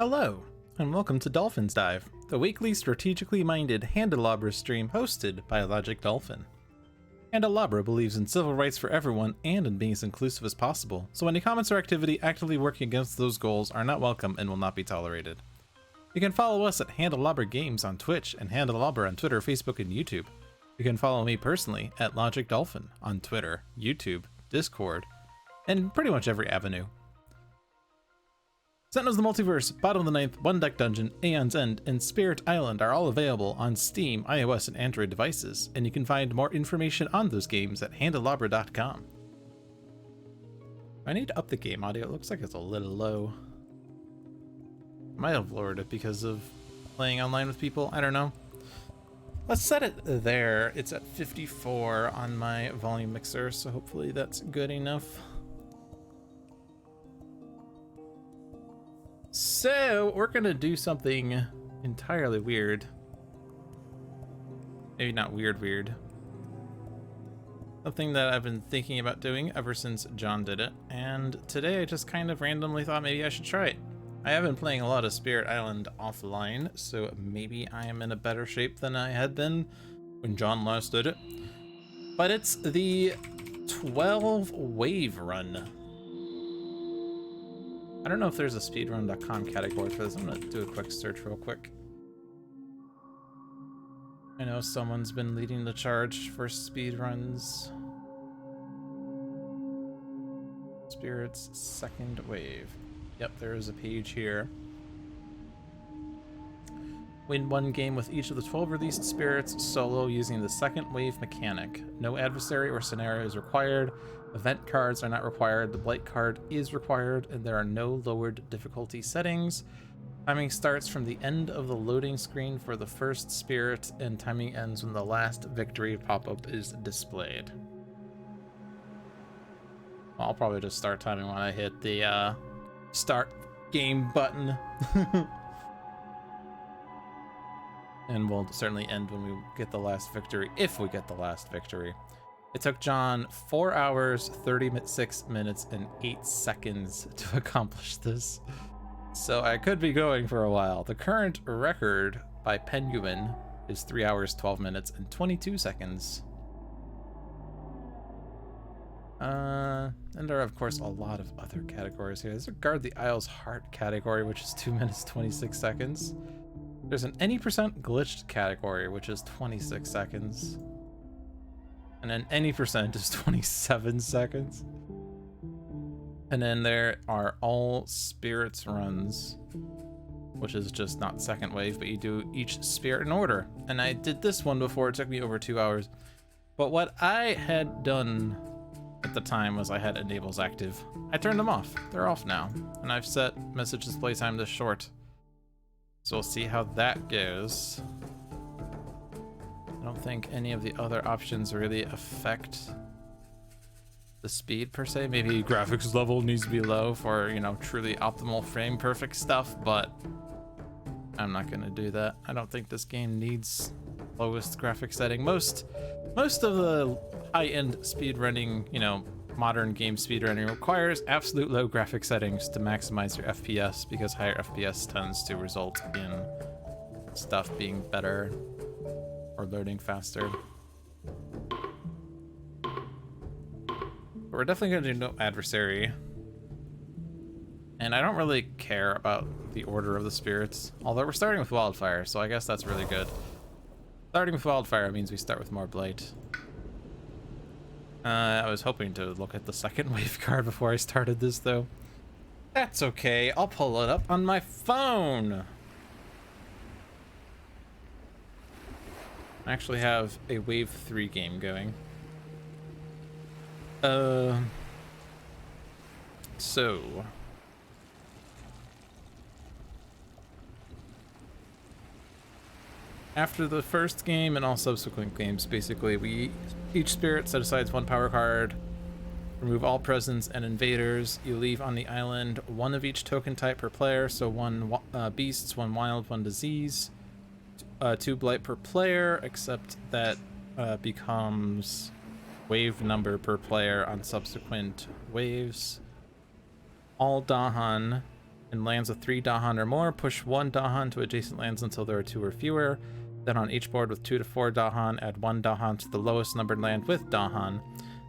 Hello, and welcome to Dolphin's Dive, the weekly strategically minded Handelabra stream hosted by Logic Dolphin. Handelabra believes in civil rights for everyone and in being as inclusive as possible, so any comments or activity actively working against those goals are not welcome and will not be tolerated. You can follow us at Handelabra Games on Twitch and Handelabra on Twitter, Facebook, and YouTube. You can follow me personally at Logic Dolphin on Twitter, YouTube, Discord, and pretty much every avenue. Sentinels of the Multiverse, Bottom of the Ninth, One Deck Dungeon, Aeon's End, and Spirit Island are all available on Steam, iOS, and Android devices, and you can find more information on those games at handelabra.com. I need to up the game audio. It looks like it's a little low. I might have lowered it because of playing online with people. I don't know. Let's set it there. It's at 54 on my volume mixer, so hopefully that's good enough. So, we're gonna do something entirely weird. Maybe not weird. Something that I've been thinking about doing ever since John did it, and today I just kind of randomly thought maybe I should try it. I have been playing a lot of Spirit Island offline, so maybe I am in a better shape than I had been when John last did it. But it's the 12 wave run. I don't know if there's a speedrun.com category for this. I'm gonna do a quick search real quick. I know someone's been leading the charge for speedruns. Spirit's second wave. Yep, there is a page here. Win one game with each of the 12 released spirits solo using the second wave mechanic. No adversary or scenario is required. Event cards are not required, the Blight card is required, and there are no lowered difficulty settings. Timing starts from the end of the loading screen for the first spirit, and timing ends when the last victory pop-up is displayed. Well, I'll probably just start timing when I hit the start game button. And we'll certainly end when we get the last victory, if we get the last victory. It took John 4 hours, 36 minutes, and 8 seconds to accomplish this. So I could be going for a while. The current record by Penguin is 3 hours, 12 minutes, and 22 seconds. And there are, of course, a lot of other categories here. There's a Guard the Isle's Heart category, which is 2 minutes, 26 seconds. There's an any percent glitched category, which is 26 seconds. And then any percent is 27 seconds. And then there are all spirits runs, which is just not second wave, but you do each spirit in order. And I did this one before, it took me over 2 hours. But what I had done at the time was I had enables active. I turned them off. They're off now. And I've set message display time to short. So we'll see how that goes. I don't think any of the other options really affect the speed per se. Maybe graphics level needs to be low for, you know, truly optimal frame perfect stuff, but I'm not gonna do that. I don't think this game needs lowest graphic setting. Most of the high-end speedrunning, you know, modern game speedrunning requires absolute low graphic settings to maximize your FPS, because higher FPS tends to result in stuff being better or loading faster. But we're definitely going to do no adversary. And I don't really care about the order of the spirits, although we're starting with Wildfire, so I guess that's really good. Starting with Wildfire means we start with more Blight. I was hoping to look at the second wave card before I started this, though. That's okay, I'll pull it up on my phone. I actually have a wave 3 game going. So after the first game and all subsequent games, basically, each spirit set aside one power card, remove all presence and invaders. You leave on the island one of each token type per player, so one beasts, one wild, one disease, 2 blight per player, except that becomes wave number per player on subsequent waves. All Dahan In lands with 3 Dahan or more, push 1 Dahan to adjacent lands until there are 2 or fewer. Then on each board with 2 to 4 Dahan, add 1 Dahan to the lowest numbered land with Dahan.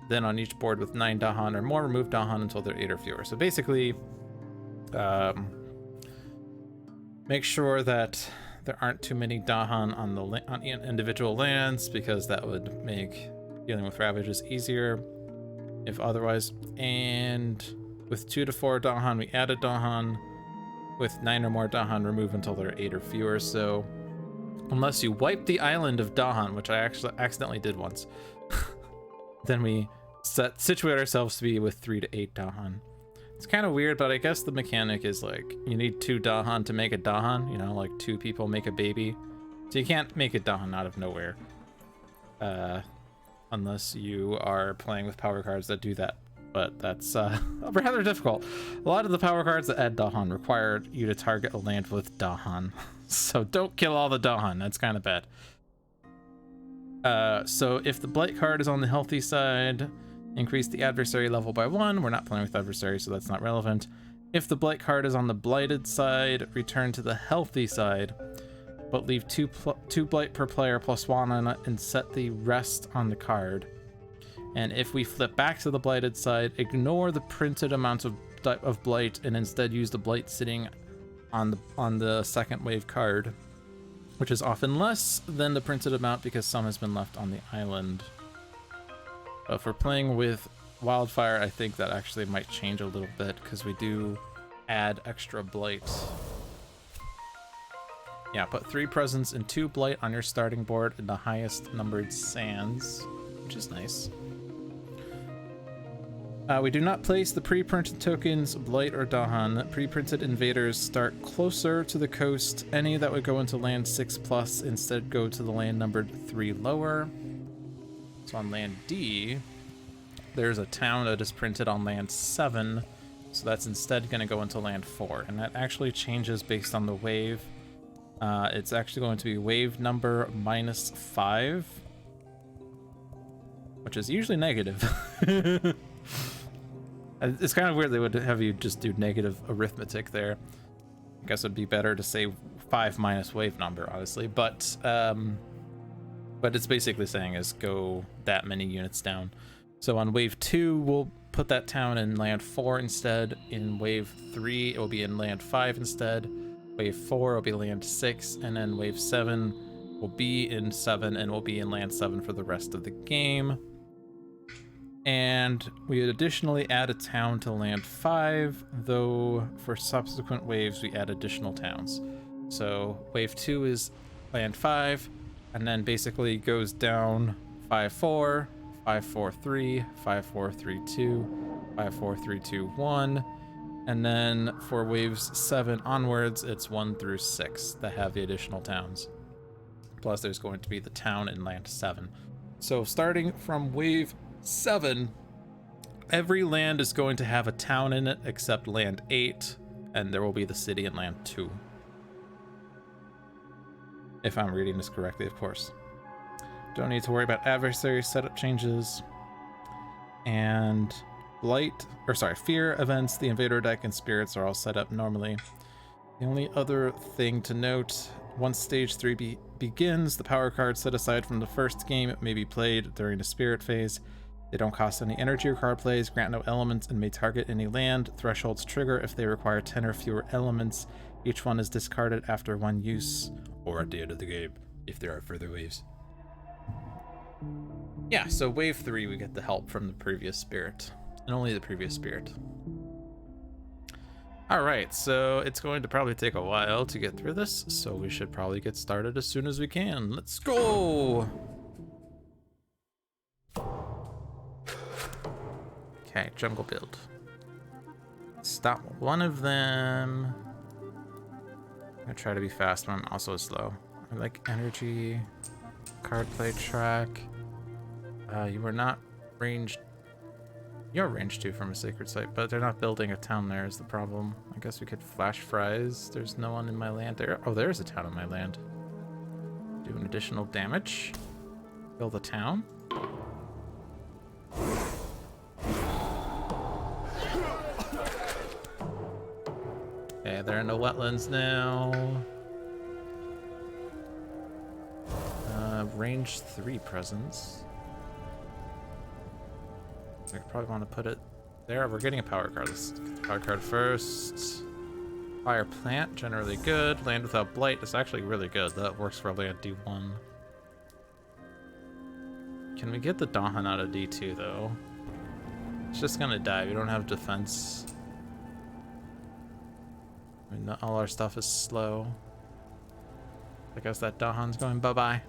Then on each board with 9 Dahan or more, remove Dahan until there are 8 or fewer. So basically, make sure that there aren't too many Dahan on individual lands, because that would make dealing with ravages easier if otherwise. And with 2 to 4 Dahan, we add a Dahan. With 9 or more Dahan, remove until there are 8 or fewer. So unless you wipe the island of Dahan, which I actually accidentally did once, then we situate ourselves to be with 3 to 8 Dahan. It's kind of weird, but I guess the mechanic is like you need 2 Dahan to make a Dahan, you know, like 2 people make a baby. So you can't make a Dahan out of nowhere. Unless you are playing with power cards that do that. But that's rather difficult. A lot of the power cards that add Dahan require you to target a land with Dahan. So don't kill all the Dahan, that's kind of bad. So if the Blight card is on the healthy side, increase the adversary level by 1. We're not playing with adversary, so that's not relevant. If the Blight card is on the blighted side, return to the healthy side, but leave 2 Blight per player plus 1 on it and set the rest on the card. And if we flip back to the blighted side, ignore the printed amount of blight and instead use the blight sitting on the second wave card, which is often less than the printed amount because some has been left on the island. But if we're playing with Wildfire, I think that actually might change a little bit because we do add extra blight. Yeah, put 3 presents and 2 blight on your starting board in the highest numbered sands, which is nice. We do not place the pre-printed tokens, Blight or Dahan. Pre-printed invaders start closer to the coast. Any that would go into land 6+ instead go to the land numbered 3 lower. So on land D, there's a town that is printed on land 7. So that's instead going to go into land 4. And that actually changes based on the wave. It's actually going to be wave number -5, which is usually negative. It's kind of weird they would have you just do negative arithmetic there. I guess it'd be better to say 5 minus wave number, honestly. But it's basically saying is go that many units down. So on wave 2, we'll put that town in land 4 instead. In wave 3, it will be in land 5 instead. Wave 4 will be land 6, and then wave 7 will be in 7 and will be in land 7 for the rest of the game. And we would additionally add a town to land 5, though for subsequent waves we add additional towns. So wave 2 is land 5, and then basically goes down 5-4, 5-4-3, 5-4-3-2, 5-4-3-2-1, and then for waves 7 onwards, it's 1 through 6 that have the additional towns. Plus there's going to be the town in land 7. So starting from wave 7, every land is going to have a town in it except land 8, and there will be the city in land 2. If I'm reading this correctly, of course. Don't need to worry about adversary setup changes. And fear events, the invader deck and spirits are all set up normally. The only other thing to note, once stage 3 begins, the power cards set aside from the first game may be played during the spirit phase. They don't cost any energy or card plays, grant no elements, and may target any land. Thresholds trigger if they require 10 or fewer elements. Each one is discarded after 1 use, or at the end of the game, if there are further waves. Yeah, so wave 3 we get the help from the previous spirit, and only the previous spirit. Alright, so it's going to probably take a while to get through this, so we should probably get started as soon as we can. Let's go! Okay, jungle build. Stop one of them. I'm gonna try to be fast, but I'm also slow. I like energy, card play track. You are not ranged. You're range 2 from a sacred site, but they're not building a town there is the problem. I guess we could flash fries. There's no one in my land there. Oh, there's a town in my land. Do an additional damage. Build a town. Okay, they're in the wetlands now. Range 3 presence. I probably want to put it there. We're getting a power card. Let's get the power card first. Fire plant, generally good. Land without blight is actually really good. That works for land D1. Can we get the Dolphin out of D2 though? It's just gonna die. We don't have defense. I mean, all our stuff is slow. I guess that Dolphin's going bye-bye.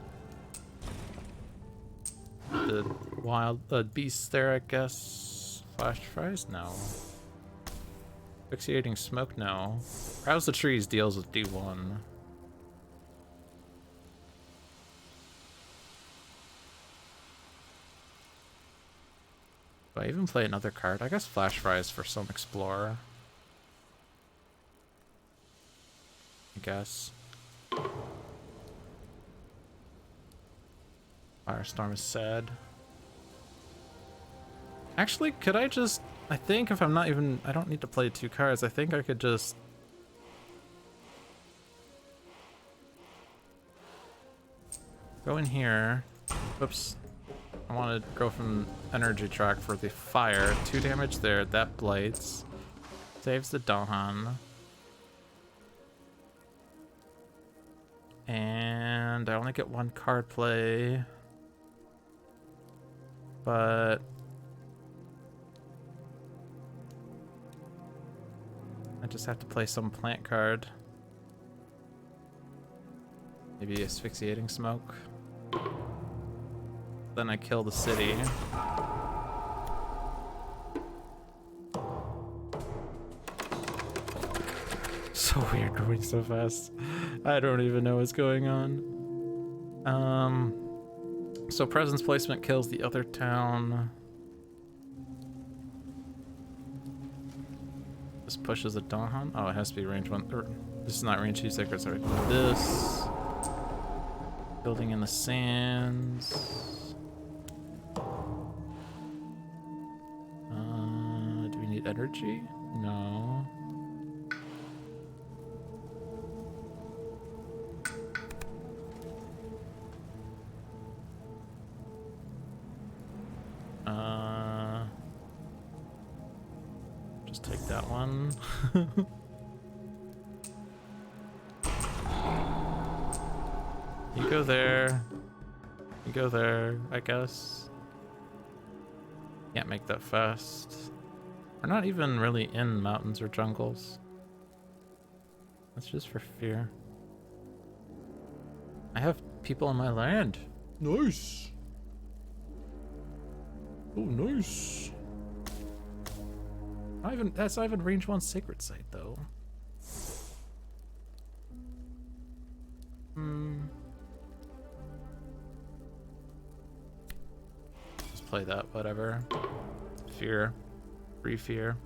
The wild beasts there, I guess. Flash fries? No. Asphyxiating smoke? No. Rouse the trees deals with D1. Do I even play another card? I guess flash fries for some explorer. I guess. Firestorm is sad. Actually, could I just... I think if I'm not even... I don't need to play 2 cards. I think I could just... go in here. Oops. I want to go from energy track for the fire. 2 damage there. That blights. Saves the Dolphin. And I only get 1 card play. But... I just have to play some plant card. Maybe asphyxiating smoke. Then I kill the city. So weird going so fast. I don't even know what's going on. So presence placement kills the other town. This pushes a Dolphin. Oh, it has to be range 1. Or, this is not range 2 sacred, sorry. This. Building in the sands. Do we need energy? No. Just take that one. You go there. You go there, I guess. Can't make that fast. We're not even really in mountains or jungles. That's just for fear. I have people on my land. Nice. Oh, nice. That's not even range 1 sacred site though. Just play that, whatever. Fear. Free fear.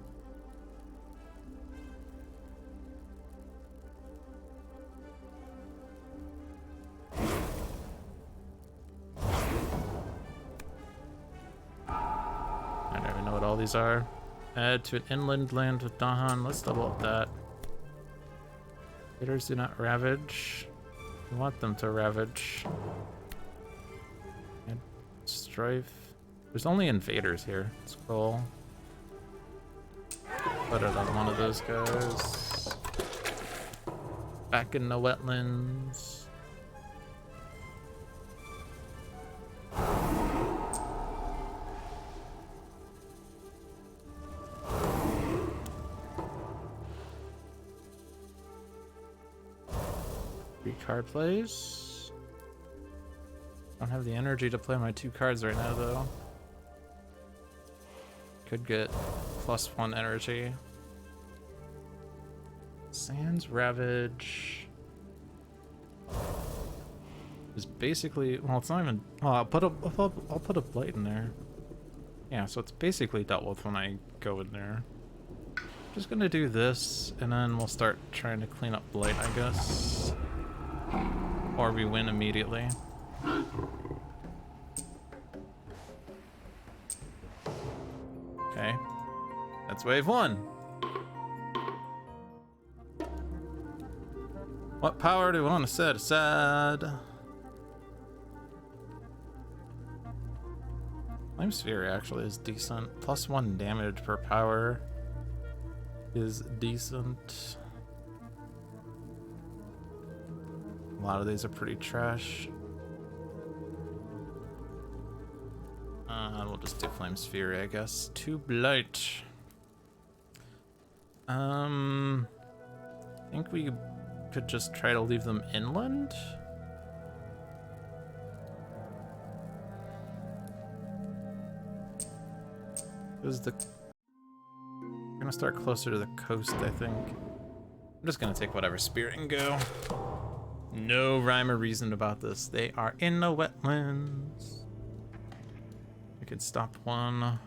I don't even know what all these are. Add to an inland land with Dahan. Let's double up that. Raiders do not ravage. We want them to ravage. And strife. There's only invaders here. Scroll. Put it on one of those guys. Back in the wetlands. Card plays. Don't have the energy to play my 2 cards right now though. Could get +1 energy. Sands Ravage is basically, well, it's not even. Oh, I'll put a blight in there. Yeah, so it's basically dealt with when I go in there. Just gonna do this, and then we'll start trying to clean up blight, I guess. Or we win immediately. Okay. That's wave 1. What power do we want to set aside? Flame Sphere actually is decent. +1 damage per power is decent. A lot of these are pretty trash. We'll just do Flame Sphere, I guess. 2 blight. I think we could just try to leave them inland. Because we're gonna start closer to the coast, I think. I'm just gonna take whatever spirit and go. No rhyme or reason about this. They are in the wetlands. I could stop one. I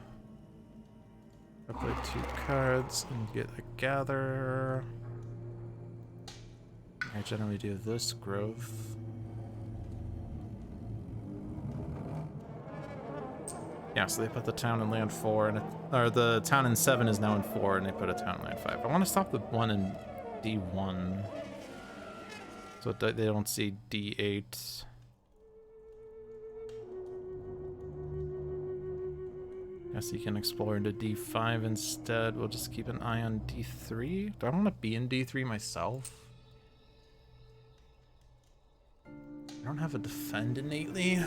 play 2 cards and get a gather. I generally do this growth. Yeah, so they put the town in land 4, and or the town in 7 is now in 4, and they put a town in land 5. I want to stop the one in D1, so they don't see D8. Guess you can explore into D5 instead. We'll just keep an eye on D3. Do I want to be in D3 myself? I don't have a defend innately.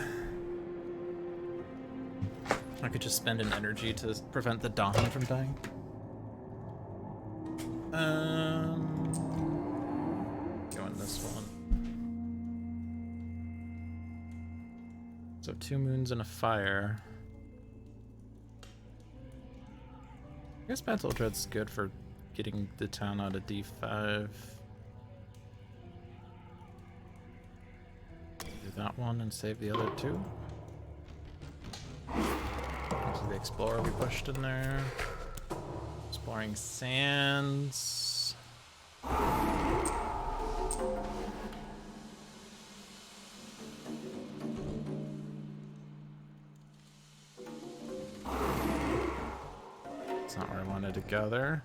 I could just spend an energy to prevent the Dolphin from dying. Go in this one. So 2 moons and a fire. I guess Battle Dread's good for getting the town out of D5. Do that one and save the other 2. The Explorer we pushed in there. Exploring sands. It's not where I wanted to gather.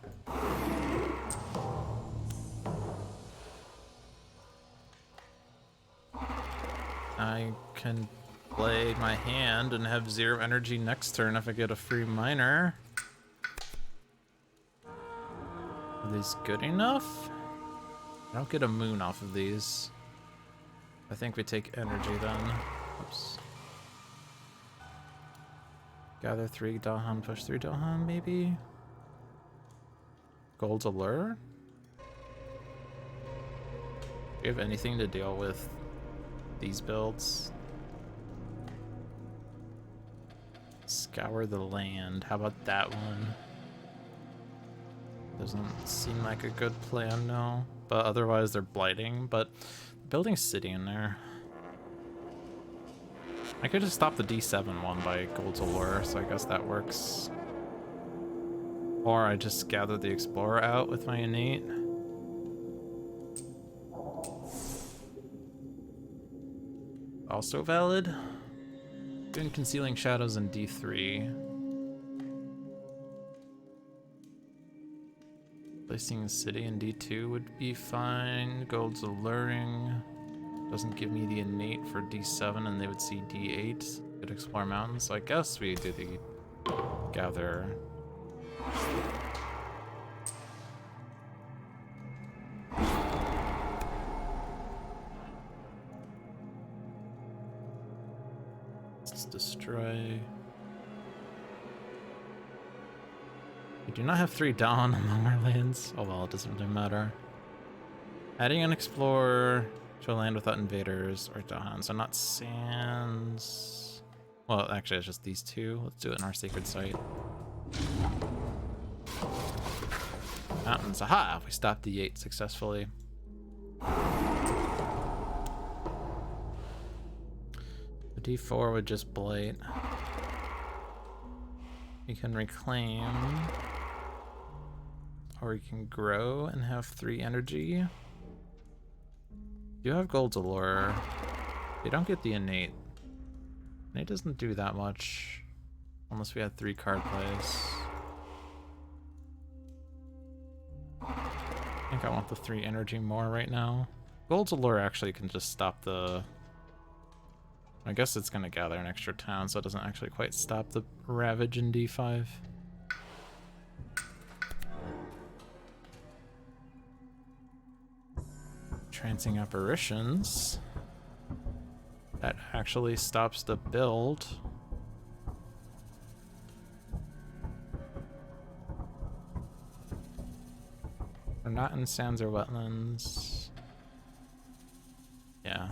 I can play my hand and have 0 energy next turn if I get a free miner. Are these good enough? I don't get a moon off of these. I think we take energy then. Oops. Gather 3 Dolphin, push 3 Dolphin, maybe? Gold's Allure? Do you have anything to deal with these builds? Scour the land. How about that one? Doesn't seem like a good plan, no. But otherwise they're blighting, but building city in there. I could just stop the D7 one by Gold's Allure, so I guess that works. Or I just gather the Explorer out with my innate. Also valid. Doing Concealing Shadows in D3. Placing a city in D2 would be fine. Gold's Alluring. Doesn't give me the innate for D7 and they would see D8. Could explore mountains. So I guess we do the gather. Let's destroy. We do not have 3 down among our lands. Oh well, it doesn't really matter. Adding an explorer to a land without invaders or Dahan, so not sands. Well, actually, it's just these 2. Let's do it in our sacred site. Mountains. Aha! We stopped the 8 successfully. The D4 would just blight. You can reclaim. Or you can grow and have 3 energy. You have Gold's Allure. You don't get the innate. Innate doesn't do that much. Unless we had 3 card plays. I think I want the 3 energy more right now. Gold's Allure actually can just stop the... I guess it's going to gather an extra town, so it doesn't actually quite stop the Ravage in D5. Trancing Apparitions. That actually stops the build. We're not in sands or wetlands. Yeah.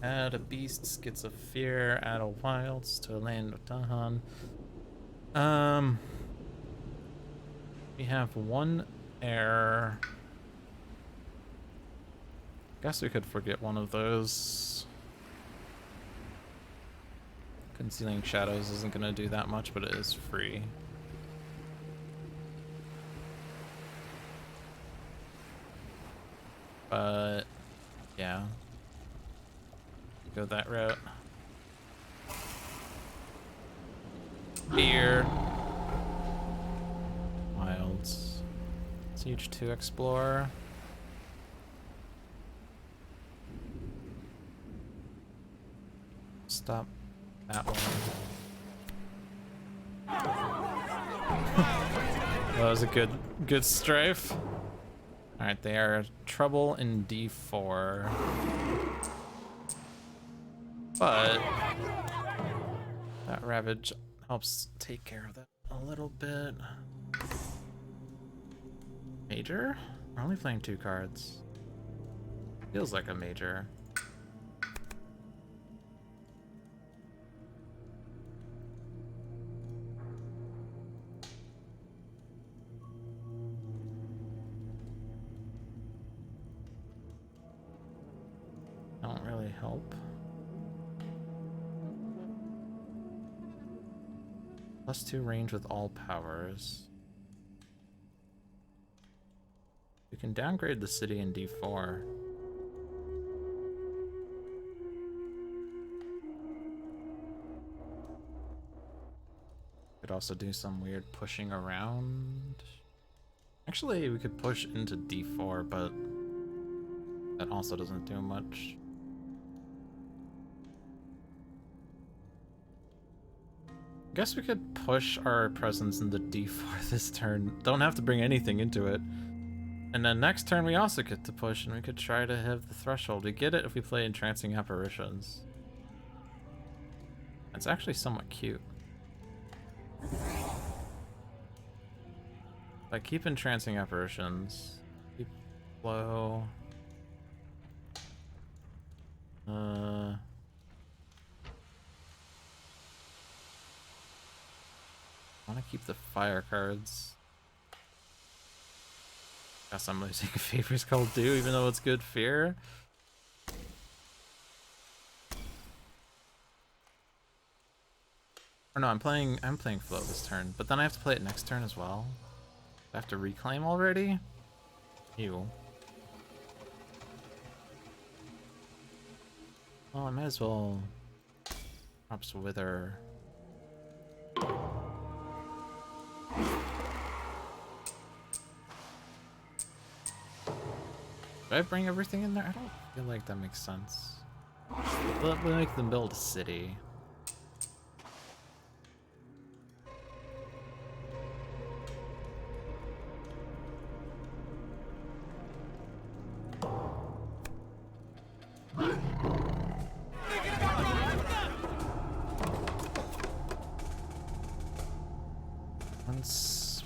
Add a beast, Gets of Fear, add a wilds to a land of Dahan. We have one air. Guess we could forget one of those. Concealing Shadows isn't gonna do that much, but it is free. But yeah. Go that route. Fear. Wilds. Siege 2 Explore. Stop that one. That was a good strafe. Alright, they are trouble in D4. But that Ravage helps take care of that a little bit. Major? We're only playing 2 cards. Feels like a major. Don't really help. +2 range with all powers. We can downgrade the city in D4. Could also do some weird pushing around. Actually, we could push into D4, but that also doesn't do much. Guess we could push our presence into D4 this turn. Don't have to bring anything into it. And then next turn we also get to push, and we could try to have the threshold. We get it if we play Entrancing Apparitions. It's actually somewhat cute. If I keep Entrancing Apparitions, keep flow. I want to keep the fire cards. Guess I'm losing a Favor's Call too, even though it's good fear. Or no, I'm playing flow this turn, but then I have to play it next turn as well. I have to reclaim already? Ew. Well, I might as well perhaps Wither. Did I bring everything in there? I don't feel like that makes sense. But we make them build a city. Once...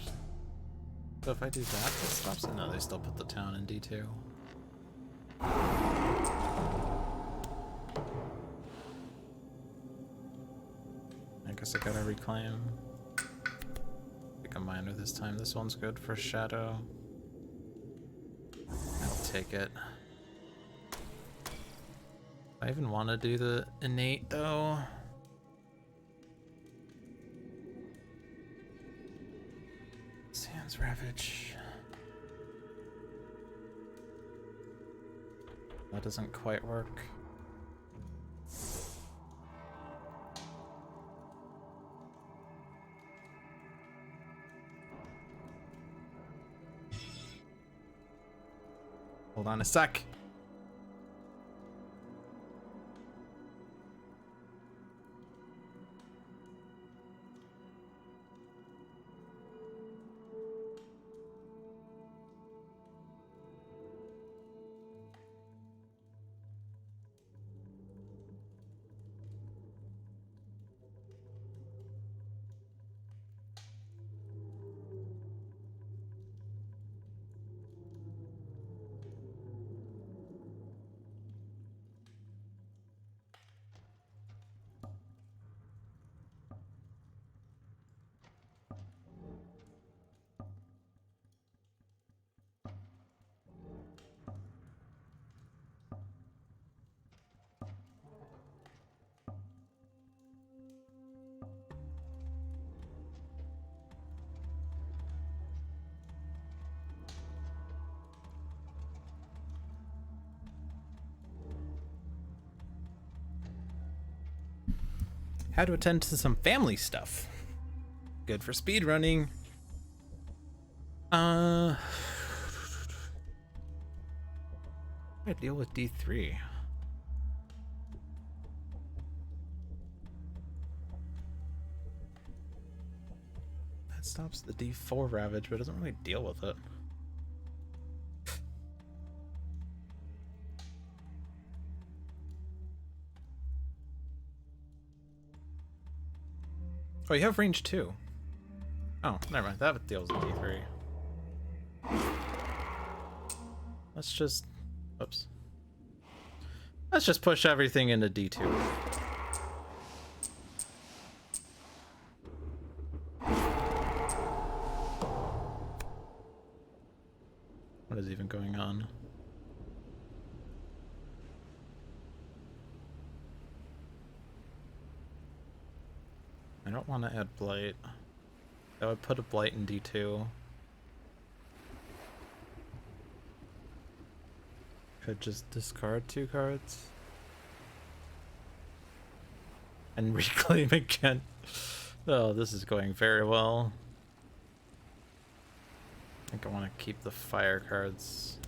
So if I do that, that stops it. No, they still put the town in D2. I guess I gotta reclaim. Pick a minor this time. This one's good for Shadow. I'll take it. I even want to do the innate though. Sans Ravage. That doesn't quite work. Hold on a sec. How to attend to some family stuff. Good for speedrunning. I deal with D3. That stops the D4 ravage, but it doesn't really deal with it. Oh, you have range 2. Oh, never mind. That deals with D3. Let's just... Oops. Let's just push everything into D2. What is even going on? I don't want to add Blight. That would put a Blight in D2. Could just discard 2 cards. And reclaim again. Oh, this is going very well. I think I want to keep the fire cards.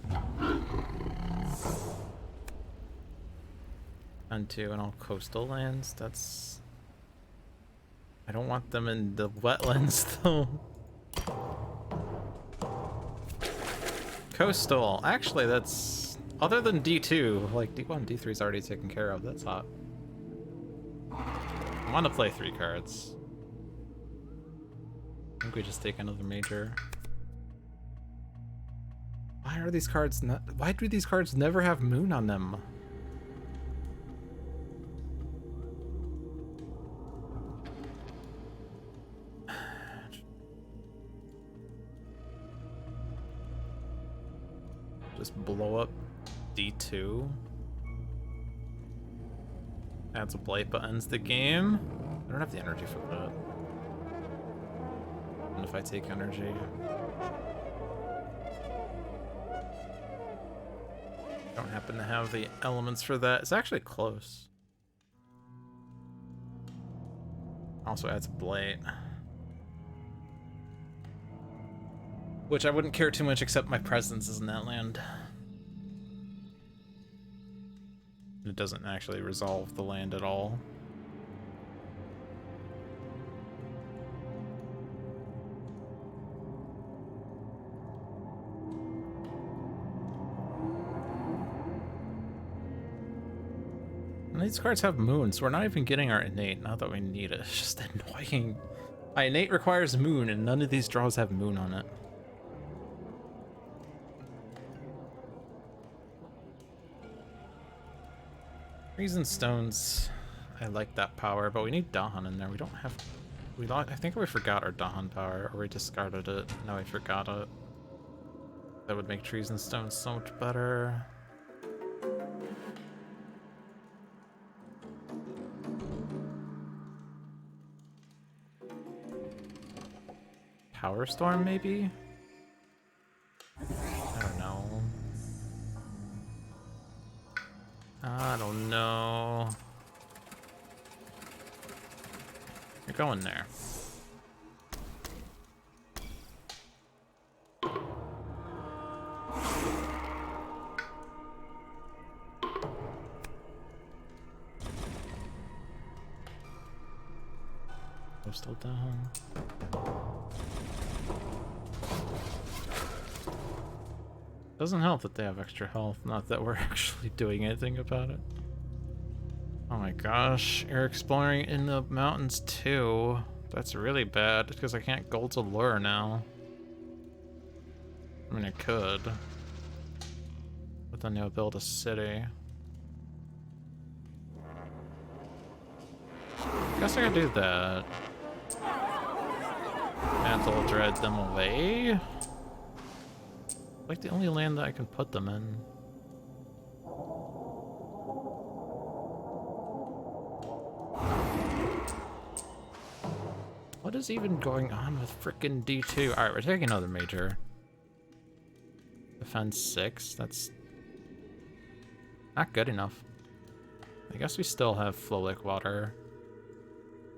Onto and all coastal lands. That's... I don't want them in the wetlands though. Coastal. Actually, that's... Other than D2, like D1, D3 is already taken care of. That's hot. I want to play 3 cards. I think we just take another major. Why are these cards not... Why do these cards never have moon on them? Just blow up D2. Adds a blight but ends the game. I don't have the energy for that. And if I take energy... I don't happen to have the elements for that. It's actually close. Also adds a blight. Which I wouldn't care too much except my presence is in that land. It doesn't actually resolve the land at all. And these cards have moon, so we're not even getting our innate. Not that we need it. It's just annoying. My innate requires moon, and none of these draws have moon on it. Reason Stones, I like that power, but we need Dahan in there. We don't have... I think we forgot our Dahan power, or we discarded it. No, we forgot it. That would make Trees and Stones so much better. Power Storm, maybe? I don't know. I don't know. You're going there. We're still down. Doesn't help that they have extra health, not that we're actually doing anything about it. Oh my gosh, you're exploring in the mountains too. That's really bad, because I can't gold to lure now. I mean, I could. But then they'll build a city. Guess I could do that. Mantle dread them away. Like the only land that I can put them in. What is even going on with frickin' D2? Alright, we're taking another major. Defense 6, that's not good enough. I guess we still have Flow Lake Water.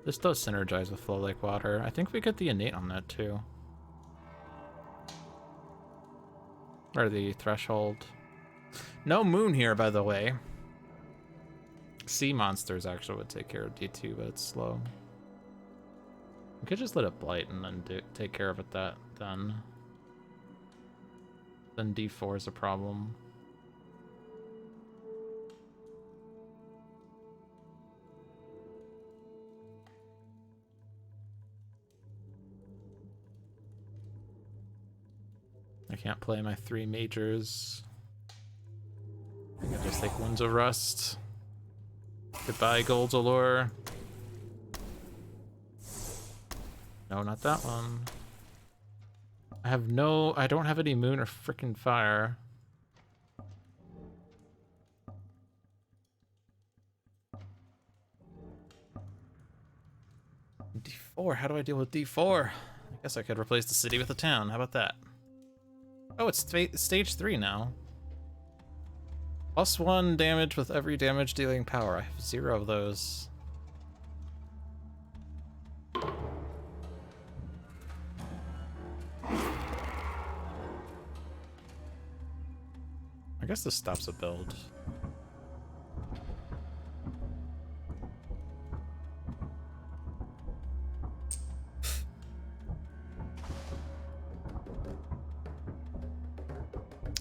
This does synergize with Flow Lake Water. I think we get the innate on that too. Or the threshold. No moon here, by the way. Sea monsters actually would take care of D2, but it's slow. We could just let it blight and then take care of it then. Then D4 is a problem. I can't play my 3 majors. I think I just take Winds of Rust. Goodbye, Gold's Allure. No, not that one. I don't have any moon or frickin' fire. D4, how do I deal with D4? I guess I could replace the city with a town, how about that? Oh, it's stage 3 now. +1 damage with every damage dealing power. I have 0 of those. I guess this stops a build.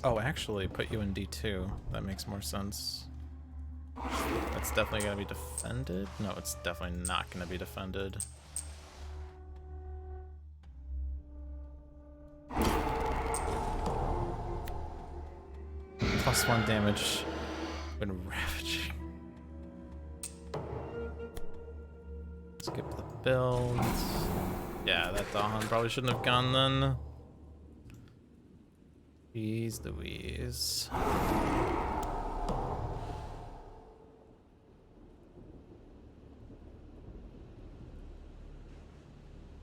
Oh, actually, put you in D2. That makes more sense. That's definitely gonna be defended. No, it's definitely not gonna be defended. +1 damage when ravaging. Skip the build. Yeah, that Dolphin probably shouldn't have gone then. Jeez Louise.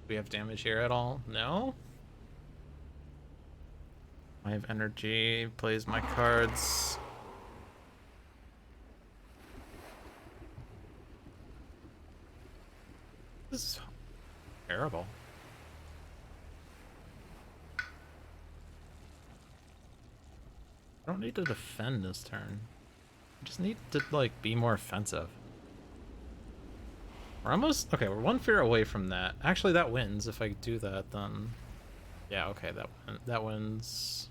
Do we have damage here at all? No? I have energy, plays my cards. This is terrible. I don't need to defend this turn. I just need to, like, be more offensive. We're almost... Okay, we're 1 fear away from that. Actually, that wins. If I do that, then... Yeah, okay, that wins.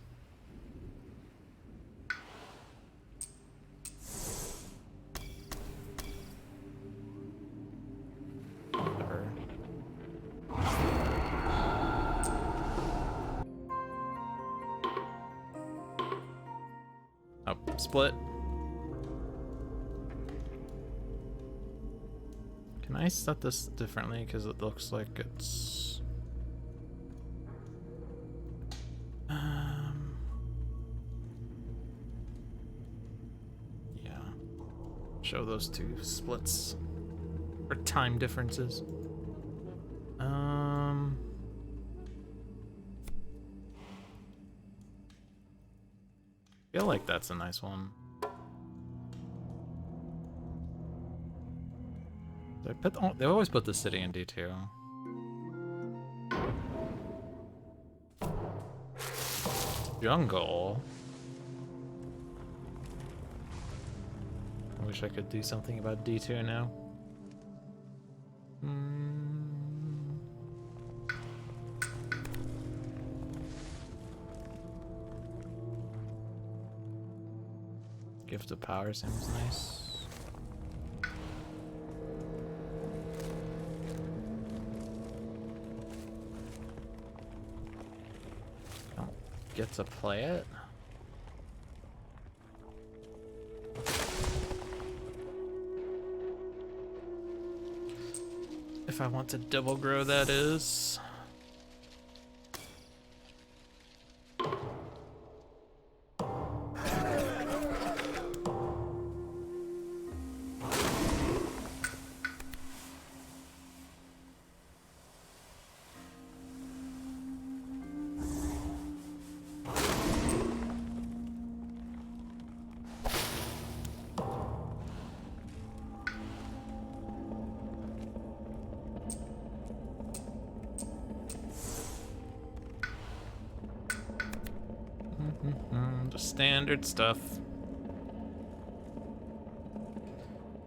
Whatever. Oh, split. Can I set this differently? Because it looks like it's... Yeah. Show those 2 splits. Or time differences. feel like that's a nice one. They always put the city in D2. Jungle. I wish I could do something about D2 now. Gift of Power seems nice. Don't get to play it. If I want to double grow, that is. Just standard stuff.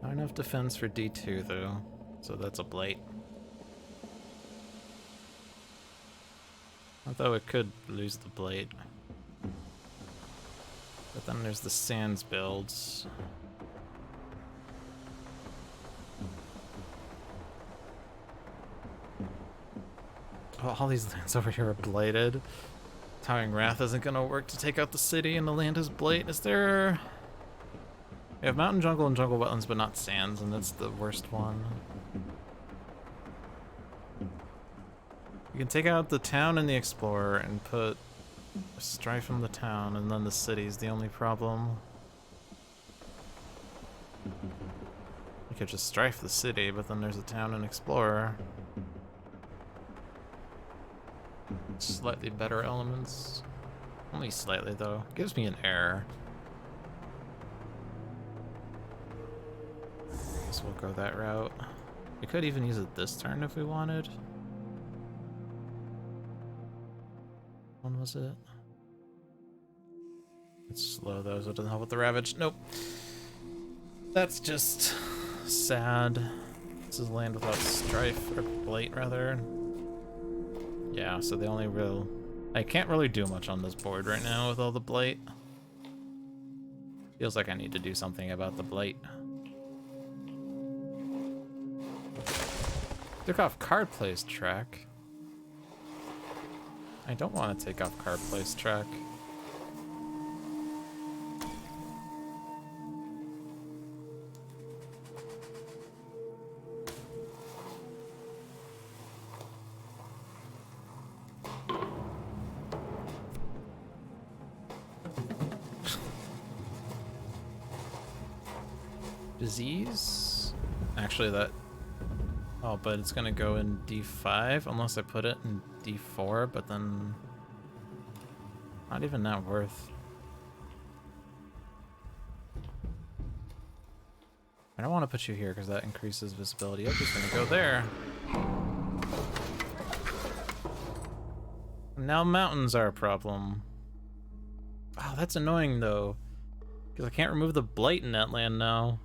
Not enough defense for D2 though, so that's a blight. Although it could lose the blight. But then there's the Sands builds. Oh, all these lands over here are blighted. Towering Wrath isn't gonna work to take out the city, and the land is blight. Is there... We have mountain jungle and jungle wetlands, but not sands, and that's the worst one. You can take out the town and the explorer and put strife from the town, and then the city's the only problem. You could just strife the city, but then there's a town and explorer. Slightly better elements. Only slightly though. Gives me an error. Guess we'll go that route. We could even use it this turn if we wanted. When was it? It's slow though, so it doesn't help with the Ravage. Nope. That's just sad. This is land without strife, or blight rather. Yeah, so the only real... I can't really do much on this board right now with all the blight. Feels like I need to do something about the blight. Took off card plays track. I don't want to take off card plays track. Disease? Actually that... Oh, but it's gonna go in D5 unless I put it in D4, but then... Not even that worth. I don't want to put you here because that increases visibility. I'm just gonna go there. Now mountains are a problem. Wow, that's annoying though. Because I can't remove the blight in that land now.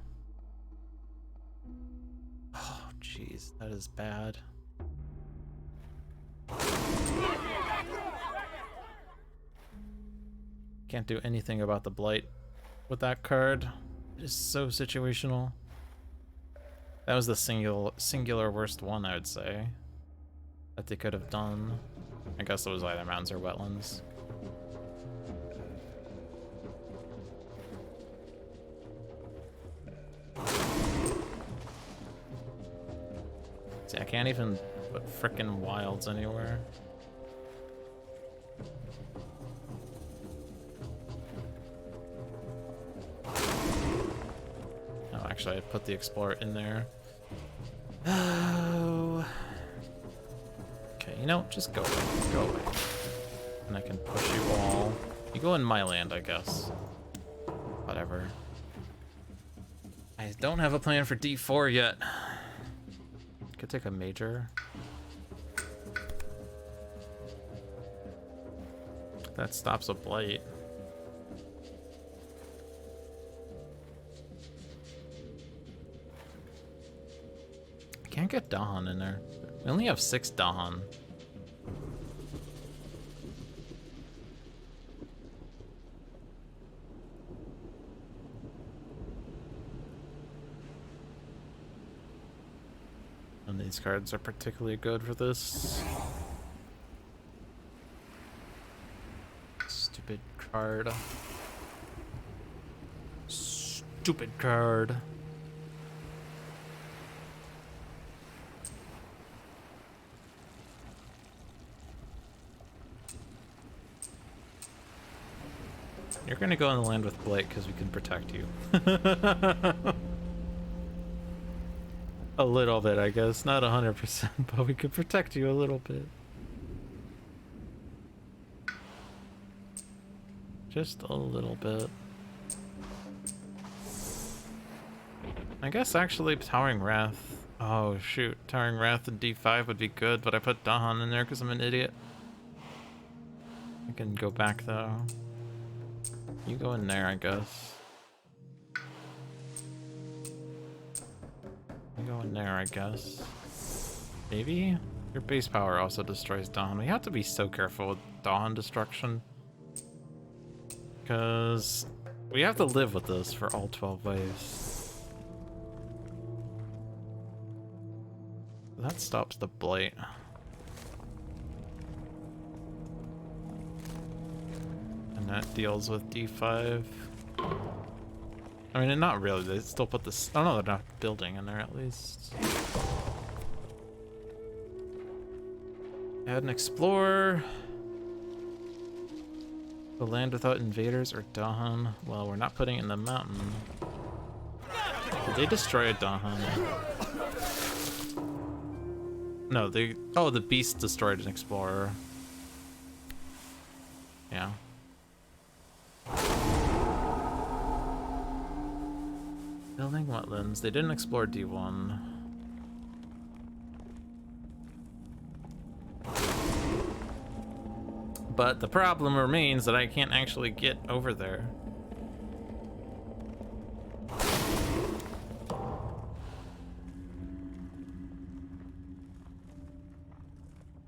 Oh, jeez, that is bad. Can't do anything about the blight with that card. It is so situational. That was the singular worst one, I would say, that they could have done. I guess it was either mountains or wetlands. See, I can't even put frickin' wilds anywhere. Oh, actually, I put the explorer in there. Oh. Okay, you know, just go away. Go away. And I can push you all. You go in my land, I guess. whatever. I don't have a plan for D4 yet. Could take a major. That stops a blight. I can't get Dahan in there. We only have 6 Dahan. And these cards are particularly good for this. Stupid card. Stupid card. You're gonna go on the land with Blake because we can protect you. A little bit, I guess. Not 100%, but we could protect you a little bit. Just a little bit. I guess actually Towering Wrath. Oh shoot, Towering Wrath and D5 would be good, but I put Dahan in there because I'm an idiot. I can go back though. You go in there, I guess. You go in there, I guess. Maybe? Your base power also destroys Dahan. We have to be so careful with Dahan destruction. Because we have to live with this for all 12 waves. That stops the blight. And that deals with D5. I mean, not really. They still put this. Oh no, they're not building in there at least. Add an explorer. The land without invaders or Dahan. Well, we're not putting it in the mountain. Did they destroy a Dahan? No, they. Oh, the beast destroyed an explorer. Yeah. Building wetlands. They didn't explore D1. But the problem remains that I can't actually get over there.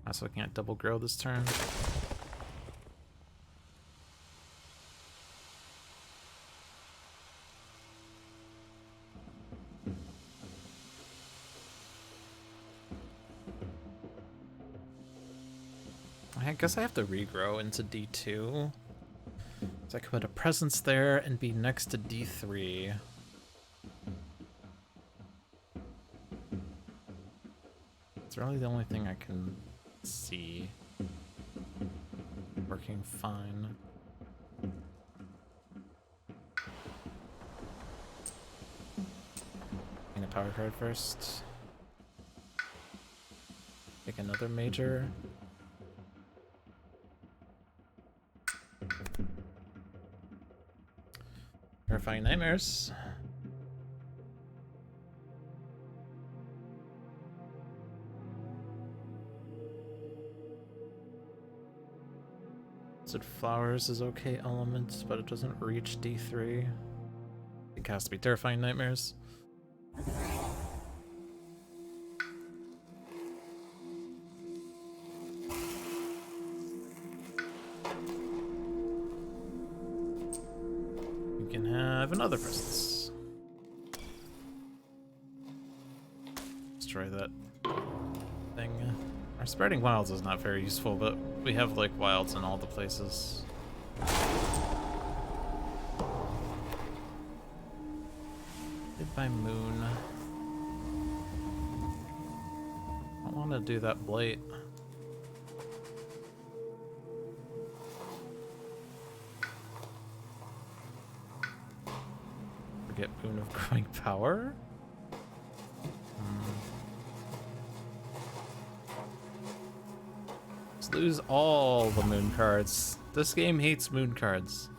Also can't double grow this turn. I guess I have to regrow into D2. So I could put a presence there and be next to D3. It's really the only thing I can see working fine. Getting a power card first. Pick another major. Terrifying Nightmares. Said Flowers is okay elements, but it doesn't reach D3. It has to be Terrifying Nightmares. We can have another presence. Destroy that thing. Our Spreading Wilds is not very useful, but we have like wilds in all the places. Goodbye Moon. I want to do that blight. Forget Boon of Growing Power. Let's lose all the moon cards. This game hates moon cards.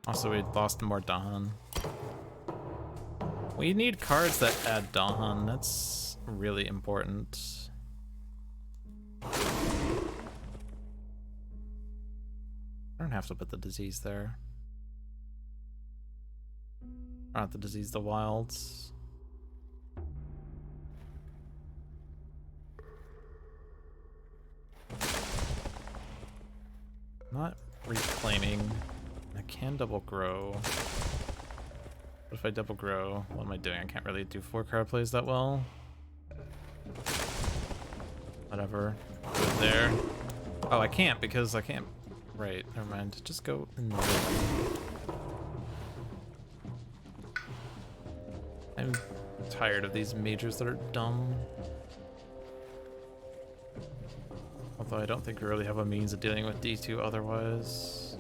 Also, we lost more Dahan. We need cards that add Dahan. That's really important. I don't have to put the disease there. Not the disease, the wilds. Not reclaiming. I can double grow. What if I double grow? What am I doing? I can't really do 4 card plays that well. Whatever. Put it there. Oh, I can't because I can't. Right, never mind. Just go in there. I'm tired of these majors that are dumb. Although I don't think we really have a means of dealing with D2 otherwise.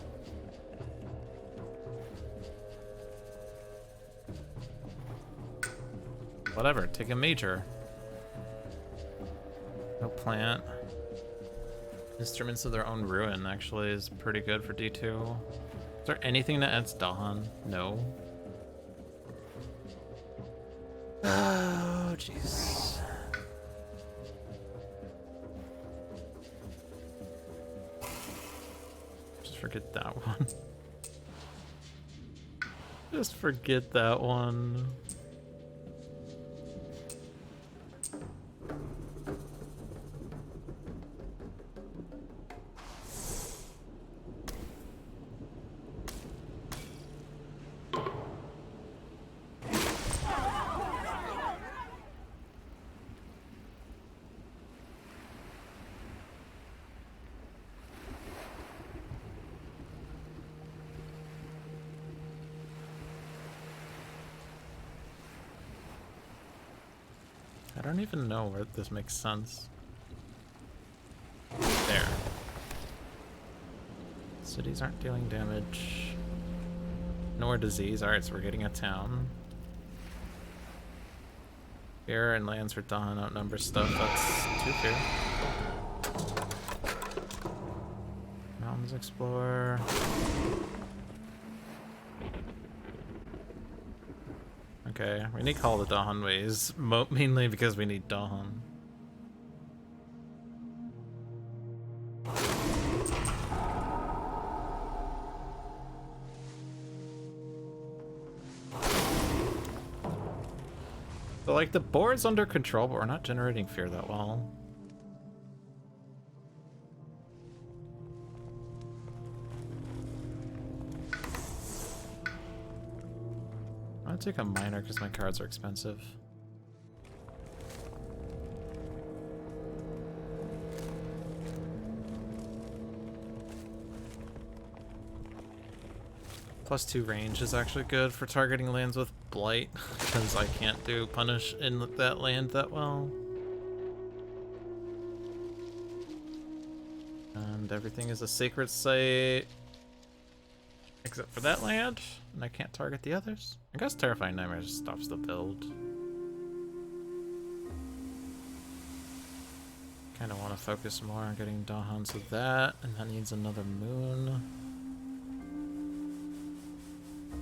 Whatever, take a major. No plant. Instruments of their own ruin actually is pretty good for D2. Is there anything that adds Dahan? No. Oh, jeez. Just forget that one. Just forget that one. I don't even know where this makes sense. There. Cities aren't dealing damage. Nor disease. Alright, so we're getting a town. Fear and lands for Dahan outnumber stuff. That's 2 fear. Mountains explore. Okay, we need Call the Dahan ways, mainly because we need Dahan. So like the board's under control, but we're not generating fear that well. I'll take a minor because my cards are expensive. +2 range is actually good for targeting lands with Blight, because I can't do Punish in that land that well. And everything is a sacred site. Except for that land, and I can't target the others. I guess Terrifying Nightmare just stops the build. Kind of want to focus more on getting Dahan to that, and that needs another moon.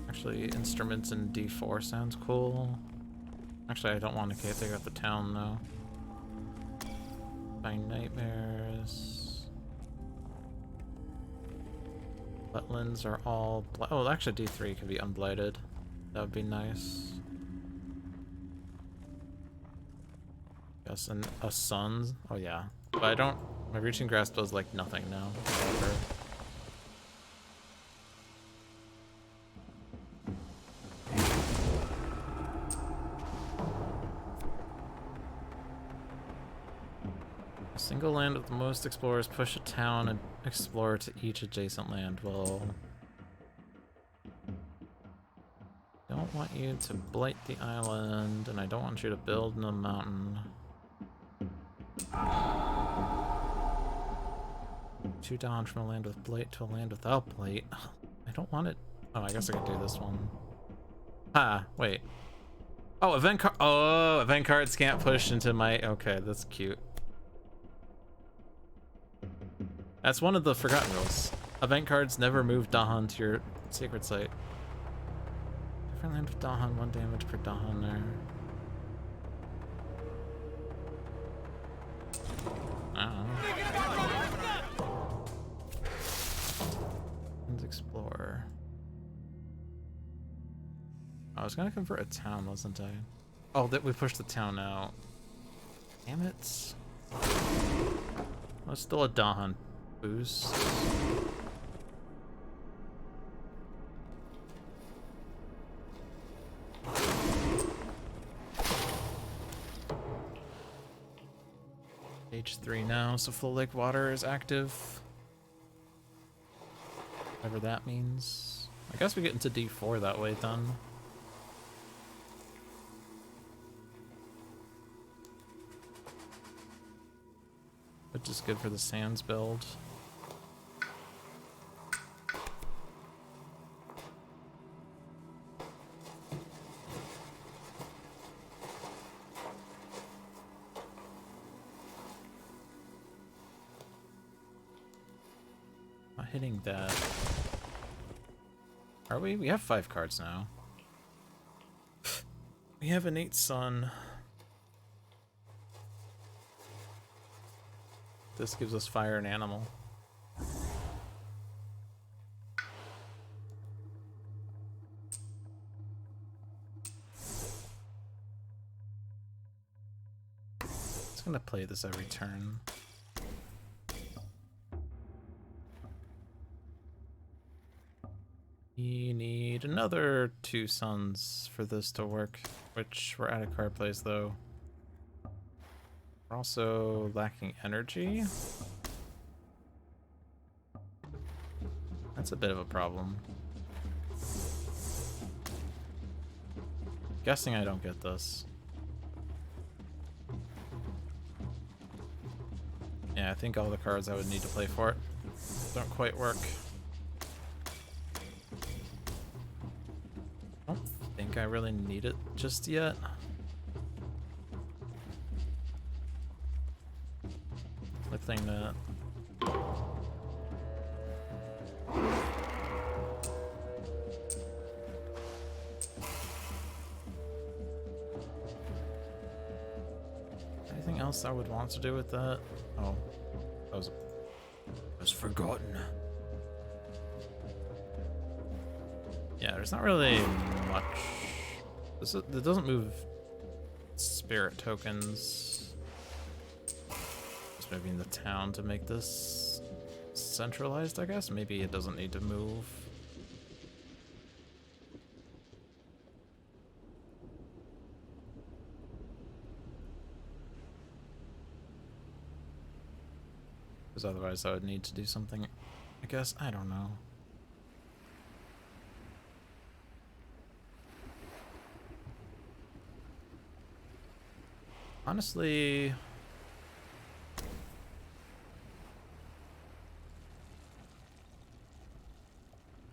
Actually, instruments in D4 sounds cool. Actually, I don't want to take out the town though. By Nightmares. Wetlands are all... Oh, actually D3 could be unblighted. That would be nice. Yes, and a sun. Oh yeah. But I don't... My Reaching Grasp does like nothing now. Whatever. A single land with the most explorers push a town and explorer to each adjacent land. Well, don't want you to blight the island, and I don't want you to build in the mountain. 2 Dahan from a land with blight to a land without blight. I don't want it. Oh, I guess I could do this one. Ah, wait. Oh, event card. Oh, event cards can't push into my. Okay, that's cute. That's one of the forgotten rules. Event cards never move Dahan to your sacred site. Different land with Dahan, 1 damage per Dahan there. I don't know. Let's explore. I was gonna convert a town, wasn't I? Oh, that we pushed the town out. Damn it. That's still a Dahan boost. H3 now, so Full Lake Water is active. Whatever that means. I guess we get into D4 that way then. Which is good for the Sands build. Not hitting that. Are we? We have 5 cards now. We have an 8 sun. This gives us fire and animal. It's gonna play this every turn. We need another 2 suns for this to work, which we're out of card plays though. We're also lacking energy. That's a bit of a problem. Guessing I don't get this. Yeah, I think all the cards I would need to play for it don't quite work. I don't think I really need it just yet. The thing that anything else I would want to do with that? Oh, that was forgotten. Yeah, there's not really much. It doesn't move spirit tokens. Maybe in the town to make this centralized, I guess. Maybe it doesn't need to move. Because otherwise I would need to do something, I guess. I don't know. Honestly,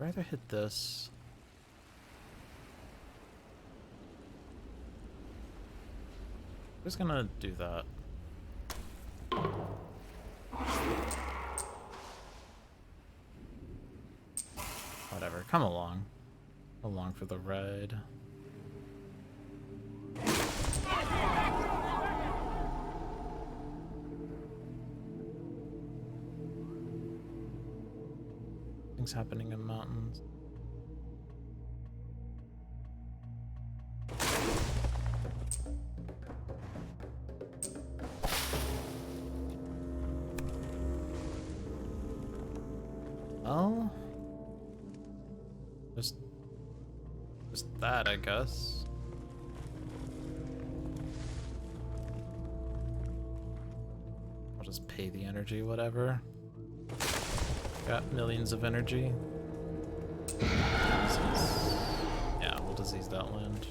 I'd rather hit this. I'm just gonna do that. Whatever, come along. Along for the ride. Things happening in mountains. Well, just that, I guess. I'll just pay the energy, whatever. Got millions of energy. Yeah, we'll disease that land.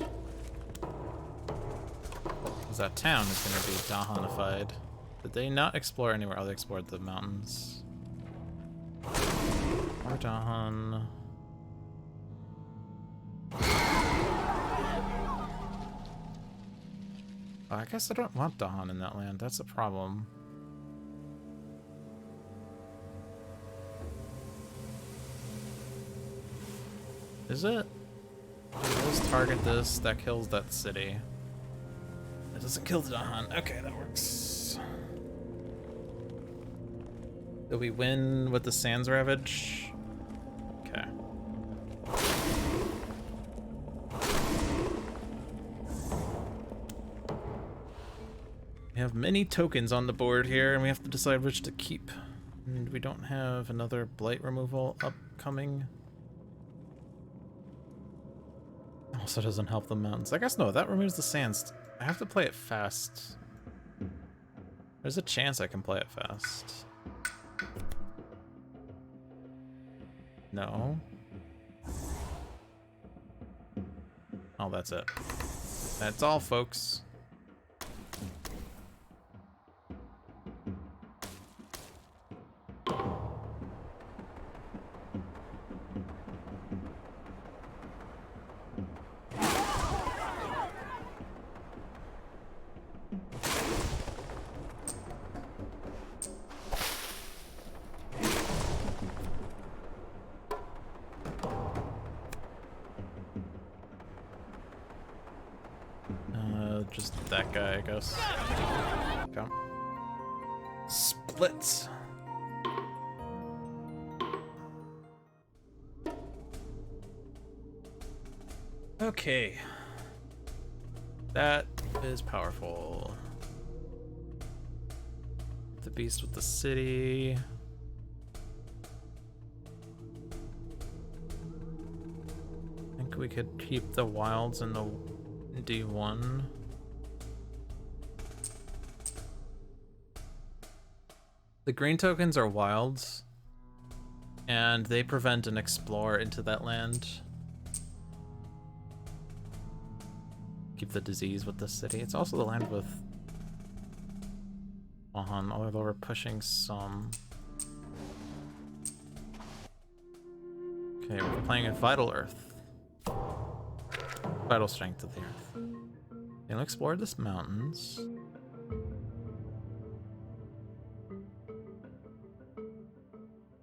Because that town is going to be Dahanified. Did they not explore anywhere? Oh, they explored the mountains. Or Dahan. Oh, I guess I don't want Dahan in that land. That's a problem. Is it? Let's target this. That kills that city. That doesn't kill the Dahan. Okay, that works. Do we win with the Sands Ravage? Okay. We have many tokens on the board here, and we have to decide which to keep. And we don't have another blight removal upcoming. Also doesn't help the mountains. I guess no, that removes the sands. I have to play it fast. There's a chance I can play it fast. No. Oh, that's it. That's all, folks. Just that guy, I guess. Okay. Splits. Okay. That is powerful. The beast with the city. I think we could keep the wilds in the D1. The green tokens are wilds, and they prevent an explorer into that land. Keep the disease with the city. It's also the land with although we're pushing some. Okay, we're playing a Vital Earth. Vital Strength of the Earth. They'll explore this mountains.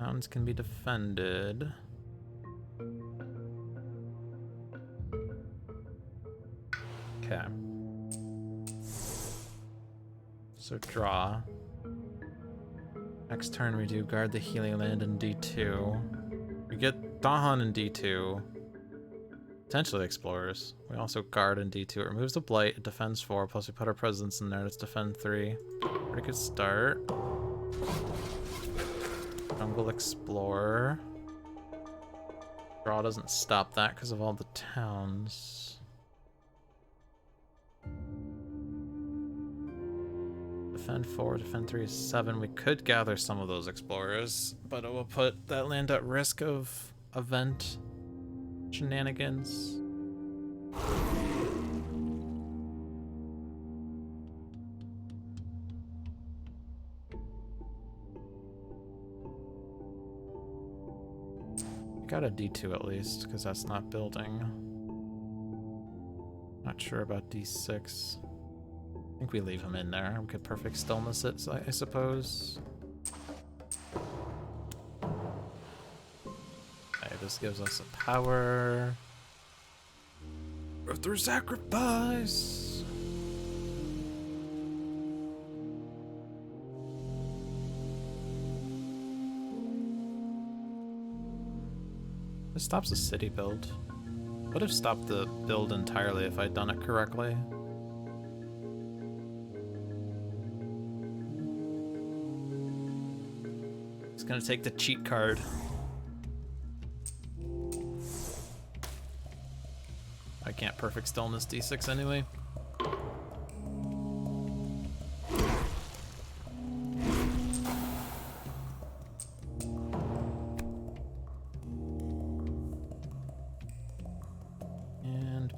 Mountains can be defended. Okay. So draw. Next turn we do guard the healing land in D2. We get Dahan in D2. Potentially explorers. We also guard in D2. It removes the blight, it defends 4, plus we put our presence in there, let's defend 3. Pretty good start. Jungle Explorer. Draw doesn't stop that because of all the towns. Defend 4, defend 3 is 7. We could gather some of those explorers, but it will put that land at risk of event shenanigans. Got a D2 at least, because that's not building. Not sure about D6. I think we leave him in there. We could perfect stillness it, I suppose. Okay, this gives us a power. Through sacrifice! This stops the city build. Would have stopped the build entirely if I'd done it correctly. It's gonna take the cheat card. I can't perfect stillness D6 anyway.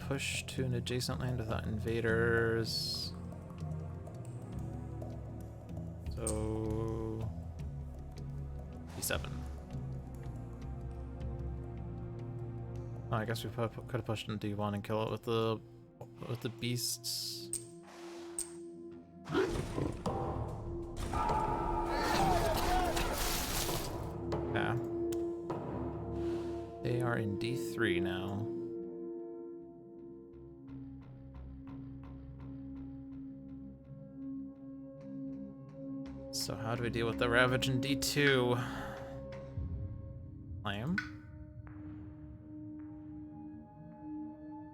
Push to an adjacent land without invaders. So D7. Oh, I guess we could have pushed in D1 and kill it with the beasts. Yeah. They are in D3 now. So how do we deal with the Ravage in D2? Claim.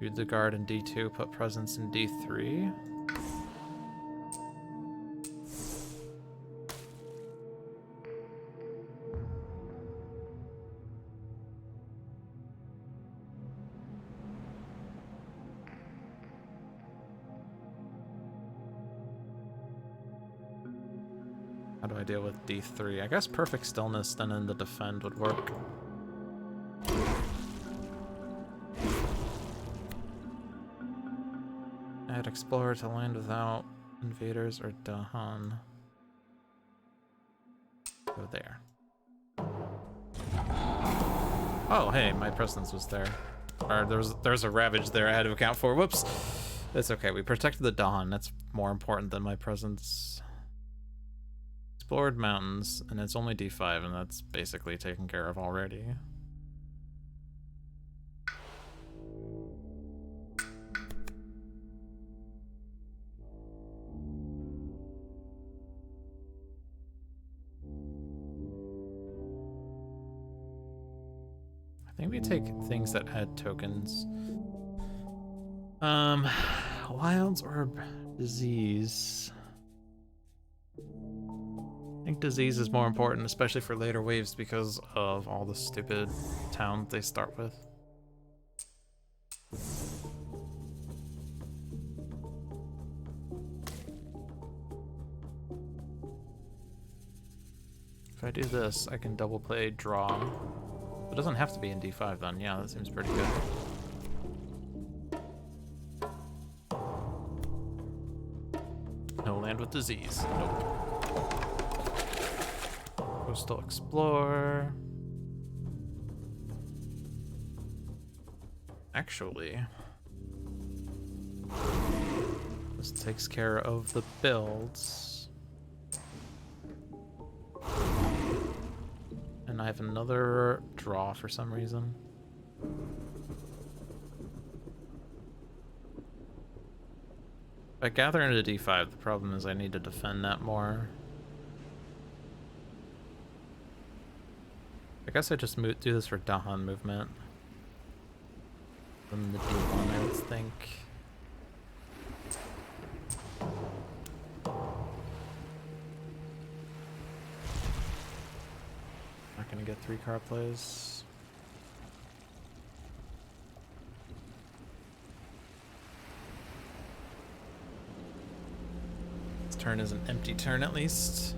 Shoot the guard in D2, put presence in D3. How do I deal with D3? I guess perfect stillness then in the defend would work. Add explorer to land without invaders or Dahan. Go there. Oh, hey, my presence was there. Or there's a Ravage there I had to account for. Whoops. That's okay. We protected the Dawn. That's more important than my presence. Explored mountains, and it's only D5, and that's basically taken care of already. I think we take things that add tokens. Wilds or disease? I think disease is more important, especially for later waves because of all the stupid towns they start with. If I do this, I can double play draw. It doesn't have to be in D5 then. Yeah, that seems pretty good. No land with disease. Nope. Coastal explore. Actually, this takes care of the builds. And I have another draw for some reason. If I gather into D5, the problem is I need to defend that more. I guess I just do this for Dahan movement. From the D1, I would think. Not gonna get 3 card plays. This turn is an empty turn at least.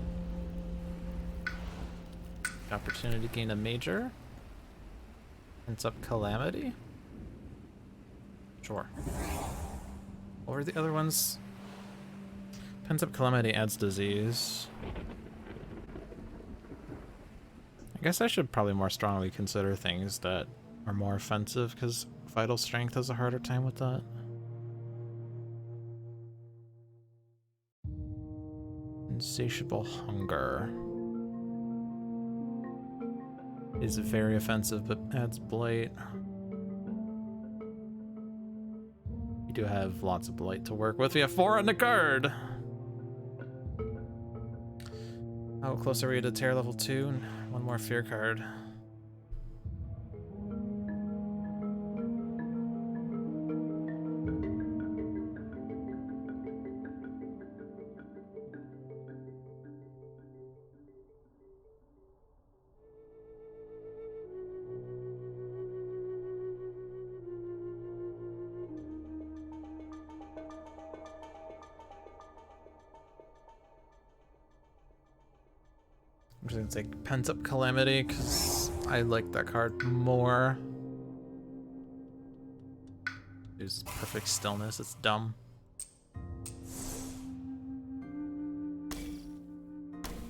Opportunity to gain a major. Ends up Calamity. Sure. What were the other ones? Pens up Calamity adds disease. I guess I should probably more strongly consider things that are more offensive because Vital Strength has a harder time with that. Insatiable Hunger is very offensive but adds Blight. We do have lots of Blight to work with. We have 4 on the card! How close are we to Terror level 2? And 1 more Fear card. I'm just gonna take Pent Up Calamity because I like that card more. Use Perfect Stillness, it's dumb.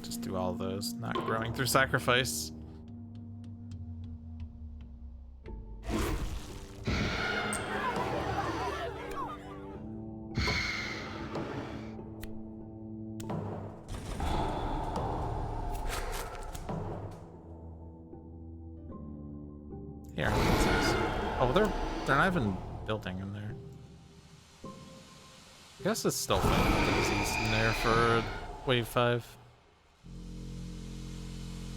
Just do all those, not growing through sacrifice. Here, what's this? Oh, they're not even building in there. I guess it's still fine with the disease in there for wave 5.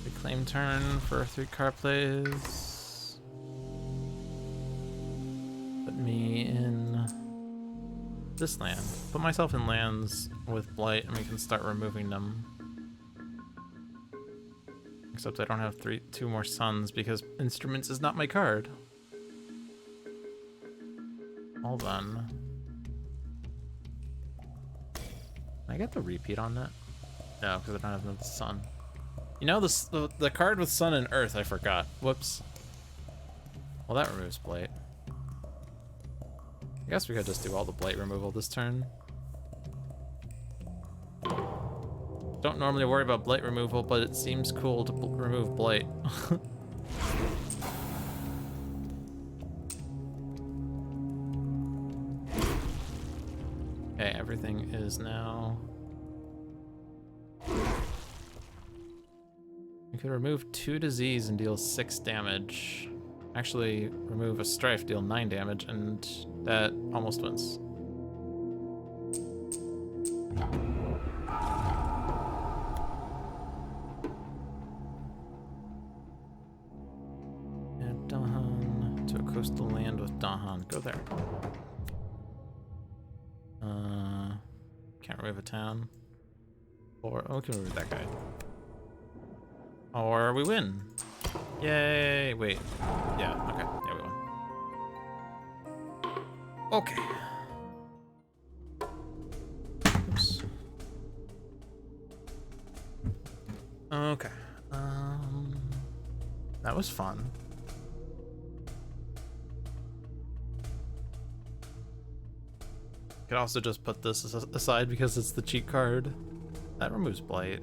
Reclaim turn for 3 card plays. Put me in this land. Put myself in lands with blight and we can start removing them. Except I don't have 2 more suns because instruments is not my card. Hold on. Can I get the repeat on that? No, because I don't have the sun. You know, the card with sun and earth, I forgot. Whoops. Well, that removes blight. I guess we could just do all the blight removal this turn. Don't normally worry about blight removal, but it seems cool to remove blight. Okay, everything is now... You could remove 2 disease and deal 6 damage. Actually, remove a strife, deal 9 damage, and that almost wins. Add Dahan to a coastal land with Dahan. Go there. Can't remove a town. Or, oh, we can remove that guy. Or we win. Yay, wait. Yeah, okay. Yeah, we won. Okay. Oops. Okay. That was fun. Could also just put this aside because it's the cheat card. That removes blight.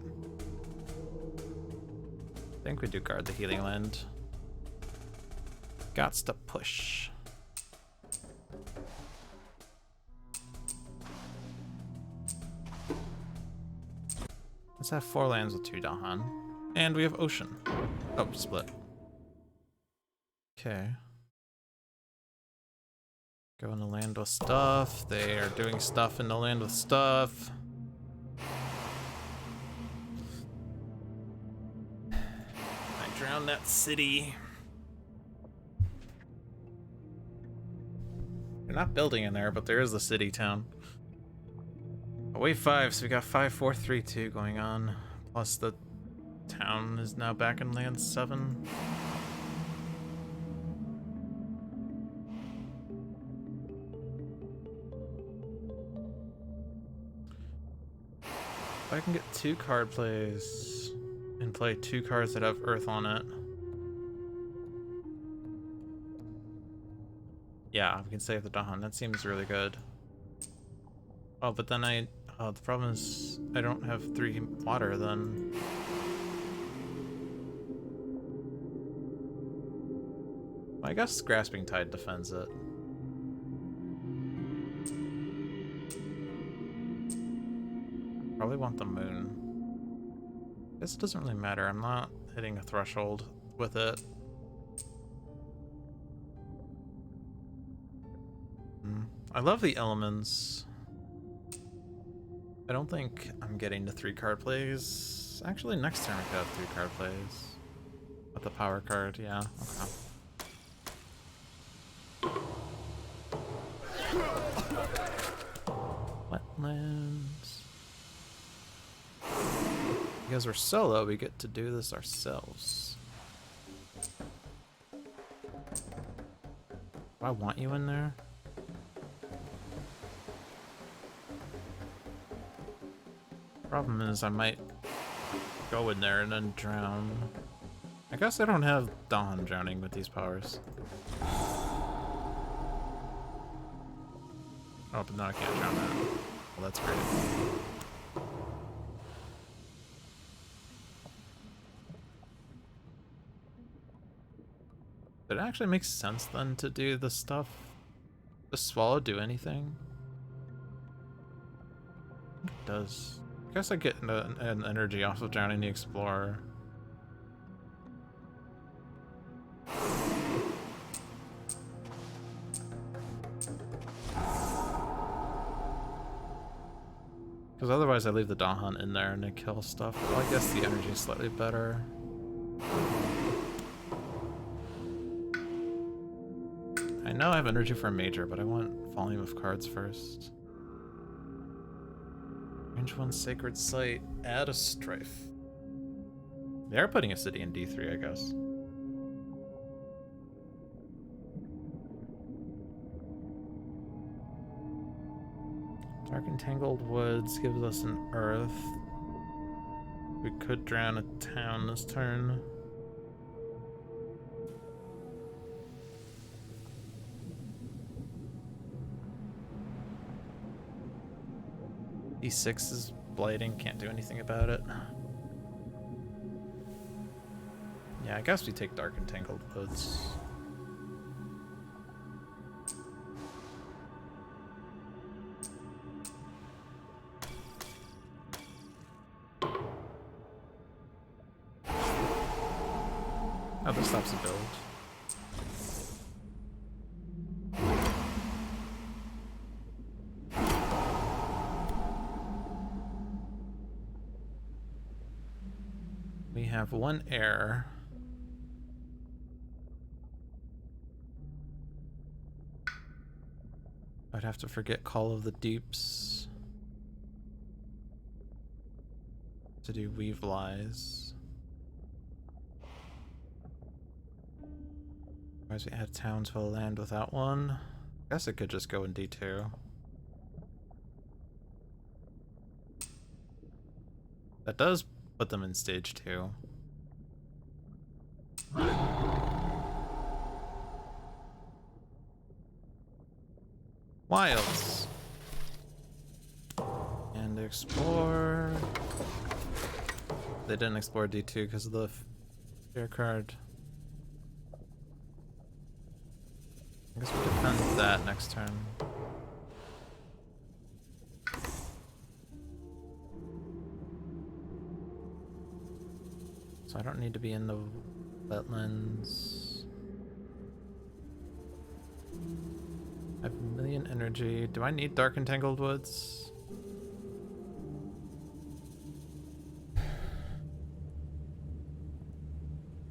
I think we do guard the healing land. Gots to push. Let's have 4 lands with 2 Dahan. And we have ocean. Oh, split. Okay. Go in the land with stuff. They are doing stuff in the land with stuff. I drowned that city. They're not building in there, but there is a city town. Wave 5, so we got 5, 4, 3, 2 going on. Plus the town is now back in land 7. If I can get 2 card plays and play 2 cards that have Earth on it. Yeah, we can save the Dahan. That seems really good. Oh, but then the problem is I don't have 3 water then. Well, I guess Grasping Tide defends it. Probably want the moon. Guess it doesn't really matter. I'm not hitting a threshold with it. I love the elements. I don't think I'm getting to 3 card plays. Actually, next turn we could have 3 card plays. With the power card, yeah. Okay. Wetlands. Because we're solo, we get to do this ourselves. Do I want you in there? Problem is I might go in there and then drown. I guess I don't have Dawn drowning with these powers. Oh, but no, I can't drown that. Well, that's great. Did it actually make sense then to do the stuff? Does Swallow do anything? I think it does. I guess I get an energy off of drowning the Explorer. Because otherwise I leave the Dolphin in there and they kill stuff. Well, I guess the energy is slightly better. I know I have energy for a major, but I want volume of cards first. Range 1 Sacred Site. Add a Strife. They are putting a city in D3, I guess. Dark Entangled Woods gives us an earth. We could drown a town this turn. D6 is blighting, can't do anything about it. Yeah, I guess we take Dark Entangled Woods. Oh, this stops the build. We have one error. I'd have to forget Call of the Deeps to do Weave Lies. Otherwise we add town to a land without one. I guess it could just go in D2. That does put them in stage 2. Wilds. And explore. They didn't explore D2 because of the fear card. I guess we defend that next turn. So I don't need to be in the wetlands. I have a million energy. Do I need Dark Entangled Woods?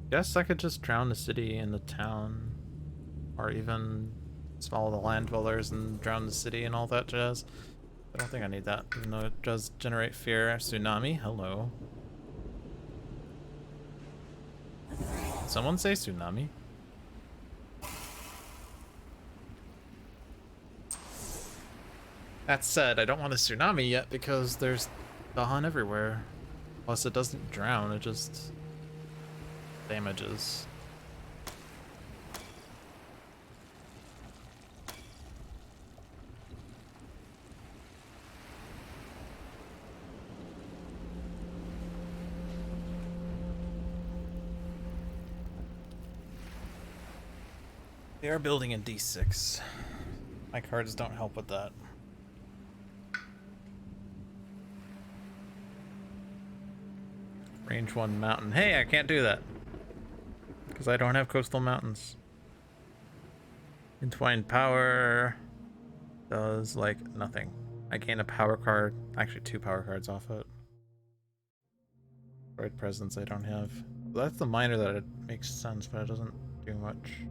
Guess I could just drown the city and the town. Or even swallow the land dwellers and drown the city and all that jazz. I don't think I need that, even though it does generate fear. Tsunami, hello. Someone say tsunami. That said, I don't want a tsunami yet because there's Dahan everywhere. Plus it doesn't drown, it just damages. They are building in D6. My cards don't help with that. Range 1 mountain. Hey, I can't do that. Because I don't have coastal mountains. Entwined power does like nothing. I gain a power card. Actually, 2 power cards off it. Void presence I don't have. That's the minor that it makes sense, but it doesn't do much.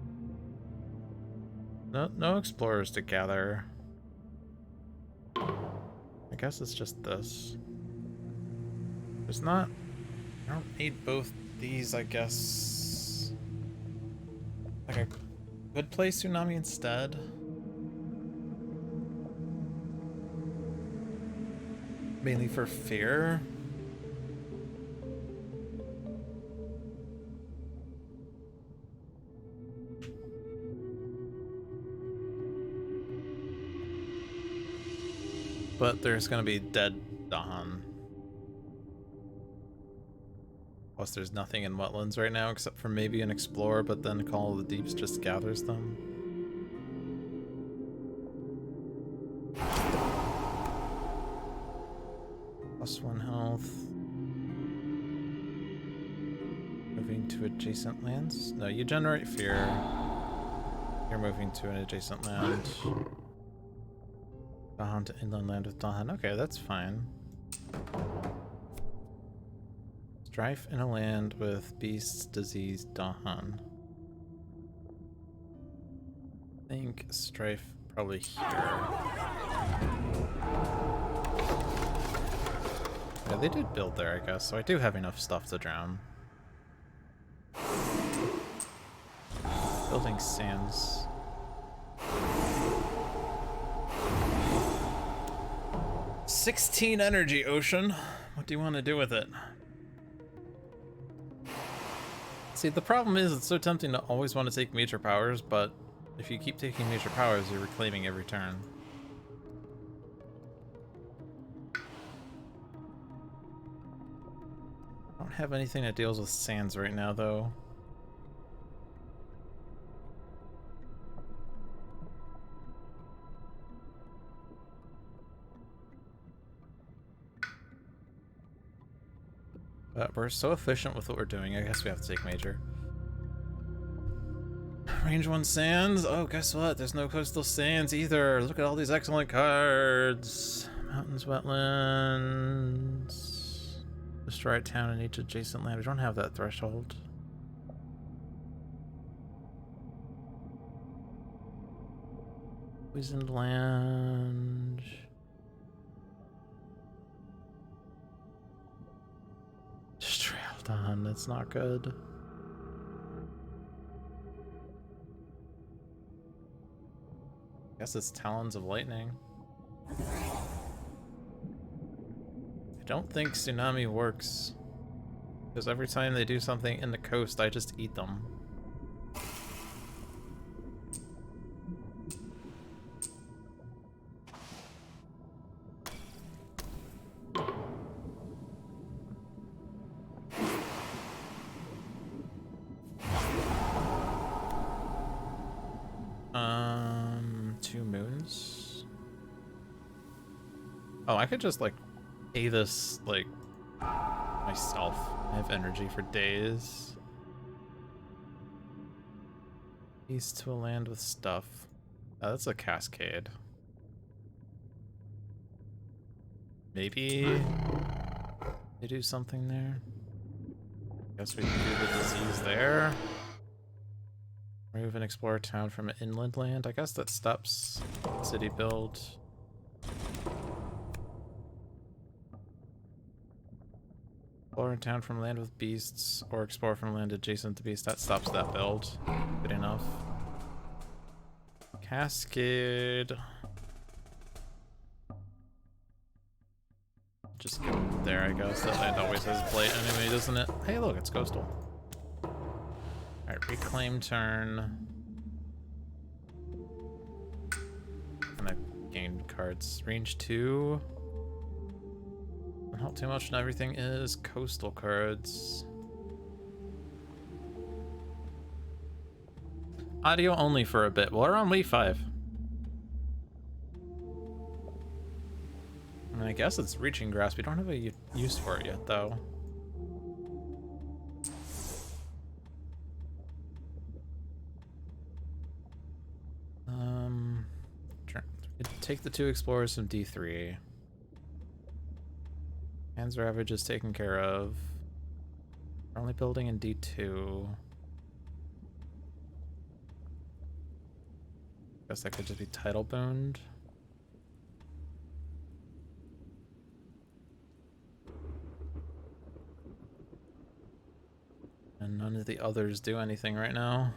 No explorers to gather. I guess it's just this. There's not... I don't need both these, I guess. Like I could play Tsunami instead. Mainly for fear. But there's gonna be dead Dahan. Plus there's nothing in wetlands right now except for maybe an explorer, but then Call of the Deeps just gathers them. +1 health. Moving to adjacent lands? No, you generate fear. You're moving to an adjacent land. Dahan to inland land with Dahan. Okay, that's fine. Strife in a land with beasts, disease, Dahan. I think strife probably here. Yeah, they did build there, I guess, so I do have enough stuff to drown. Building sands. $16 energy, Ocean. What do you want to do with it? See, the problem is it's so tempting to always want to take major powers, but if you keep taking major powers, you're reclaiming every turn. I don't have anything that deals with sands right now, though. But we're so efficient with what we're doing, I guess we have to take major. Range 1 sands? Oh, guess what? There's no coastal sands either. Look at all these excellent cards. Mountains, wetlands. Destroy a town in each adjacent land. We don't have that threshold. Poisoned land. Destroy Aldan. That's not good. Guess it's Talons of Lightning. I don't think Tsunami works. Because every time they do something in the coast, I just eat them. Two moons. Oh, I could just like pay this like myself. I have energy for days. East to a land with stuff. Oh, that's a cascade. Maybe they do something there. Guess we can do the disease there. Remove and explore a town from an inland land. I guess that stops city build. Explore a town from land with beasts, or explore from land adjacent to beasts. That stops that build. Good enough. Cascade. Just go there, I guess. That land always has blight anyway, doesn't it? Hey, look, it's coastal. Alright, reclaim turn. And I gained cards. Range 2. Don't help too much, and everything is coastal cards. Audio only for a bit. Well, we're on wave 5. I mean, I guess it's reaching grass. We don't have a use for it yet, though. Take the 2 explorers from D3. Hands Ravage is taken care of. We're only building in D2. Guess that could just be title booned. And none of the others do anything right now.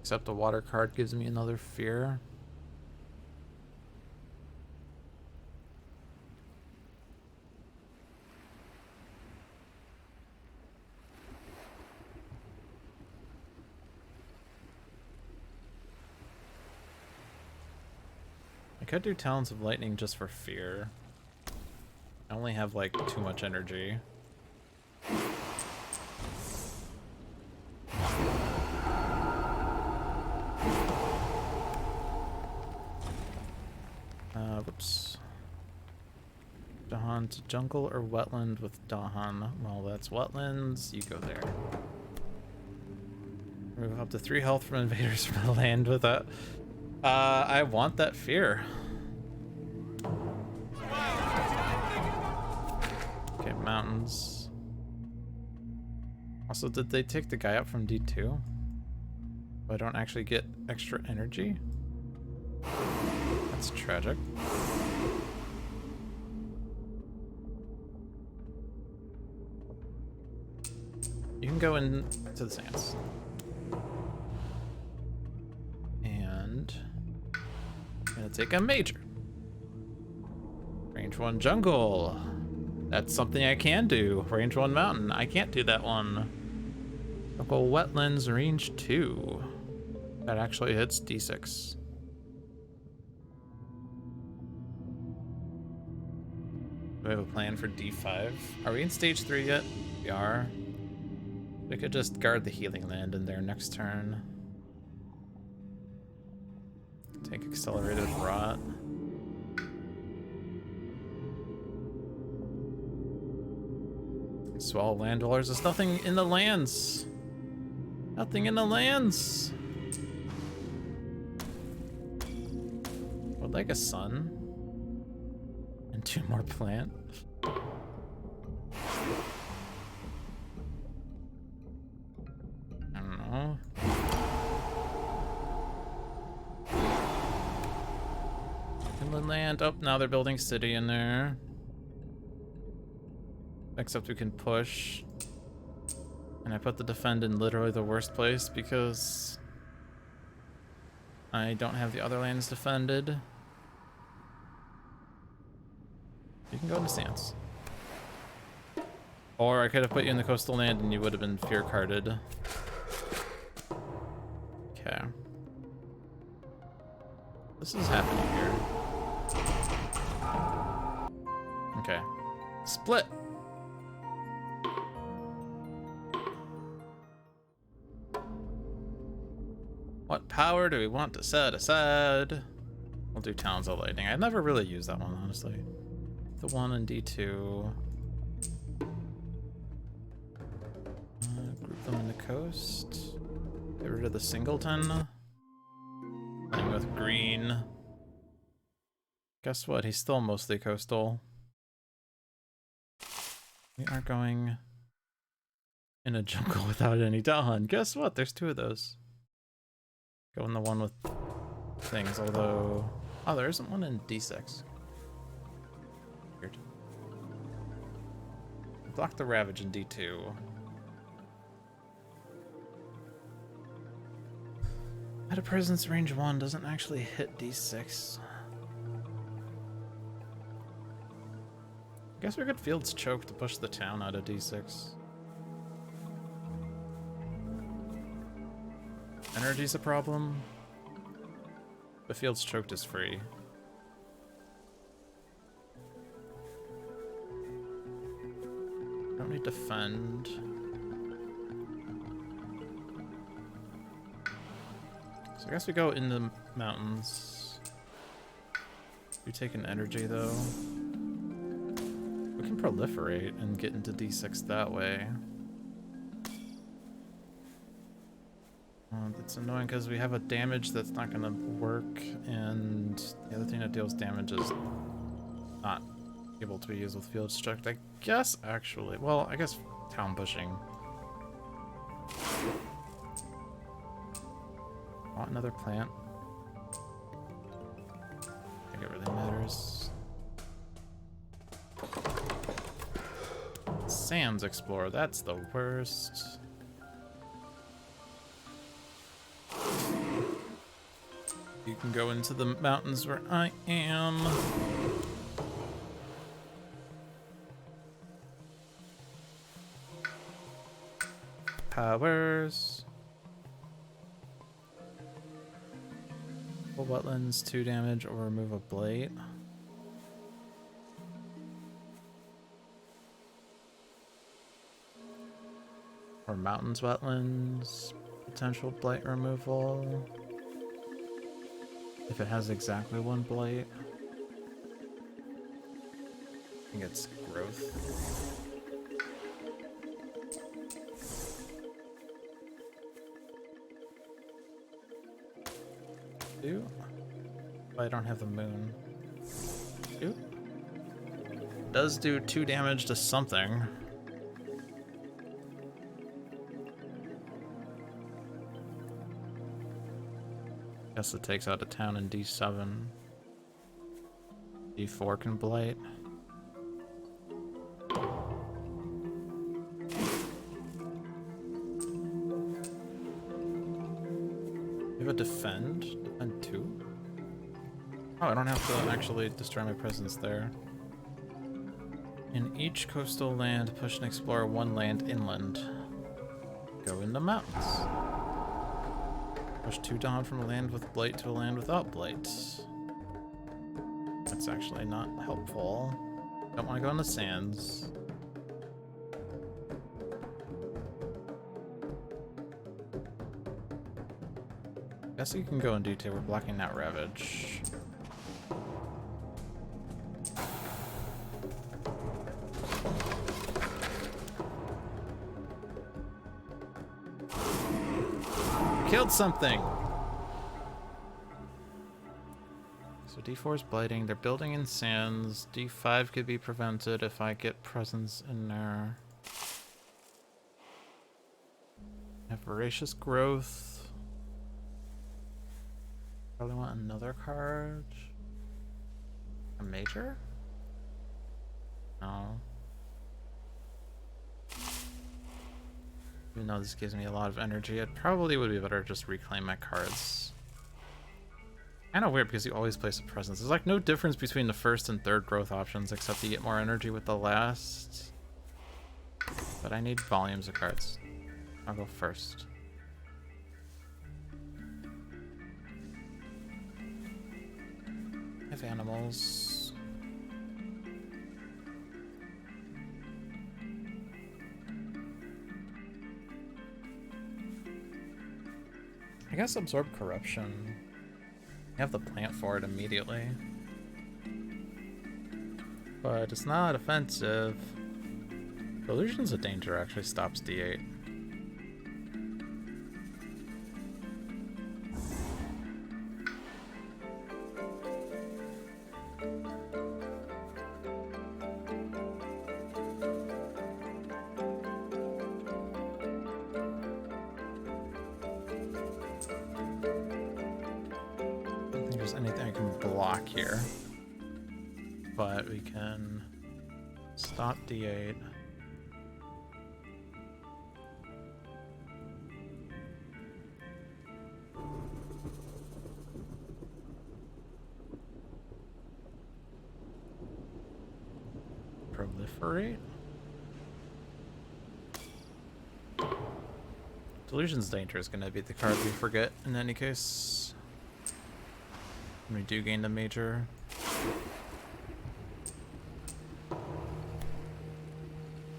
Except the water card gives me another fear. I could do Talons of Lightning just for fear. I only have like too much energy. Whoops. Dahan to jungle or wetland with Dahan? Well, that's wetlands. You go there. Remove up to 3 health from invaders from the land with that. I want that fear. mountains. Also, did they take the guy up from D2? I don't actually get extra energy? That's tragic. You can go into the sands. And I'm gonna take a major. Range 1 jungle. That's something I can do. Range 1 mountain. I can't do that one. Jungle wetlands range 2. That actually hits D6. Do we have a plan for D5? Are we in stage 3 yet? We are. We could just guard the healing land in there next turn. Take accelerated rot. Swallow land dwellers. There's nothing in the lands. Nothing in the lands. Would like a sun. And 2 more plant. I don't know. Inland land. Oh, now they're building city in there. Except we can push. And I put the defend in literally the worst place because I don't have the other lands defended. You can go into stance. Or I could have put you in the coastal land and you would have been fear carded. Okay. This is happening here. Okay. Split! What power do we want to set aside? We'll do Talons of Lightning. I never really used that one, honestly. The one in D2. Group them in the coast. Get rid of the singleton. Playing with green. Guess what? He's still mostly coastal. We are going in a jungle without any Dawn. Guess what? There's 2 of those. Go in the one with things, although... Oh, there isn't one in D6. Weird. Block the Ravage in D2. Meta Presence range 1 doesn't actually hit D6. I guess we could Field's Choke to push the town out of D6. Energy's a problem. The Field's Choked is free. Don't need to defend. So I guess we go in the mountains. You take an energy though. We can proliferate and get into D6 that way. It's annoying because we have a damage that's not going to work, and the other thing that deals damage is not able to be used with Field Struct. I guess, actually. Well, I guess town pushing. Want another plant? I think it really matters. Sands Explorer, that's the worst. You can go into the mountains where I am. Powers. Full wetlands, 2 damage, or remove a blight. Or mountains, wetlands, potential blight removal. If it has exactly 1 blight. I think it's growth. I don't have the moon. Does do 2 damage to something. Guess it takes out a town in D7. D4 can blight. You have a defend? Defend 2? Oh, I don't have to actually destroy my presence there. In each coastal land, push and explore 1 land inland. Go in the mountains. Push 2 down from a land with blight to a land without blight. That's actually not helpful. Don't want to go in the sands. Guess you can go in D2. We're blocking that Ravage. Killed something! So D4 is blighting. They're building in sands. D5 could be prevented if I get presence in there. I have voracious growth. Probably want another card. A major? No. Even though this gives me a lot of energy, it probably would be better to just reclaim my cards. Kinda weird because you always place a presence. There's like no difference between the first and third growth options except you get more energy with the last. But I need volumes of cards. I'll go first. I have animals. I guess absorb corruption. I have the plant for it immediately. But it's not offensive. Illusions of Danger actually stops D8. Anything I can block here, but we can stop D8. Proliferate. Delusion's Danger is going to be the card we forget in any case. We do gain the major.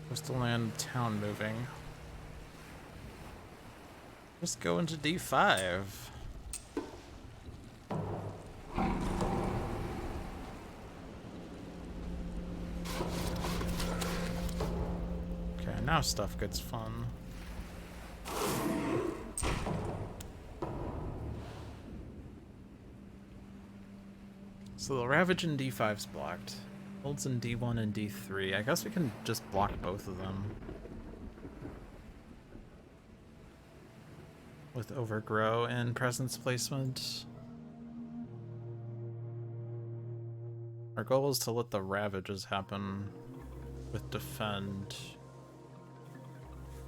Coastal land, town moving. Just go into D5. Okay, now stuff gets fun. So the Ravage in D5's blocked. Holds in D1 and D3. I guess we can just block both of them. With Overgrow and Presence Placement. Our goal is to let the Ravages happen with Defend.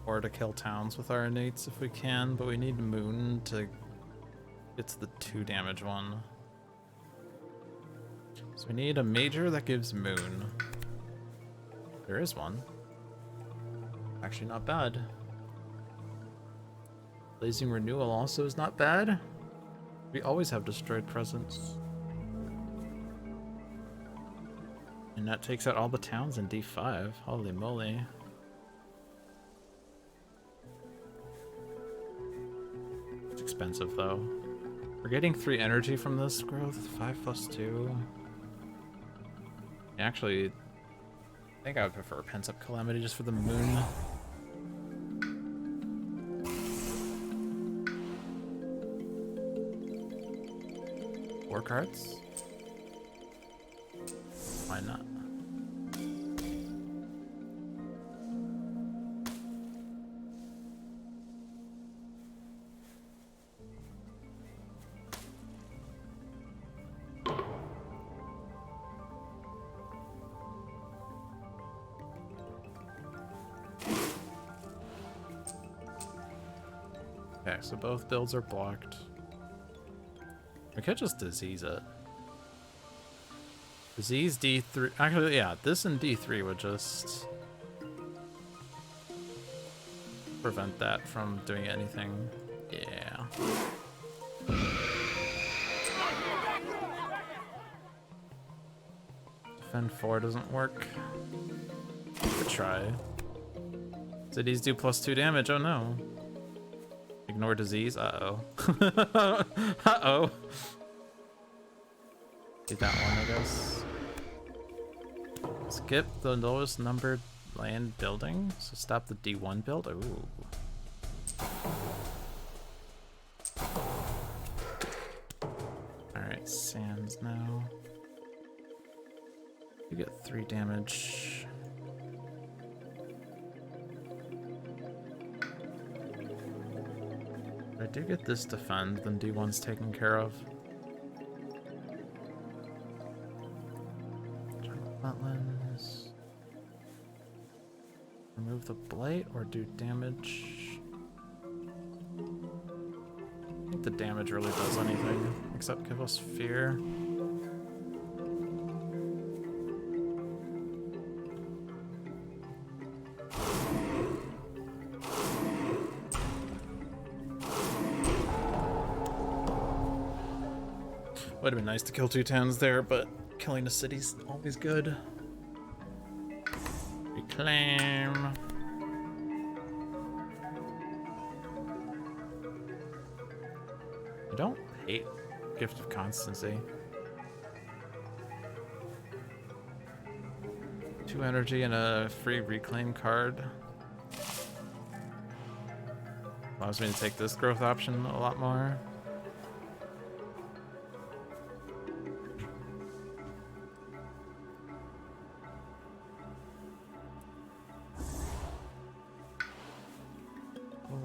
Or to kill towns with our innates if we can, but we need Moon to... It's the 2 damage one. So we need a major that gives Moon. There is one. Actually not bad. Blazing Renewal also is not bad. We always have Destroyed Presence. And that takes out all the towns in D5. Holy moly. It's expensive though. We're getting 3 energy from this growth. 5+2. Actually, I think I would prefer Pent-Up Calamity just for the Moon. Four cards? Why not? Okay, so both builds are blocked. We could just disease it. Disease D3. Actually, yeah, this and D3 would just prevent that from doing anything. Yeah. Defend 4 doesn't work. Could try. Cities do +2 damage. Oh no. Ignore disease. Uh-oh. Uh-oh. Do that one, I guess. Skip the lowest numbered land building. So stop the D1 build. Ooh. Alright, sands now. You get 3 damage. If I do get this defend, then D1's taken care of. Jungle wetlands. Remove the blight or do damage. I think the damage really does anything, except give us fear. Would have been nice to kill 2 towns there, but killing a city's always good. Reclaim. I don't hate Gift of Constancy. 2 energy and a free reclaim card. Allows me to take this growth option a lot more.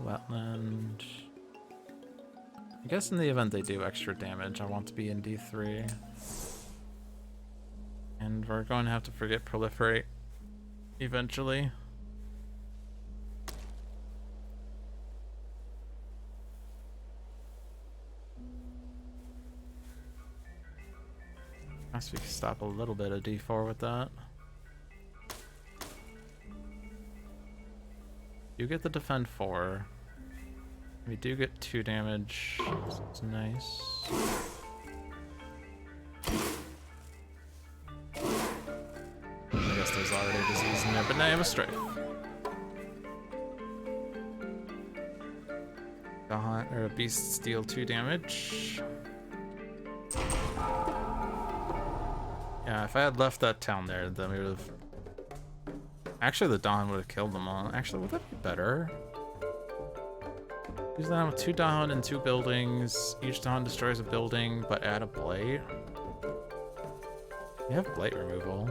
Wetland. I guess in the event they do extra damage, I want to be in D3. And we're going to have to forget proliferate eventually. Guess we can stop a little bit of D4 with that. You get the defend 4. We do get 2 damage. It's nice. I guess there's already a disease in there, but now you have a strafe. Or a beast steal 2 damage. Yeah, if I had left that town there, then we would have. Actually, the Dawn would have killed them all. Actually, would that be better? Use that with 2 Dawn and 2 buildings. Each Dawn destroys a building, but add a blight. We have blight removal.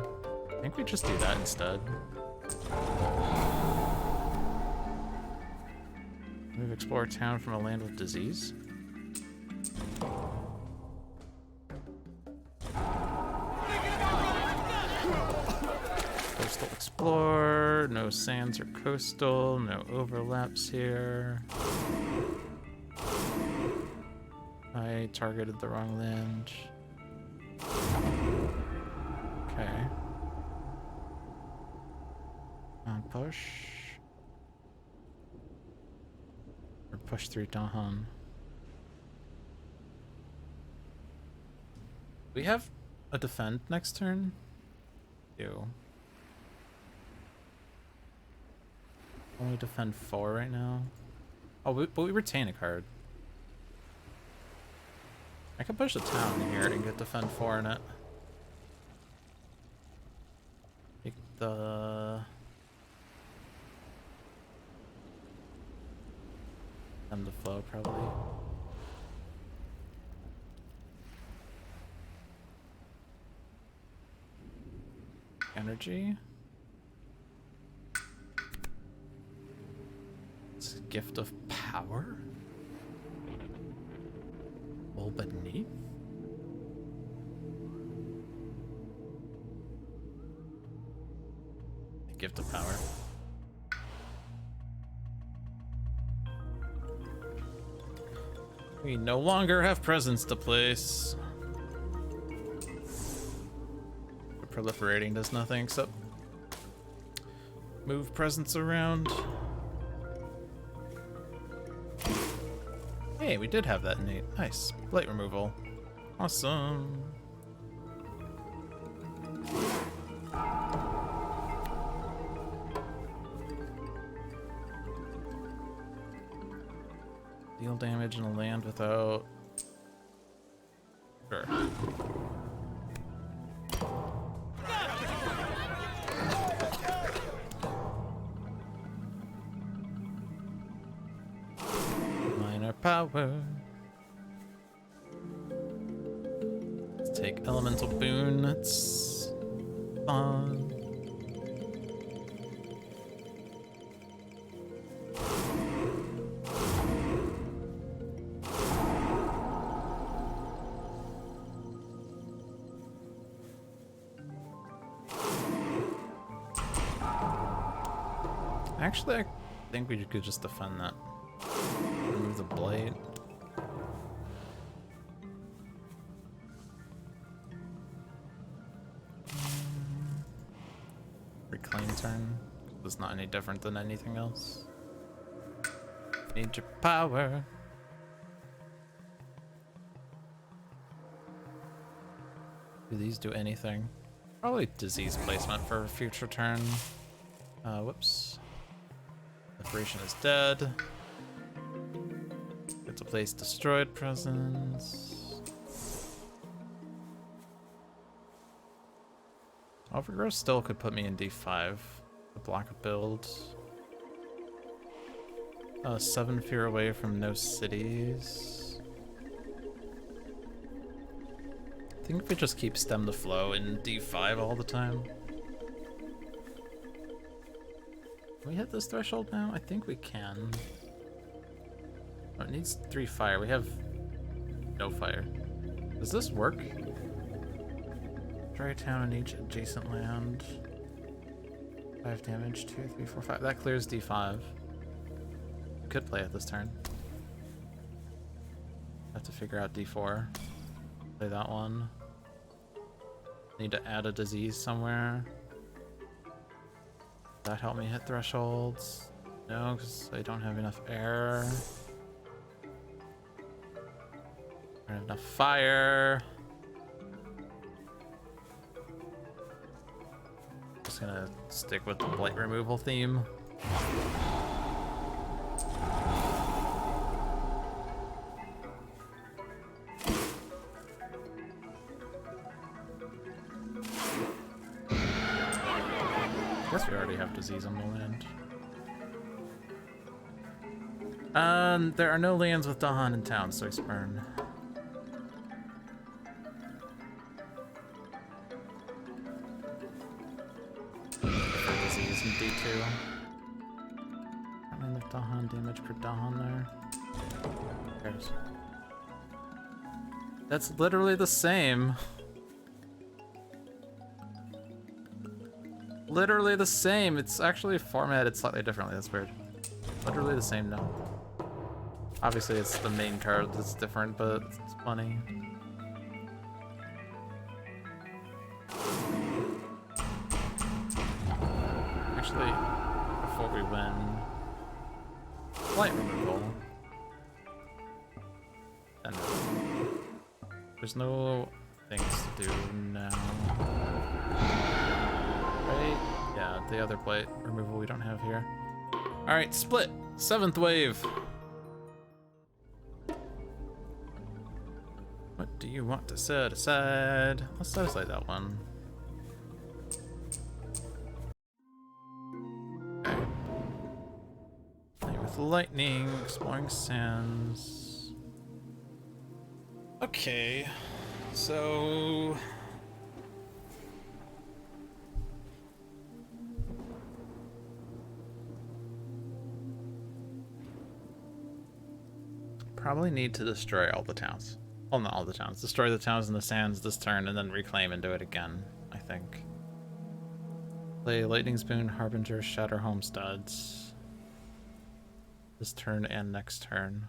I think we just do that instead. Move explore town from a land with disease. Coastal explore, no sands or coastal, no overlaps here. I targeted the wrong land. Okay. Push. Or push through Dahan. We have a defend next turn? Ew. Only defend 4 right now. Oh, but we retain a card. I could push a town here and get defend 4 in it. Take the... End the flow, probably. Energy. It's a gift of power. All beneath. A gift of power. We no longer have presents to place. The proliferating does nothing except move presents around. Hey, we did have that innate. Nice. Blight removal. Awesome. Deal damage in a land without... Sure. Minor power. Let's take elemental boon. It's fun. Actually, I think we could just defend that. Remove the blade. Reclaim turn. It's not any different than anything else. Need your power. Do these do anything? Probably disease placement for a future turn. Whoops. Separation is dead. Get to place destroyed presence. Overgrowth still could put me in D5. The block build. 7 fear away from no cities. I think if we just keep stem the flow in D5 all the time. Can we hit this threshold now? I think we can. Oh, it needs 3 fire. We have no fire. Does this work? Dry town in each adjacent land. 5 damage, 2, 3, 4, 5. That clears D5. We could play it this turn. Have to figure out D4. Play that one. Need to add a disease somewhere. That help me hit thresholds? No, because I don't have enough air. I don't have enough fire. Just gonna stick with the blight removal theme. Guess we already have disease on the land. There are no lands with Dahan in town, so I spurn. Disease in D2. I mean, there's Dahan damage per Dahan there. Who cares? That's literally the same. Literally the same. It's actually formatted slightly differently. That's weird. Literally the same now. Obviously, it's the main card that's different, but it's funny. Actually, before we win, blight removal. And there's no things to do now. Right? Yeah, the other blight removal we don't have here. Alright, split! 7th wave! What do you want to set aside? Let's set aside that one. Okay. Play with lightning, exploring sands. Okay, so... Probably need to destroy all the towns. Well, not all the towns. Destroy the towns in the sands this turn and then reclaim and do it again, I think. Play Lightning Spoon, Harbinger, Shatter Homesteads. This turn and next turn.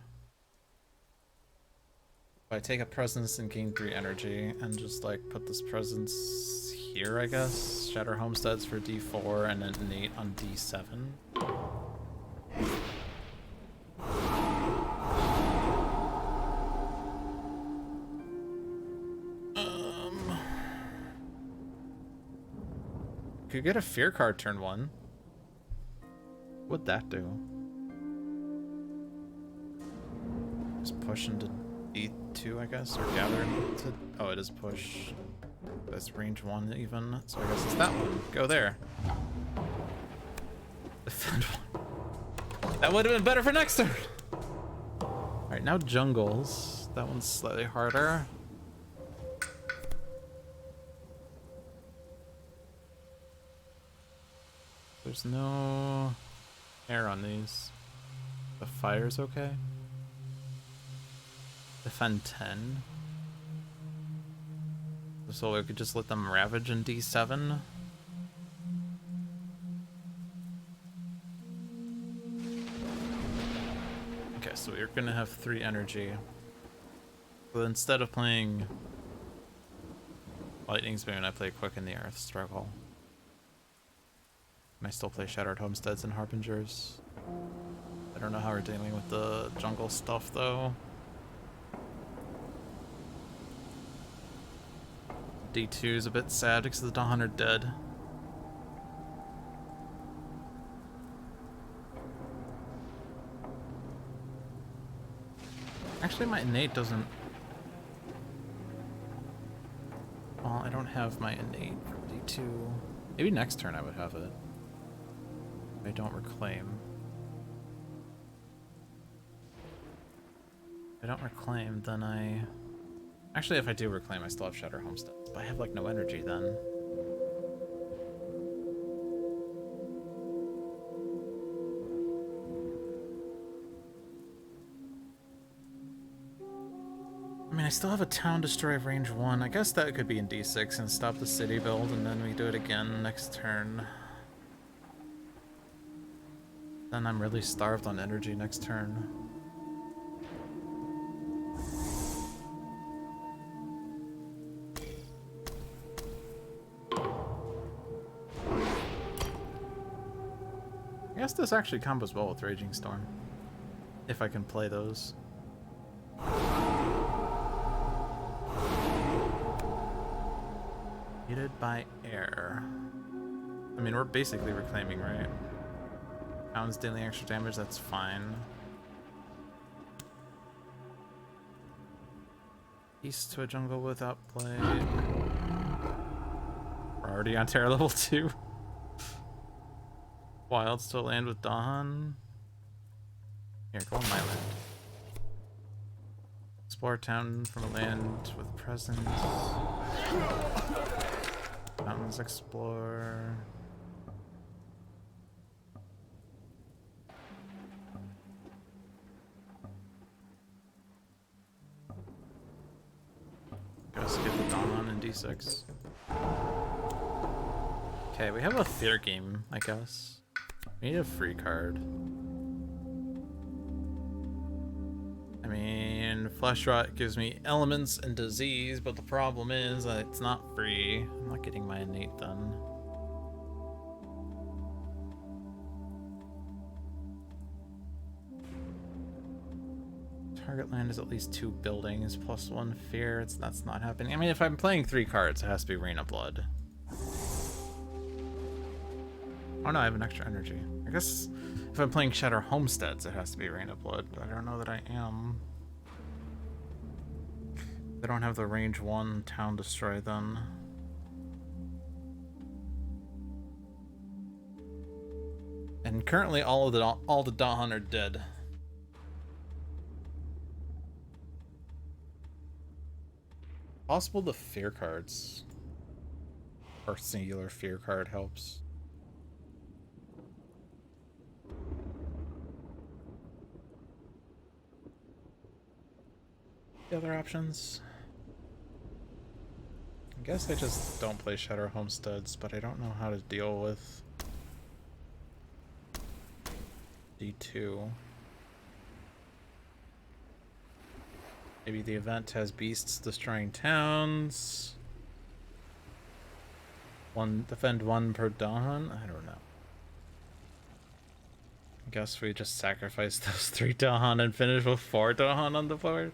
I take a presence and gain 3 energy, and just like put this presence here, I guess. Shatter Homesteads for D4 and then innate on D7. Could get a fear card turn 1. What'd that do? Just push into D2, I guess, or gather into. Oh, it is push. That's range 1 even, so I guess it's that one. Go there. Defend 1. That would have been better for next turn. All right, now jungles. That one's slightly harder. There's no air on these. The fire's okay. Defend 10. So we could just let them ravage in D7. Okay, so we're gonna have 3 energy. So instead of playing Lightning's Boon, I play Quicken the Earth Struggle. And I still play Shattered Homesteads and Harbingers. I don't know how we're dealing with the jungle stuff though. D2 is a bit sad because the Dawn are dead. Actually, my innate doesn't... Well, I don't have my innate for D2. Maybe next turn I would have it. I don't reclaim. If I don't reclaim, then I... Actually, if I do reclaim, I still have Shatter Homestead. But I have, like, no energy then. I mean, I still have a Town Destroy of range 1. I guess that could be in D6 and stop the city build, and then we do it again next turn. Then I'm really starved on energy next turn. I guess this actually combos well with Raging Storm. If I can play those. Heated by air. I mean, we're basically reclaiming, right? Pounds dealing extra damage, that's fine. East to a jungle without play. We're already on Terra level 2. Wilds to land with Dawn. Here, go on my land. Explore town from a land with presence. Mountains explore. Go skip the Dawn in D6. Okay, we have a Fear game, I guess. We need a free card. I mean, Flesh Rot gives me elements and disease, but the problem is that it's not free. I'm not getting my innate then. Target land is at least 2 buildings plus 1 fear. That's not happening. I mean, if I'm playing 3 cards, it has to be Rain of Blood. Oh no, I have an extra energy. I guess if I'm playing Shatter Homesteads, it has to be Rain of Blood. I don't know that I am. I don't have the range 1 Town Destroy then. And currently all the Dawn are dead. Possible the fear cards. Or singular fear card helps. The other options? I guess I just don't play Shatter Homesteads, but I don't know how to deal with D2. Maybe the event has beasts destroying towns. Defend one per Dawn? I don't know. I guess we just sacrifice those 3 Dawn and finish with 4 Dawn on the board.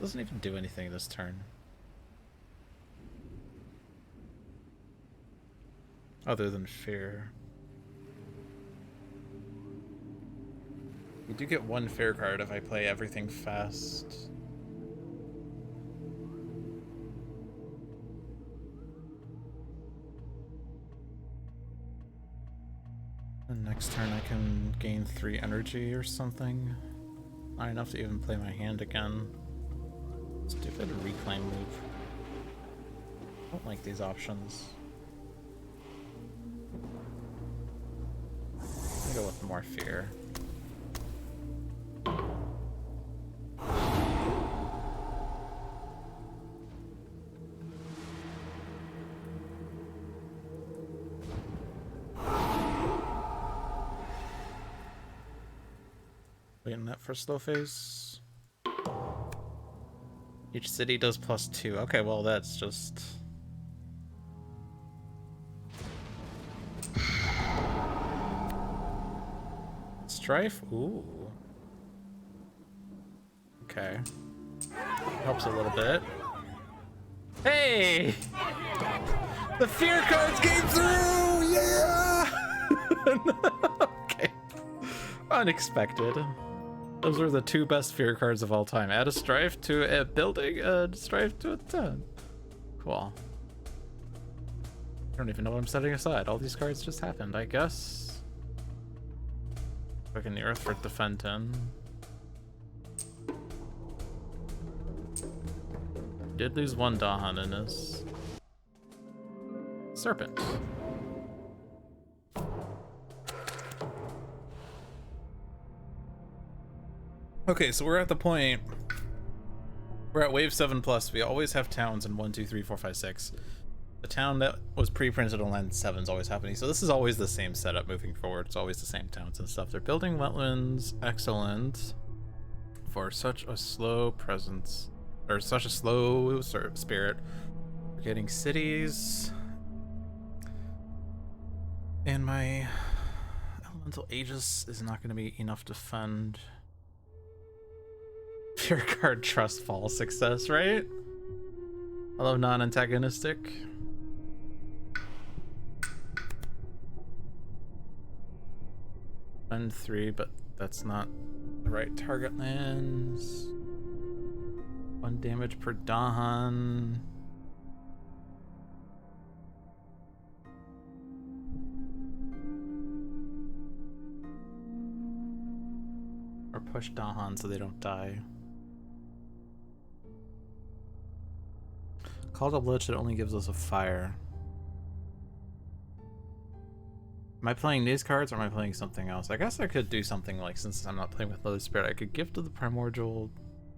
Doesn't even do anything this turn. Other than fear. You do get 1 fear card if I play everything fast. And next turn I can gain 3 energy or something. Not enough to even play my hand again. Stupid reclaim move. I don't like these options. I'll go with more fear. Waiting that for slow phase. Each city does +2. Okay, well that's just... Strife? Ooh. Okay. Helps a little bit. Hey! The fear cards came through! Yeah! Okay. Unexpected. Those were the 2 best fear cards of all time. Add a strife to a building, and strife to a town. Cool. I don't even know what I'm setting aside. All these cards just happened, I guess. Back in the earth for defend 10. Did lose 1 Dahan in this. Serpent. Okay, so we're at the point. We're at wave 7+. We always have towns in 1, 2, 3, 4, 5, 6. The town that was pre-printed on line 7 is always happening. So this is always the same setup moving forward. It's always the same towns and stuff. They're building wetlands. Excellent. For such a slow presence. Or such a slow spirit. We're getting cities. And my elemental Aegis is not going to be enough to fund. Fear card trust fall success, right? Hello, non-antagonistic. Fund 3, but that's not the right target lands. 1 damage per Dahan. Or push Dahan so they don't die. Call to Bloodshed only gives us a fire. Am I playing these cards or am I playing something else? I guess I could do something like, since I'm not playing with Load Spirit, I could Gift of the Primordial,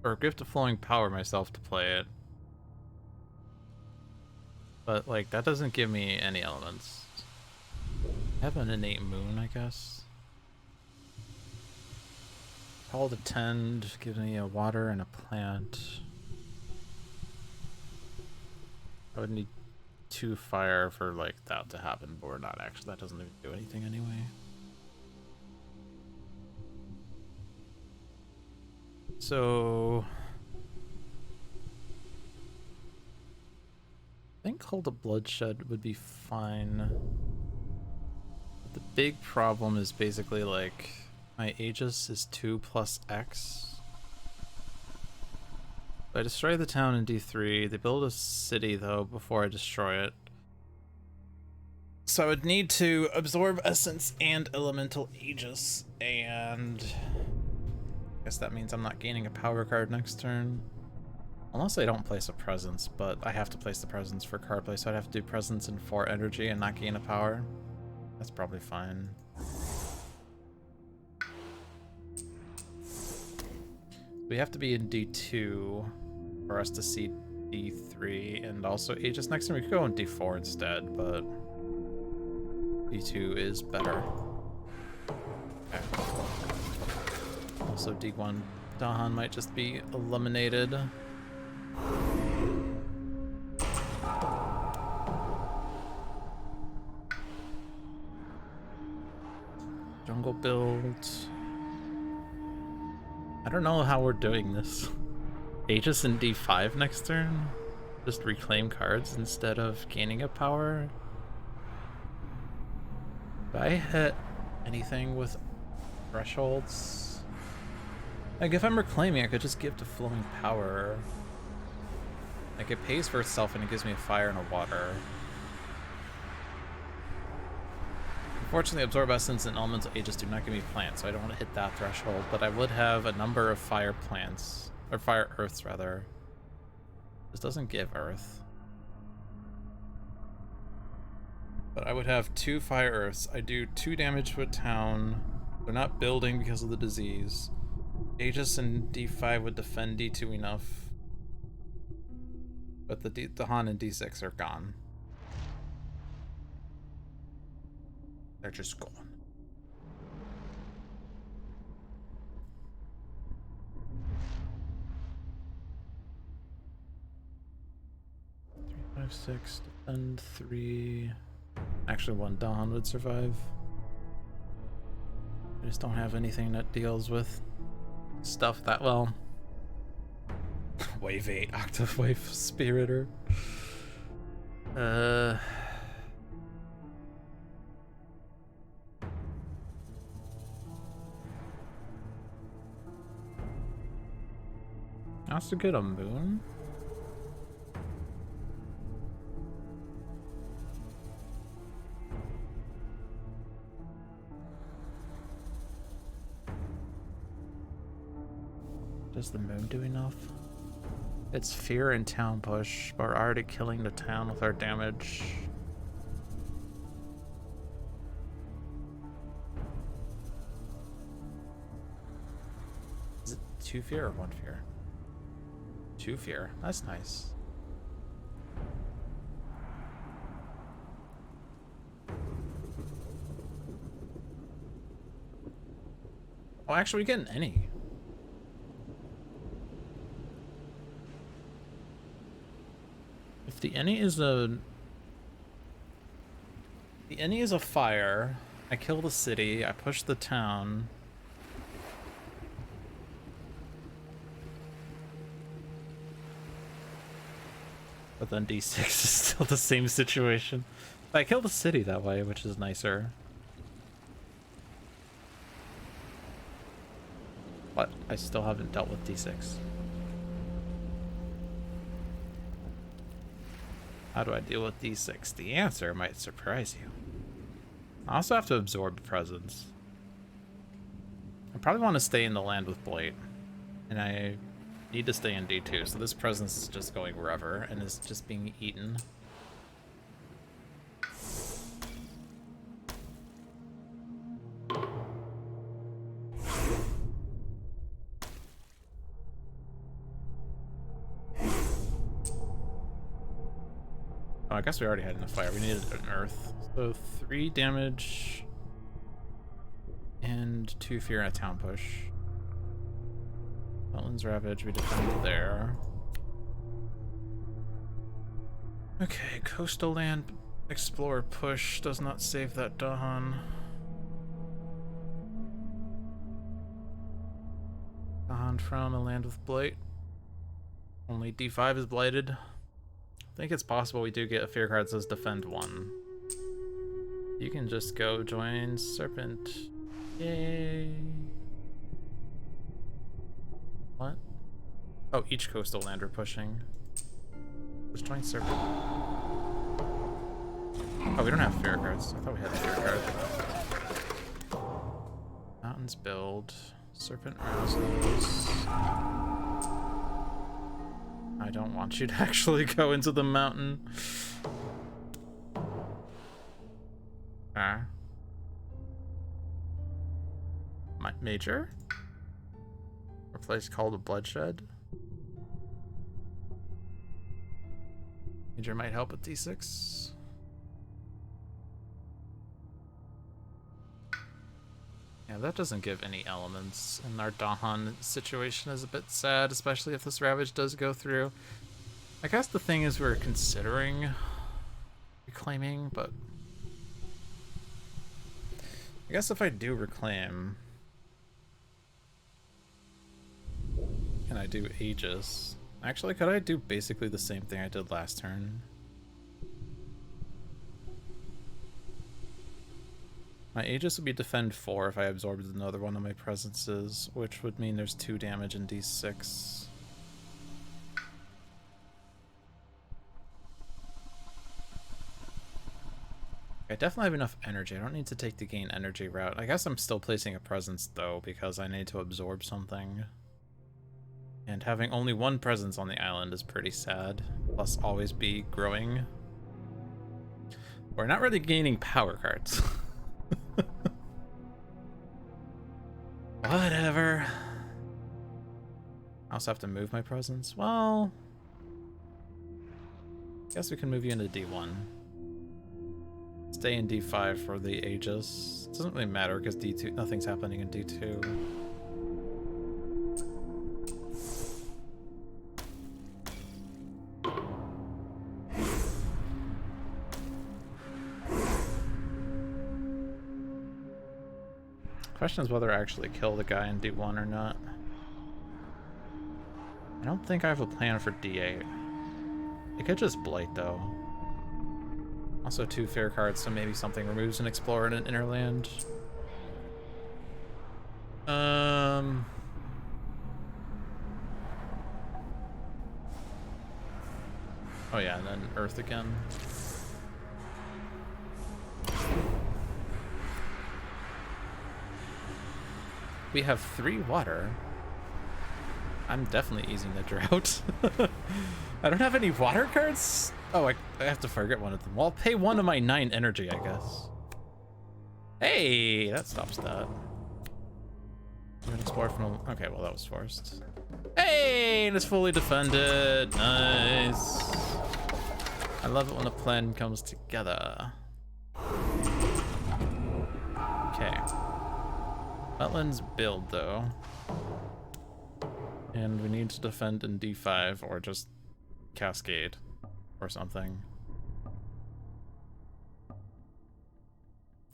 or Gift of Flowing Power myself to play it. But, like, that doesn't give me any elements. I have an innate moon, I guess. Call to Tend gives me a water and a plant. I would need 2 fire for like that to happen, but we're not actually. That doesn't even do anything anyway. So I think Call to Bloodshed would be fine. But the big problem is basically like my Aegis is 2 plus X. I destroy the town in D3. They build a city, though, before I destroy it. So I would need to absorb Essence and Elemental Aegis, and I guess that means I'm not gaining a power card next turn. Unless I don't place a Presence, but I have to place the Presence for card play, so I'd have to do Presence and 4 energy and not gain a power. That's probably fine. We have to be in D2 for us to see D3 and also Aegis next time. We could go in D4 instead, but D2 is better. Okay. Also, D1 Dahan might just be eliminated. Jungle build. I don't know how we're doing this. Aegis in D5 next turn? Just reclaim cards instead of gaining a power? Do I hit anything with thresholds? Like, if I'm reclaiming, I could just give to flowing power. Like, it pays for itself and it gives me a fire and a water. Unfortunately, absorb essence and elemental ages do not give me plants, so I don't want to hit that threshold, but I would have a number of fire plants, or fire earths rather. This doesn't give earth. But I would have 2 fire earths. I do 2 damage to a town. They're not building because of the disease. Aegis and D5 would defend D2 enough. But the Han and D6 are gone. They're just gone. Three, 5, 6, defend 3. Actually, 1 Dawn would survive. I just don't have anything that deals with stuff that well. Wave 8, Octave Wave Spiritor. That's to get a moon. Does the moon do enough? It's fear and town push, but we're already killing the town with our damage. Is it 2 fear or 1 fear? 2 fear. That's nice. Oh, actually, we get any. If the any is a fire, I kill the city, I push the town. But then D6 is still the same situation. But I kill the city that way, which is nicer. But I still haven't dealt with D6. How do I deal with D6? The answer might surprise you. I also have to absorb presence. I probably want to stay in the land with Blight. And I need to stay in D2, so this presence is just going wherever and is just being eaten. Oh, I guess we already had enough fire. We needed an earth. So 3 damage and 2 fear and a town push. Wetlands Ravage, we defend there. Okay, coastal land explorer push does not save that Dahan. Dahan from a land with blight. Only D5 is blighted. I think it's possible we do get a fear card that says defend 1. You can just go join Serpent. Yay. What? Oh, each coastal land we're pushing. Just join Serpent. Oh, we don't have fear cards. I thought we had a fear card. Mountains build. Serpent rouses. I don't want you to actually go into the mountain. Ah. Major? Replace Call to Bloodshed? Major might help with D6. Yeah, that doesn't give any elements, and our Dahan situation is a bit sad, especially if this Ravage does go through. I guess the thing is we're considering reclaiming, but I guess if I do reclaim and I do Aegis, actually, could I do basically the same thing I did last turn? My Aegis would be defend 4 if I absorbed another one of my presences, which would mean there's 2 damage in D6. I definitely have enough energy. I don't need to take the gain energy route. I guess I'm still placing a presence though, because I need to absorb something. And having only 1 presence on the island is pretty sad. Plus always be growing. We're not really gaining power cards. Whatever. I also have to move my presence. Well, guess we can move you into D1. Stay in D5 for the Aegis. It doesn't really matter because D2, nothing's happening in D2. Question is whether I actually kill the guy in D1 or not. I don't think I have a plan for D8. It could just blight though. Also 2 fair cards, so maybe something removes an explorer in an inner land. Oh yeah, and then Earth again. We have 3 water. I'm definitely easing the drought. I don't have any water cards? Oh, I have to forget one of them. Well, I'll pay 1 of my 9 energy, I guess. Hey, that stops that. I'm gonna explore from... Okay, well, that was forced. Hey, and it's fully defended. Nice. I love it when a plan comes together. Okay. Wetlands build, though. And we need to defend in D5 or just cascade or something.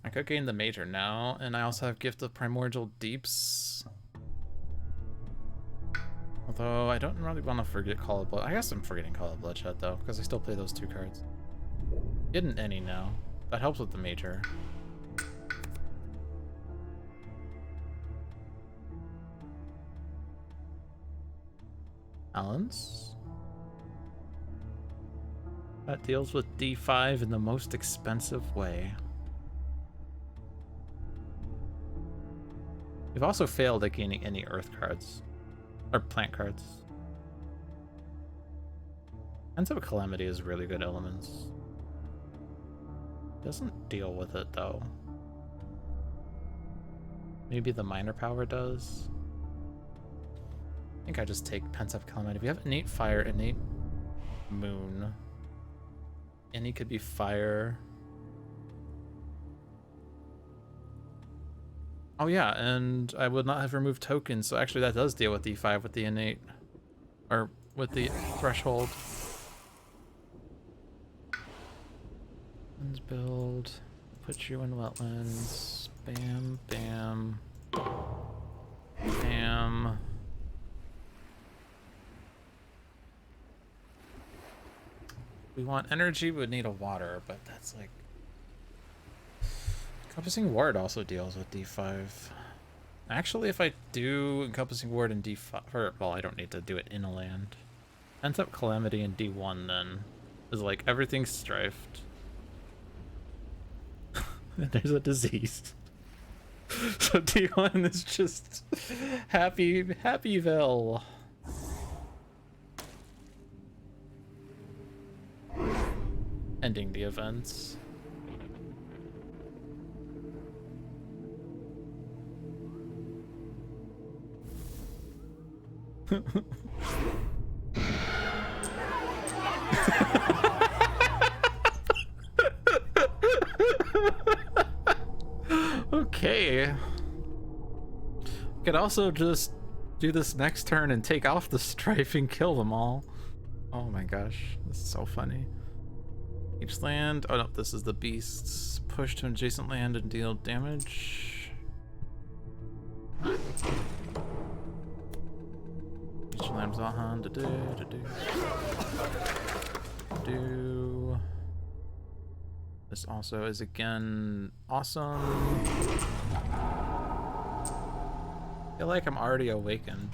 I could gain the major now, and I also have Gift of Primordial Deeps. Although I don't really want to forget Call of Blood. I guess I'm forgetting Call of Bloodshed though, because I still play those 2 cards. Getting any now. That helps with the major. Balance. That deals with D5 in the most expensive way. We've also failed at gaining any earth cards. Or plant cards. Ends of Calamity is really good elements. Doesn't deal with it though. Maybe the minor power does. I think I just take Pent-Up Calamity. We have innate fire, innate moon. Any could be fire. Oh yeah, and I would not have removed tokens, so actually that does deal with D5 with the innate, or with the threshold. Let's build, put you in wetlands, bam, bam, bam. We want energy, we would need a water, but that's like... Encompassing Ward also deals with D5. Actually, if I do Encompassing Ward in D5, or, well, I don't need to do it in a land. Pent-Up Calamity in D1 then is like everything's strifed. There's a disease. So D1 is just Happyville. Ending the events. Okay. Could also just do this next turn and take off the strife and kill them all. Oh my gosh, this is so funny. Each land, oh no, this is the beasts. Push to adjacent land and deal damage. Each land's on to do. This also is again awesome. I feel like I'm already awakened.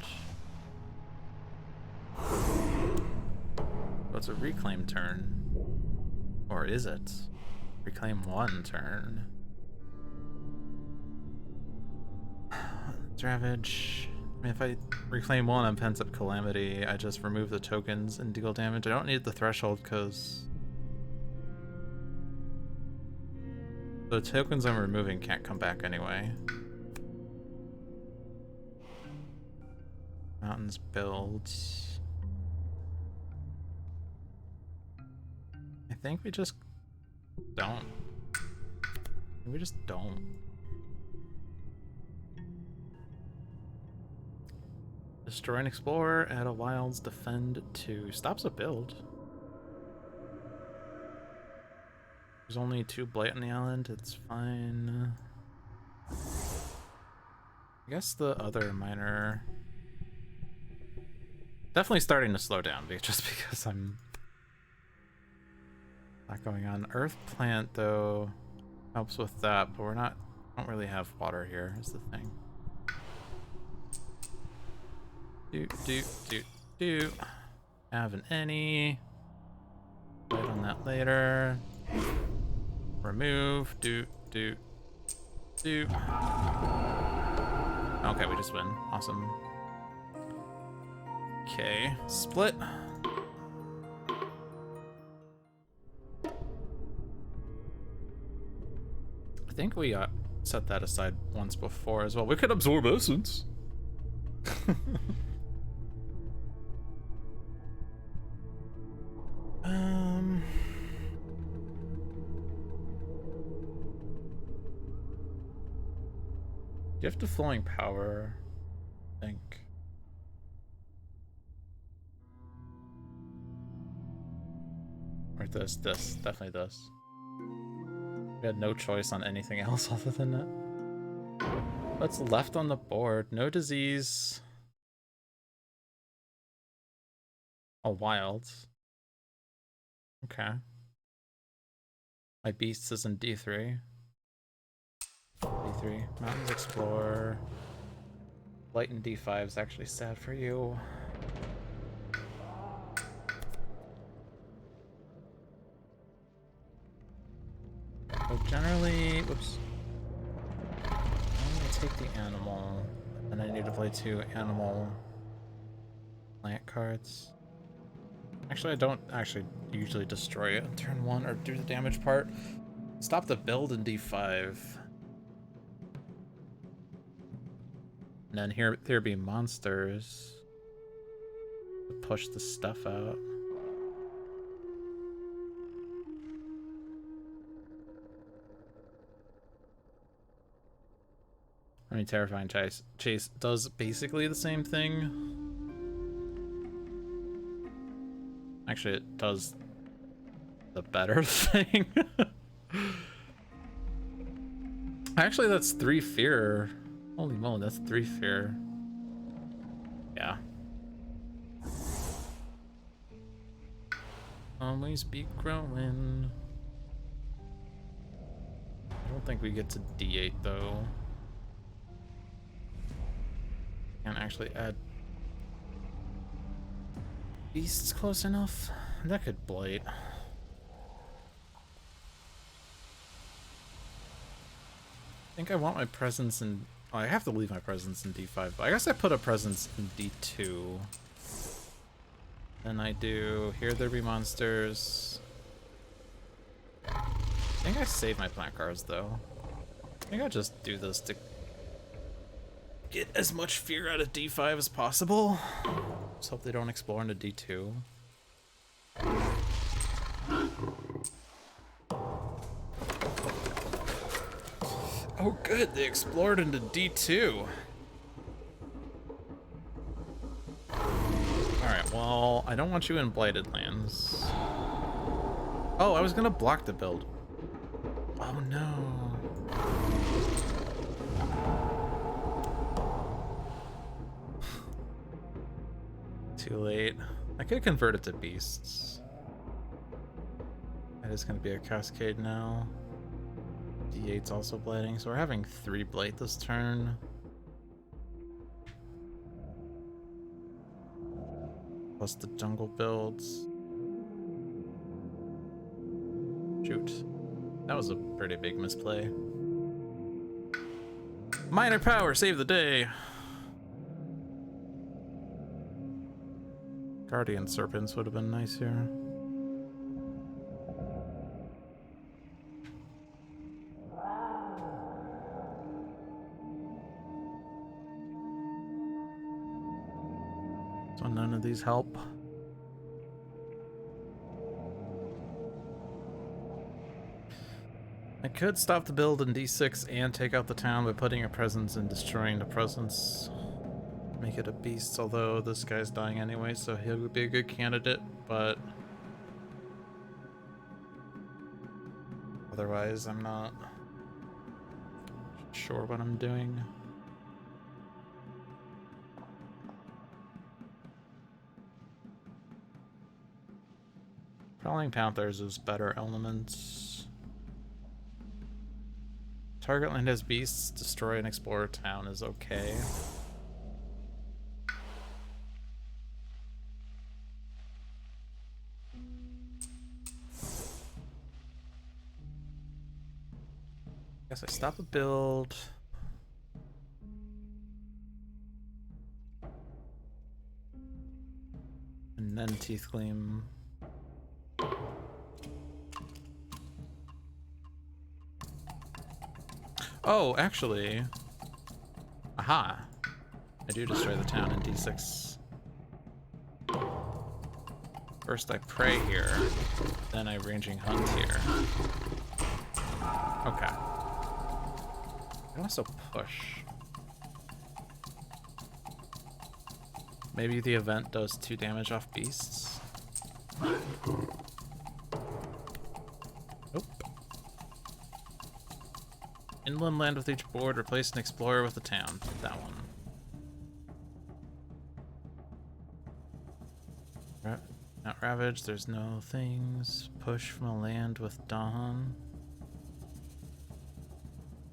So it's a reclaim turn. Or is it? Reclaim 1 turn. Ravage. I mean, if I reclaim 1 on Pent Up Calamity, I just remove the tokens and deal damage. I don't need the threshold because the tokens I'm removing can't come back anyway. Mountains builds. I think we just don't. We just don't. Destroy and explore, add a wilds, defend 2. Stops a build. There's only 2 blight on the island, it's fine. I guess the other minor... Definitely starting to slow down, just because I'm... not going on. Earth plant, though, helps with that, but we're not... don't really have water here, is the thing. Do. Haven't any. Wait on that later. Remove. Do. Okay, we just win. Awesome. Okay, split. I think we set that aside once before as well. We could absorb essence. Gift of flowing power, I think. Or this, definitely this. We had no choice on anything else other than that. What's left on the board? No disease. Oh, wilds. Okay. My beast is in D3. D3. Mountains explore. Light in D5 is actually sad for you. So generally, whoops. I'm gonna take the animal, and I need to play 2 animal plant cards. Actually, I don't actually usually destroy it on turn 1 or do the damage part. Stop the build in D5. And then here there be monsters to push the stuff out. I mean, Terrifying Chase does basically the same thing. Actually, it does the better thing. Actually, that's 3 fear. Holy moly, that's 3 fear. Yeah. Always be growing. I don't think we get to D8 though. Can't actually add beasts close enough. That could blight. I think I want my presence in... Oh, I have to leave my presence in D5, but I guess I put a presence in D2. Then I do Here There Be Monsters. I think I save my plant cards though. I think I'll just do this to get as much fear out of D5 as possible. Just hope they don't explore into D2. Oh good, they explored into D2. Well, I don't want you in Blighted Lands. Oh, I was gonna block the build. Oh no. Too late. I could convert it to beasts. That is gonna be a cascade now. D8's also blighting, so we're having 3 blight this turn. Plus the jungle builds. Shoot. That was a pretty big misplay. Minor power, save the day! Guardian Serpents would have been nice here. So none of these help. I could stop the build in D6 and take out the town by putting a presence and destroying the presence. Make it a beast, although this guy's dying anyway, so he would be a good candidate, but otherwise I'm not sure what I'm doing. Prowling Panthers is better elements. Target land has beasts, destroy and explore town is okay. Guess I stop a build. And then Teeth Gleam. Oh, actually. Aha. I do destroy the town in D6. First I pray here, then I ranging hunt here. Okay. I also push. Maybe the event does 2 damage off beasts. Nope. Inland land with each board, replace an explorer with a town. That one. Not Ravage, there's no things. Push from a land with Dawn.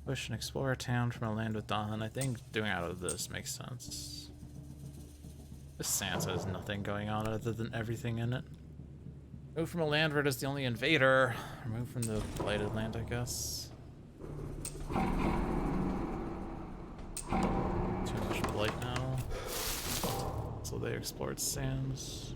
Push and explore a town from a land with Dawn. I think doing out of this makes sense. This Sansa has nothing going on other than everything in it. Move from a land where it is the only invader. Remove from the blighted land, I guess. Too much blight now. So they explored sands.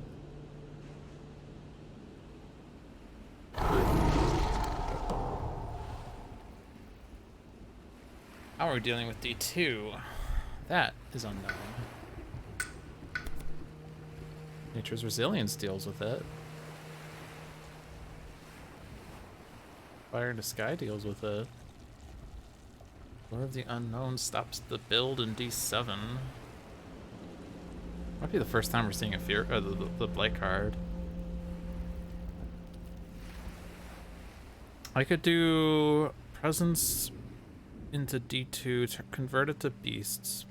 How are we dealing with D2? That is unknown. Nature's Resilience deals with it. Fire into Sky deals with it. Lord of the Unknown stops the build in D7. Might be the first time we're seeing a fear, the blight card. I could do Presence into D2 to convert it to beasts,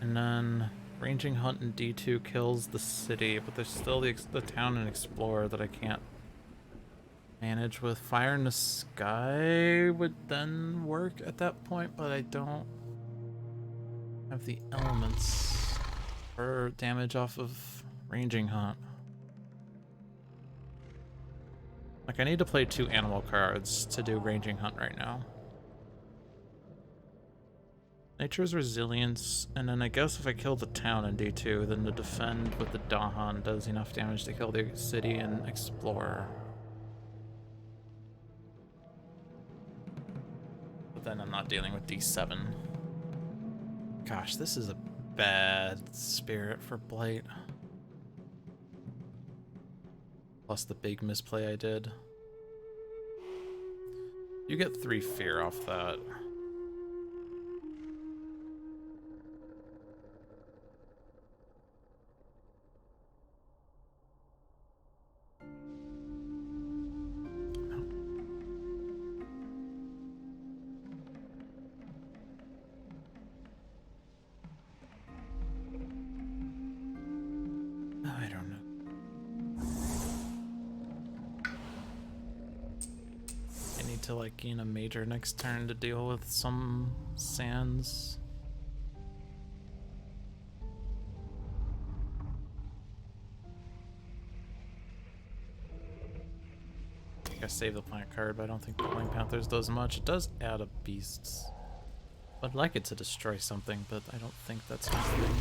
and then ranging hunt in D2 kills the city, but there's still the town and explorer that I can't manage with. Fire in the Sky would then work at that point, but I don't have the elements for damage off of ranging hunt. Like, I need to play 2 animal cards to do ranging hunt right now. Nature's Resilience, and then I guess if I kill the town in D2, then the defend with the Dahan does enough damage to kill the city and explorer. But then I'm not dealing with D7. Gosh, this is a bad spirit for Blight. Plus the big misplay I did. You get 3 fear off that. to like gain a major next turn to deal with some sands. I save the plant card, but I don't think the Flying Panthers does much. It does add up beasts. I'd like it to destroy something, but I don't think that's happening.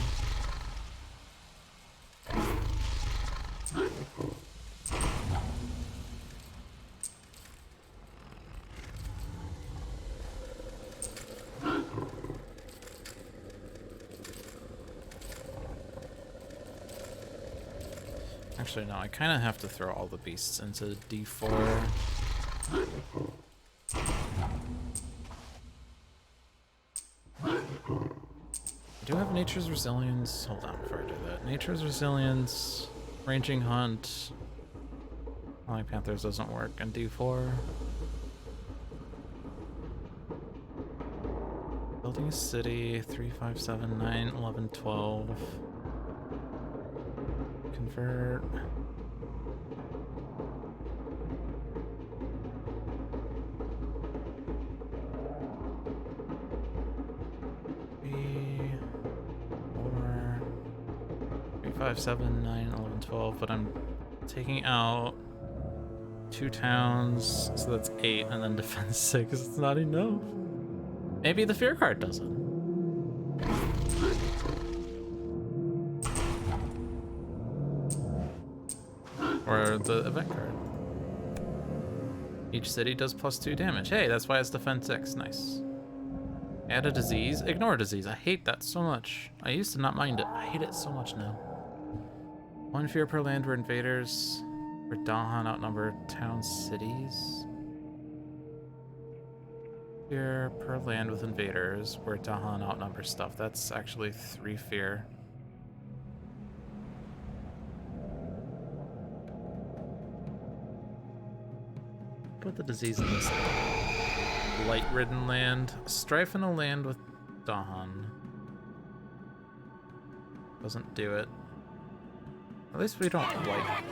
Actually, no, I kind of have to throw all the beasts into D4. I do have Nature's Resilience. Hold on before I do that. Nature's Resilience, Ranging Hunt. Flying Panthers doesn't work on D4. Building a city, 3, 5, 7, 9, 11, 12. Convert. Three, 4, 3, 5, 7, 9, 11, 12, but I'm taking out 2 towns, so that's 8, and then defense 6. It's not enough. Maybe the fear card does it. Or the event card. Each city does +2 damage. Hey, that's why it's defense 6. Nice. Add a disease. Ignore a disease. I hate that so much. I used to not mind it. I hate it so much now. 1 fear per land where invaders or Dahan outnumber town cities. Fear per land with invaders where Dahan outnumber stuff. That's actually 3 fear. Put the disease in this light-ridden land. Strife in a land with Dahan. Doesn't do it. At least we don't like.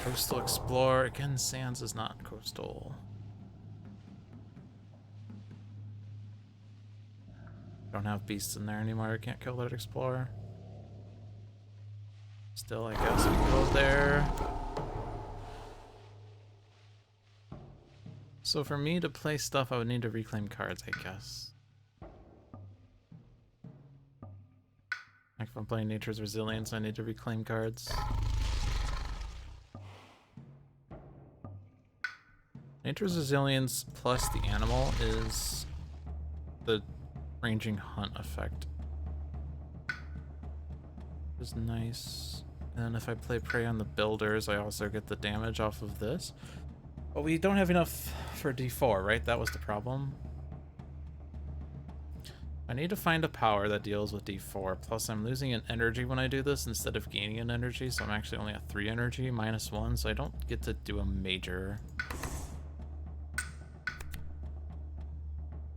Coastal Explorer. Again, Sands is not coastal. Don't have beasts in there anymore. I can't kill that Explorer. Still, I guess we go there. So for me to play stuff, I would need to reclaim cards, I guess. Like if I'm playing Nature's Resilience, I need to reclaim cards. Nature's Resilience plus the animal is the Ranging Hunt effect. Which is nice. And if I play Prey on the Builders, I also get the damage off of this. But we don't have enough for D4, right? That was the problem. I need to find a power that deals with D4. Plus, I'm losing an energy when I do this instead of gaining an energy, so I'm actually only at 3 energy, -1, so I don't get to do a major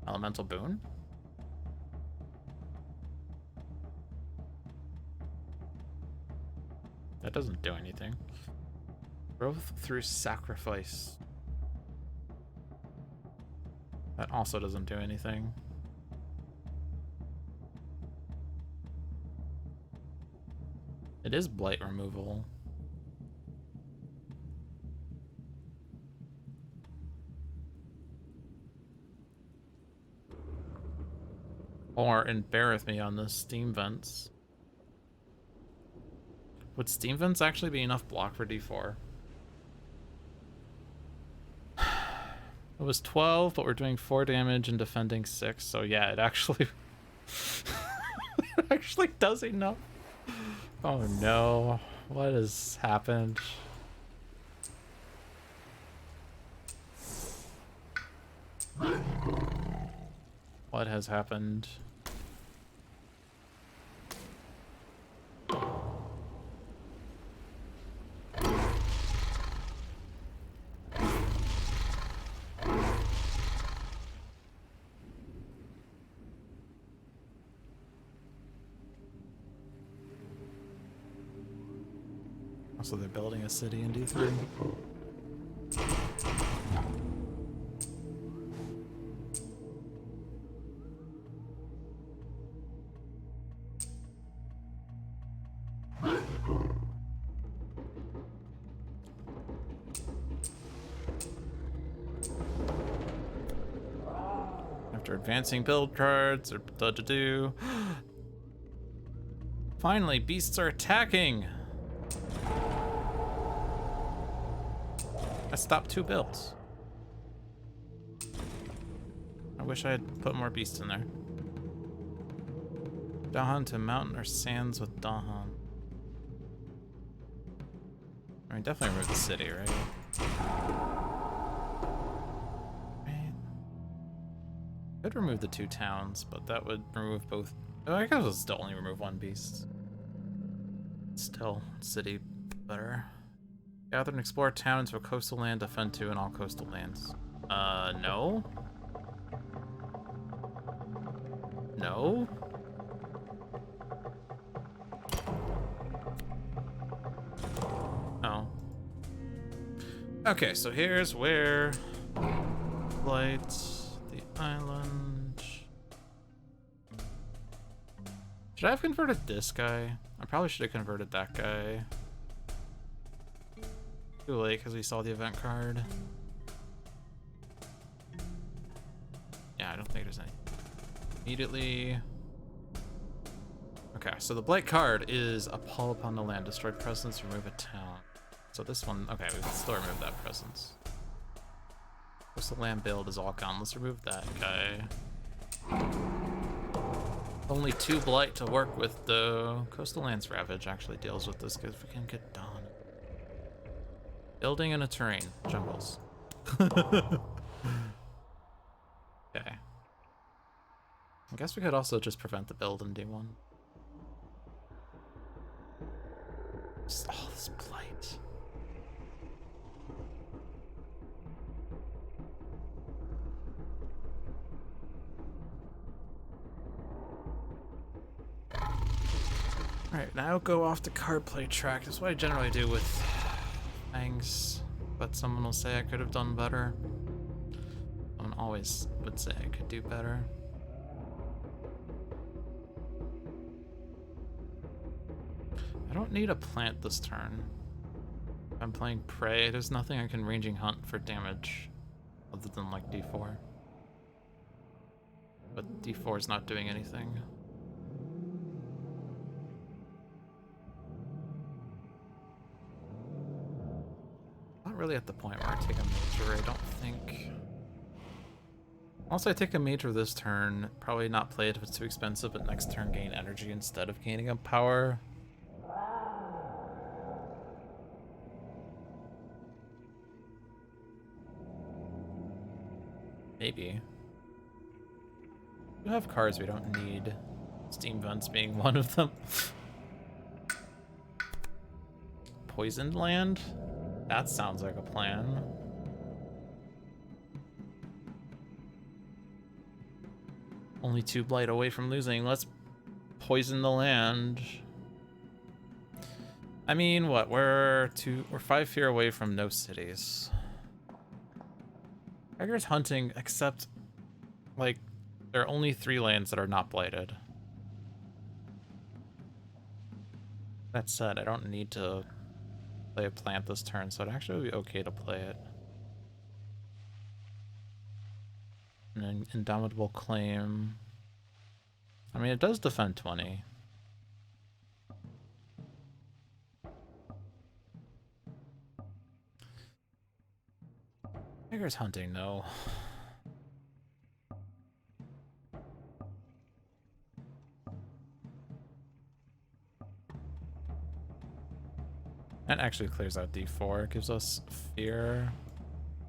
elemental boon. That doesn't do anything. Growth through sacrifice. That also doesn't do anything. It is blight removal. Or embarrass me on the steam vents. Would steam vents actually be enough block for D4? It was 12, but we're doing 4 damage and defending 6, so yeah, it actually it actually does enough. Oh no, what has happened? What has happened? So they're building a city in D3. After advancing build cards, or da-da-do. Finally, beasts are attacking! I stopped 2 builds. I wish I had put more beasts in there. Dahan to mountain or sands with Dahan. I mean, definitely remove the city, right? Could remove the 2 towns, but that would remove both. Oh, I guess it would still only remove 1 beast. Still, city better. Gather and explore towns with coastal land, defend 2 in all coastal lands. No? No? Oh. Okay, so here's where Blight, the island. Should I have converted this guy? I probably should have converted that guy. Too late because we saw the event card. Yeah, I don't think there's any. Immediately. Okay, so the Blight card is Appall upon the land, destroy presence, remove a town. So this one, okay, we can still remove that presence. Coastal land build is all gone. Let's remove that guy. Only 2 Blight to work with. The Coastal Lands Ravage actually deals with this because we can get done. Building in a terrain. Jungles. Okay. I guess we could also just prevent the build in D1. Oh, this Blight. Alright, now go off the card play track. That's what I generally do with things, but someone will say I could have done better. Someone always would say I could do better. I don't need a plant this turn. If I'm playing Prey, there's nothing I can ranging hunt for damage other than like D4. But D4 is not doing anything. Not really at the point where I take a major, I don't think. Also, I take a major this turn, probably not play it if it's too expensive, but next turn gain energy instead of gaining up power. Maybe. We have cards we don't need. Steam Vents being one of them. Poisoned Land? That sounds like a plan. Only 2 Blight away from losing. Let's poison the land. I mean, what? We're 5 fear away from no cities. Tiger's hunting, except, like, there are only 3 lands that are not blighted. That said, I don't need to play a plant this turn, so it actually would be okay to play it. An Indomitable Claim. I mean, it does defend 20. Tiger's hunting, no. That actually clears out D4. It gives us fear,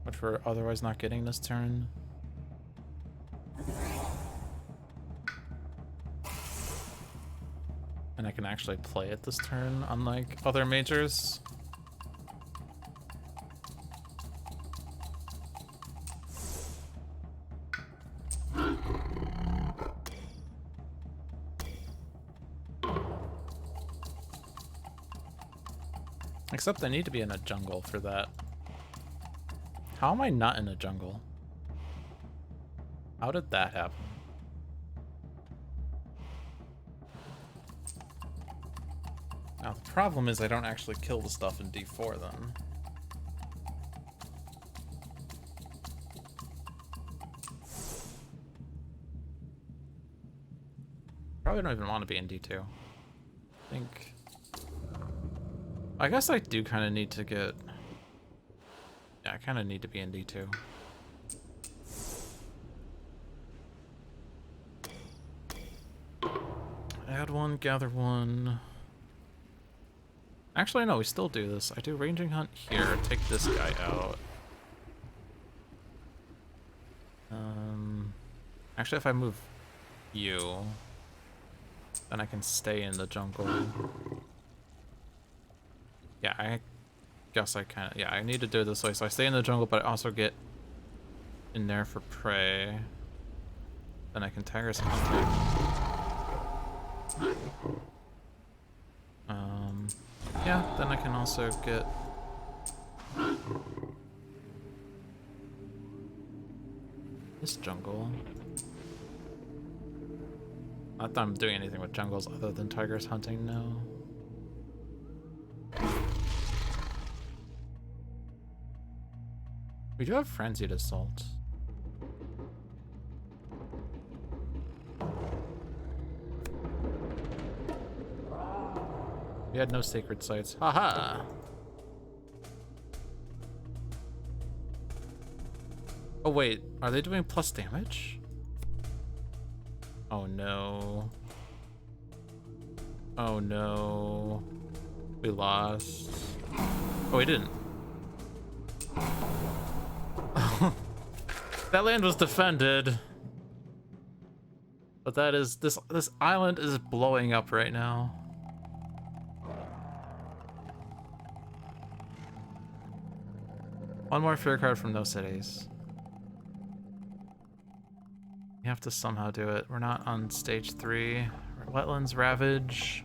which we're otherwise not getting this turn. And I can actually play it this turn, unlike other majors. Except I need to be in a jungle for that. How am I not in a jungle? How did that happen? Now the problem is I don't actually kill the stuff in D4 then. Probably don't even want to be in D2. I think... I guess I do kind of need to get... Yeah, I kind of need to be in D2. Add one, gather one. Actually, no, we still do this. I do ranging hunt here, take this guy out. Actually, if I move you, then I can stay in the jungle. Yeah, I guess I kind of... Yeah, I need to do it this way. So I stay in the jungle, but I also get in there for prey. Then I can Tiger's Hunting. Yeah, then I can also get... this jungle. Not that I'm doing anything with jungles other than Tiger's Hunting now. We do have Frenzied Assault. We had no sacred sites. Haha! Oh wait, are they doing plus damage? Oh no. Oh no. We lost. Oh, we didn't. That land was defended. But that is... This island is blowing up right now. One more fear card from no cities. We have to somehow do it. We're not on stage 3. Wetlands Ravage.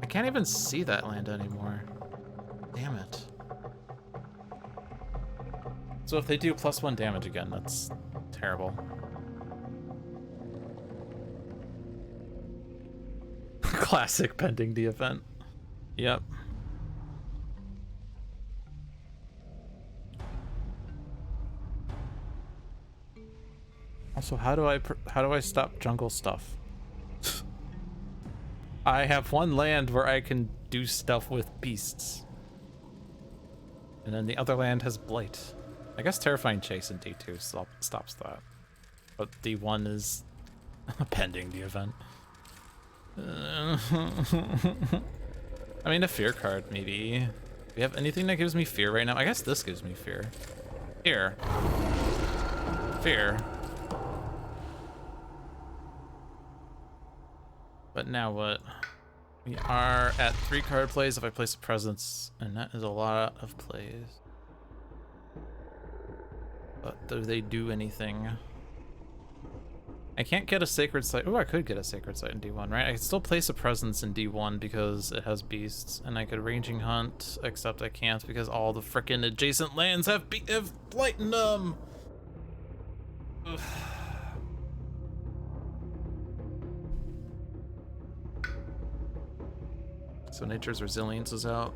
I can't even see that land anymore. Damn it. So if they do +1 damage again, that's terrible. Classic pending the event. Yep. Also, how do I stop jungle stuff? I have one land where I can do stuff with beasts. And then the other land has Blight. I guess Terrifying Chase in D2 stops that. But D1 is pending the event. I mean, a fear card, maybe. Do we have anything that gives me fear right now? I guess this gives me fear. Here. Fear. But now what? We are at 3 card plays if I place a presence, and that is a lot of plays. But do they do anything? I can't get a sacred site. Oh, I could get a sacred site in D1, right? I could still place a presence in D1 because it has beasts, and I could ranging hunt, except I can't because all the frickin' adjacent lands have blight in them. Ugh. So Nature's Resilience is out.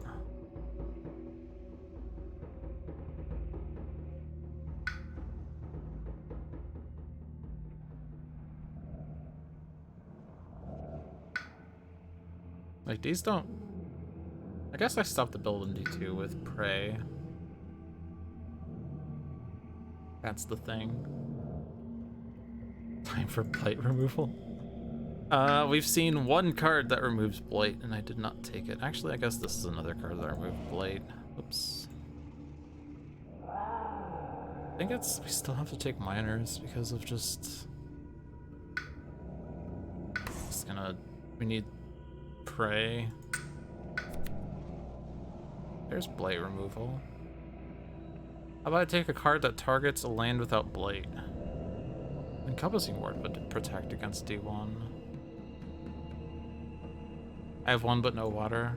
Like, these don't... I guess I stopped the build in D2 with Prey. That's the thing. Time for blight removal. We've seen one card that removes blight, and I did not take it. Actually, I guess this is another card that removed blight. Oops. I think it's... we still have to take minors because of just... It's gonna... we need Prey. There's blight removal. How about I take a card that targets a land without blight? Encompassing Ward would protect against D1. I have one but no water.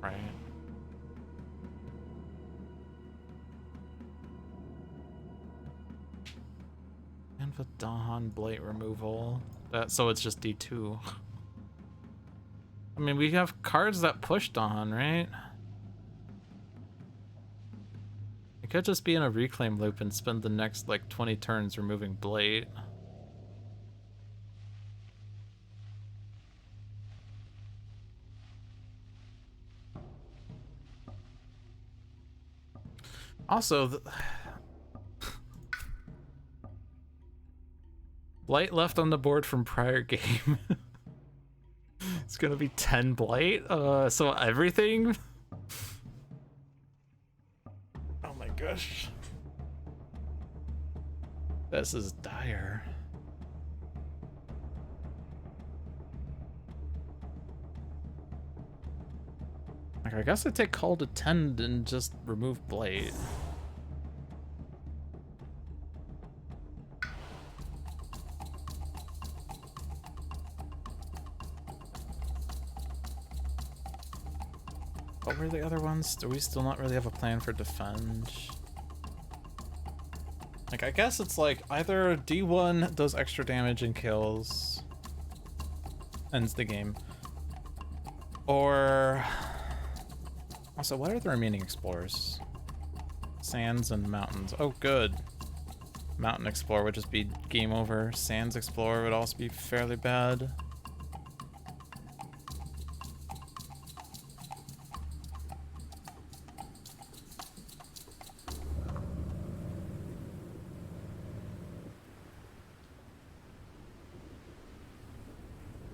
Right. And with Dawn Blight removal. So it's just D2. I mean, we have cards that push Dawn, right? It could just be in a reclaim loop and spend the next, like, 20 turns removing Blight. Also, Blight left on the board from prior game. It's gonna be 10 Blight? So everything? Oh my gosh. This is dire. Like, I guess I take Call to Tend and just remove Blight. What were the other ones? Do we still not really have a plan for defend? Like, I guess it's like either D1 does extra damage and kills, ends the game, or also, what are the remaining explorers? Sands and mountains. Oh, good. Mountain Explorer would just be game over. Sands Explorer would also be fairly bad.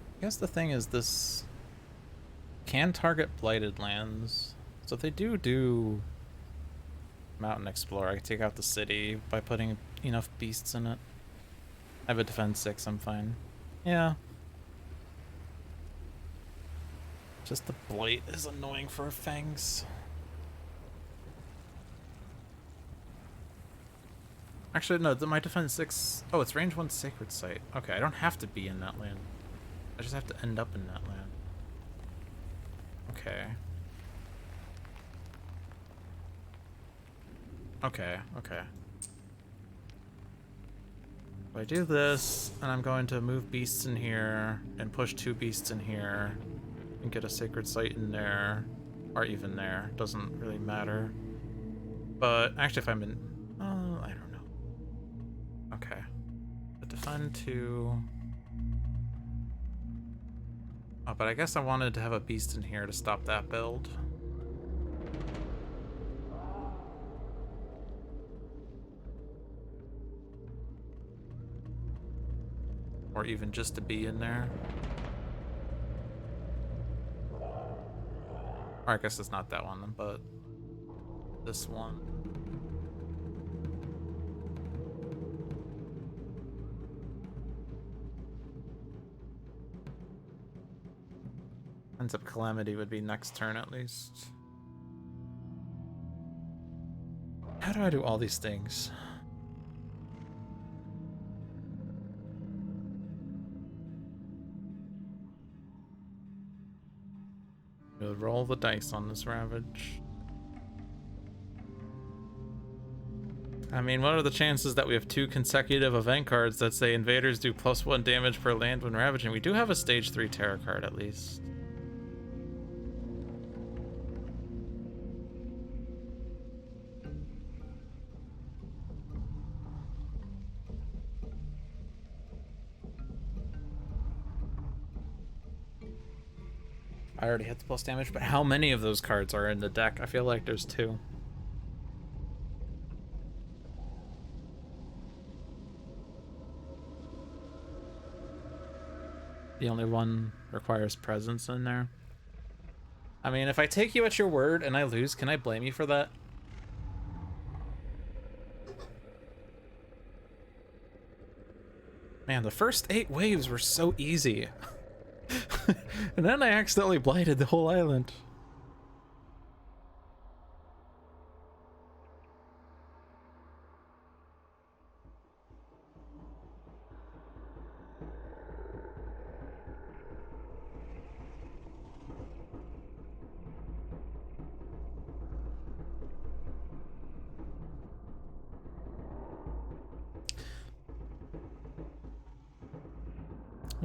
I guess the thing is this can target blighted lands. So if they do Mountain Explorer, I can take out the city by putting enough beasts in it. I have a defense 6, I'm fine. Yeah. Just the blight is annoying for fangs. Actually, no, my defense 6... Oh, it's range 1 sacred site. Okay, I don't have to be in that land. I just have to end up in that land. Okay. Okay, okay. So I do this, and I'm going to move beasts in here, and push 2 beasts in here, and get a sacred site in there, or even there. Doesn't really matter. But actually, if I'm in... I don't know. Okay. But defend 2... Oh, but I guess I wanted to have a beast in here to stop that build. Or even just to be in there. Or I guess it's not that one, but this one. Ends up Calamity would be next turn at least. How do I do all these things? We'll roll the dice on this Ravage. I mean, what are the chances that we have 2 consecutive event cards that say invaders do +1 damage per land when ravaging? We do have a stage 3 Terror card at least. I already hit the plus damage, but how many of those cards are in the deck? I feel like there's 2. The only one requires presence in there. I mean, if I take you at your word and I lose, can I blame you for that? Man, the first 8 waves were so easy. And then I accidentally blighted the whole island.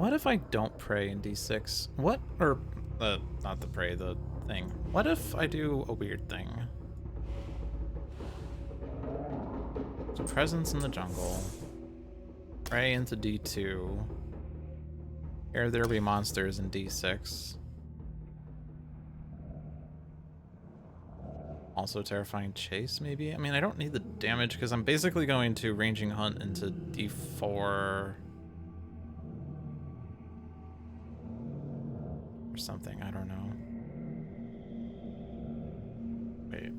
What if I don't pray in D6? What, or, not the pray, the thing. What if I do a weird thing? So presence in the jungle. Pray into D2. Here there be monsters in D6. Also terrifying chase, maybe? I mean, I don't need the damage because I'm basically going to ranging hunt into D4. Or something, I don't know. Wait.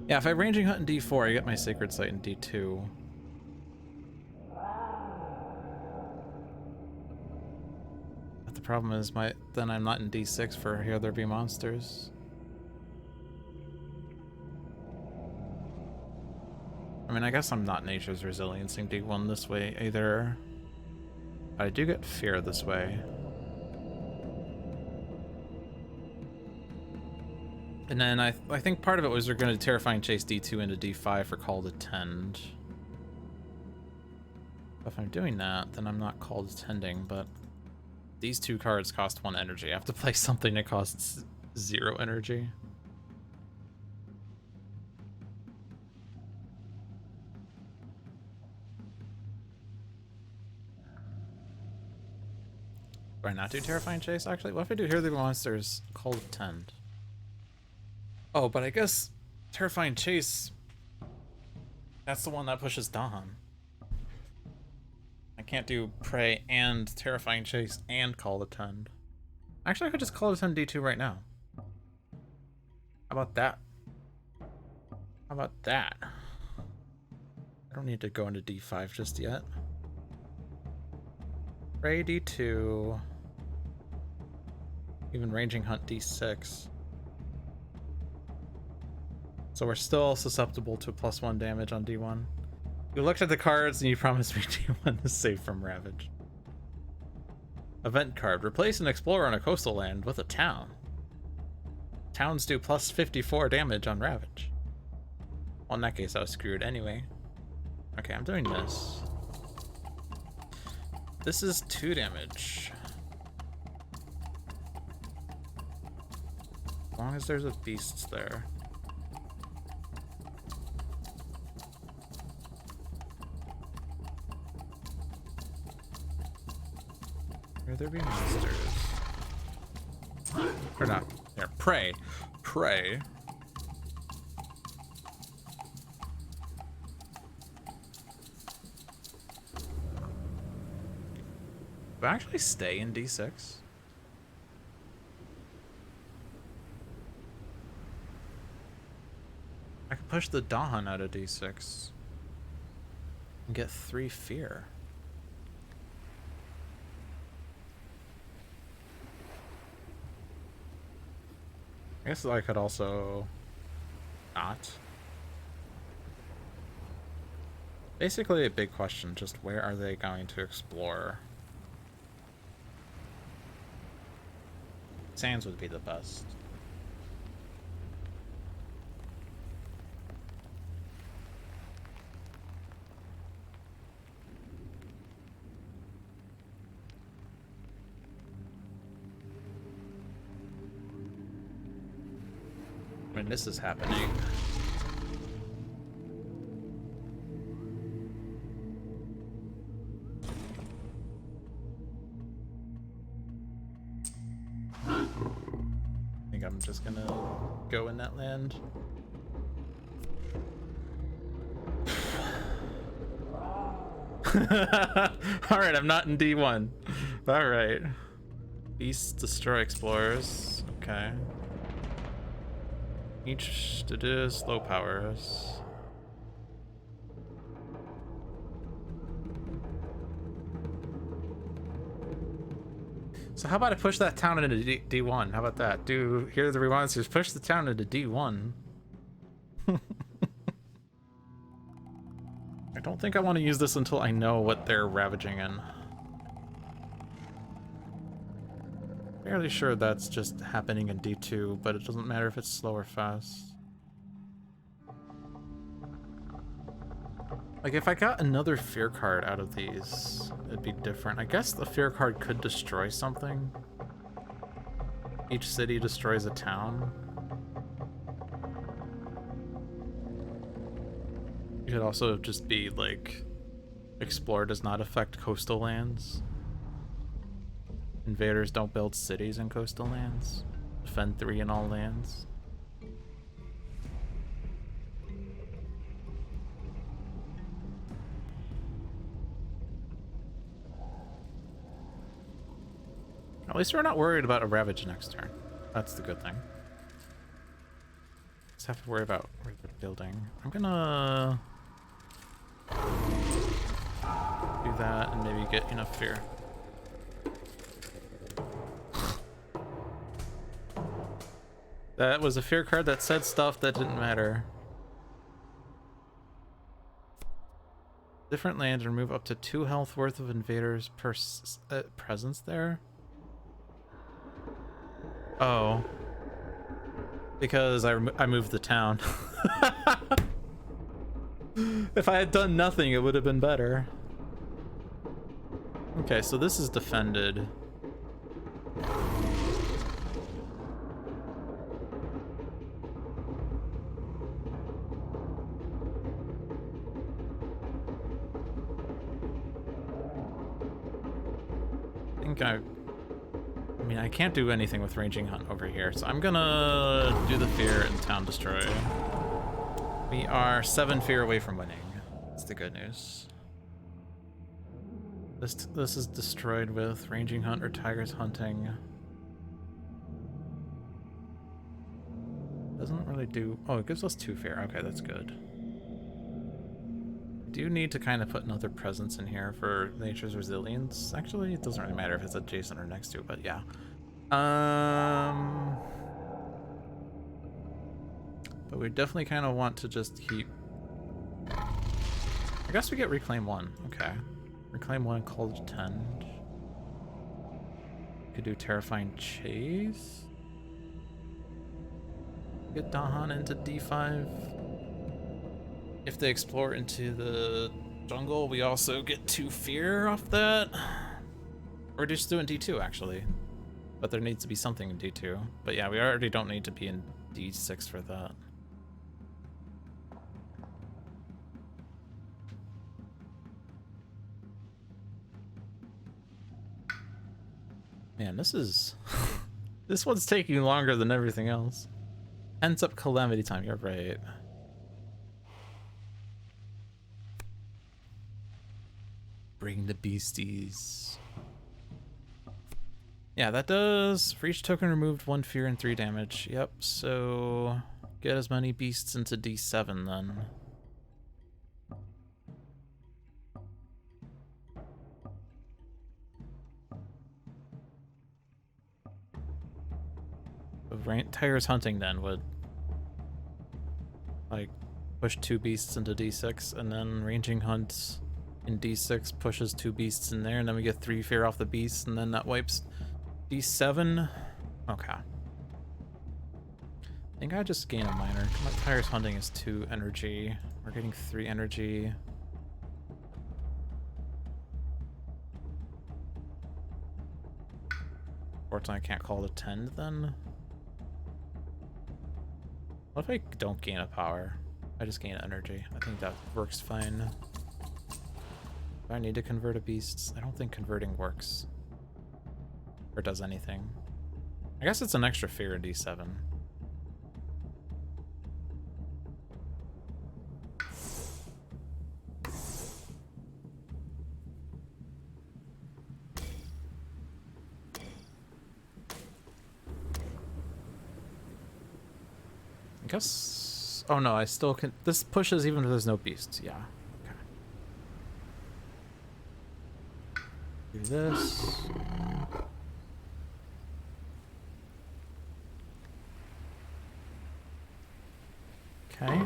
Yeah, if I ranging hunt in D4, I get my sacred site in D2. But the problem is then I'm not in D6 for Here There Be Monsters. I mean, I guess I'm not Nature's Resilience in D1 this way either. But I do get Fear this way. And then I think part of it was we're going to Terrifying Chase D2 into D5 for Call to Tend. If I'm doing that, then I'm not Call to Tending, but these two cards cost 1 energy. I have to play something that costs 0 energy. Do I not do Terrifying Chase, actually? What if I do Here There Be Monsters, Call to Tend? Oh, but I guess Terrifying Chase, that's the one that pushes Dawn. I can't do Prey and Terrifying Chase and Call to Tend. Actually, I could just Call to Tend D2 right now. How about that? How about that? I don't need to go into D5 just yet. Prey D2. Even Ranging Hunt D6. So we're still susceptible to +1 damage on D1. You looked at the cards and you promised me D1 is safe from Ravage. Event card. Replace an explorer on a coastal land with a town. Towns do +54 damage on Ravage. Well, in that case, I was screwed anyway. Okay, I'm doing this. This is 2 damage. As long as there's a beast there. Here there be monsters. Or not. There. Prey. Prey. Do I actually stay in D6? I could push the Dawn out of D6 and get 3 fear. I guess I could also not. Basically a big question, just where are they going to explore? Sands would be the best. When this is happening. I think I'm just gonna go in that land. Alright, I'm not in D1. Alright. Beasts destroy explorers. Okay. Each to do slow powers. So how about I push that town into D1? How about that? Do Here the Monsters push the town into D1? I don't think I want to use this until I know what they're ravaging in. Fairly sure that's just happening in D2, but it doesn't matter if it's slow or fast. Like, if I got another fear card out of these, it'd be different. I guess the fear card could destroy something. Each city destroys a town. It could also just be, like, explore does not affect coastal lands. Invaders don't build cities in coastal lands. Defend 3 in all lands. At least we're not worried about a Ravage next turn. That's the good thing. Just have to worry about where they're building. I'm gonna do that and maybe get enough fear. That was a fear card that said stuff that didn't matter. Different lands remove up to 2 health worth of invaders per presence there. Oh. Because I moved the town. If I had done nothing, it would have been better. Okay, so this is defended. I mean, I can't do anything with Ranging Hunt over here, so I'm gonna do the fear and town destroy. We are 7 fear away from winning. That's the good news. This is destroyed with Ranging Hunt or Tigers Hunting. Doesn't really do... Oh, it gives us 2 fear. Okay, that's good. Do need to kind of put another presence in here for Nature's Resilience. Actually, it doesn't really matter if it's adjacent or next to, but yeah. But we definitely kind of want to just keep... I guess we get Reclaim 1. Okay. Reclaim 1, Cold Tend. Could do Terrifying Chase. Get Dahan into D5. If they explore into the jungle, we also get 2 fear off that. Or just do it in D2, actually. But there needs to be something in D2. But yeah, we already don't need to be in D6 for that. Man, this is... this one's taking longer than everything else. Ends up Calamity Time, you're right. Bring the beasties. Yeah, that does. For each token removed, 1 fear and 3 damage. Yep, so get as many beasts into D7 then. Tigers Hunting then would like push 2 beasts into D6, and then Ranging Hunt in D6 pushes 2 beasts in there, and then we get 3 fear off the beasts, and then that wipes D7. Okay. I think I just gain a minor. My Tigers Hunting is 2 energy. We're getting 3 energy. Fortunately, I can't call it a 10 then. What if I don't gain a power? I just gain energy. I think that works fine. Do I need to convert a beast? I don't think converting works. Or does anything. I guess it's an extra fear in D7. I guess... Oh no, I still can... This pushes even if there's no beasts, yeah. Okay. Do this. Okay.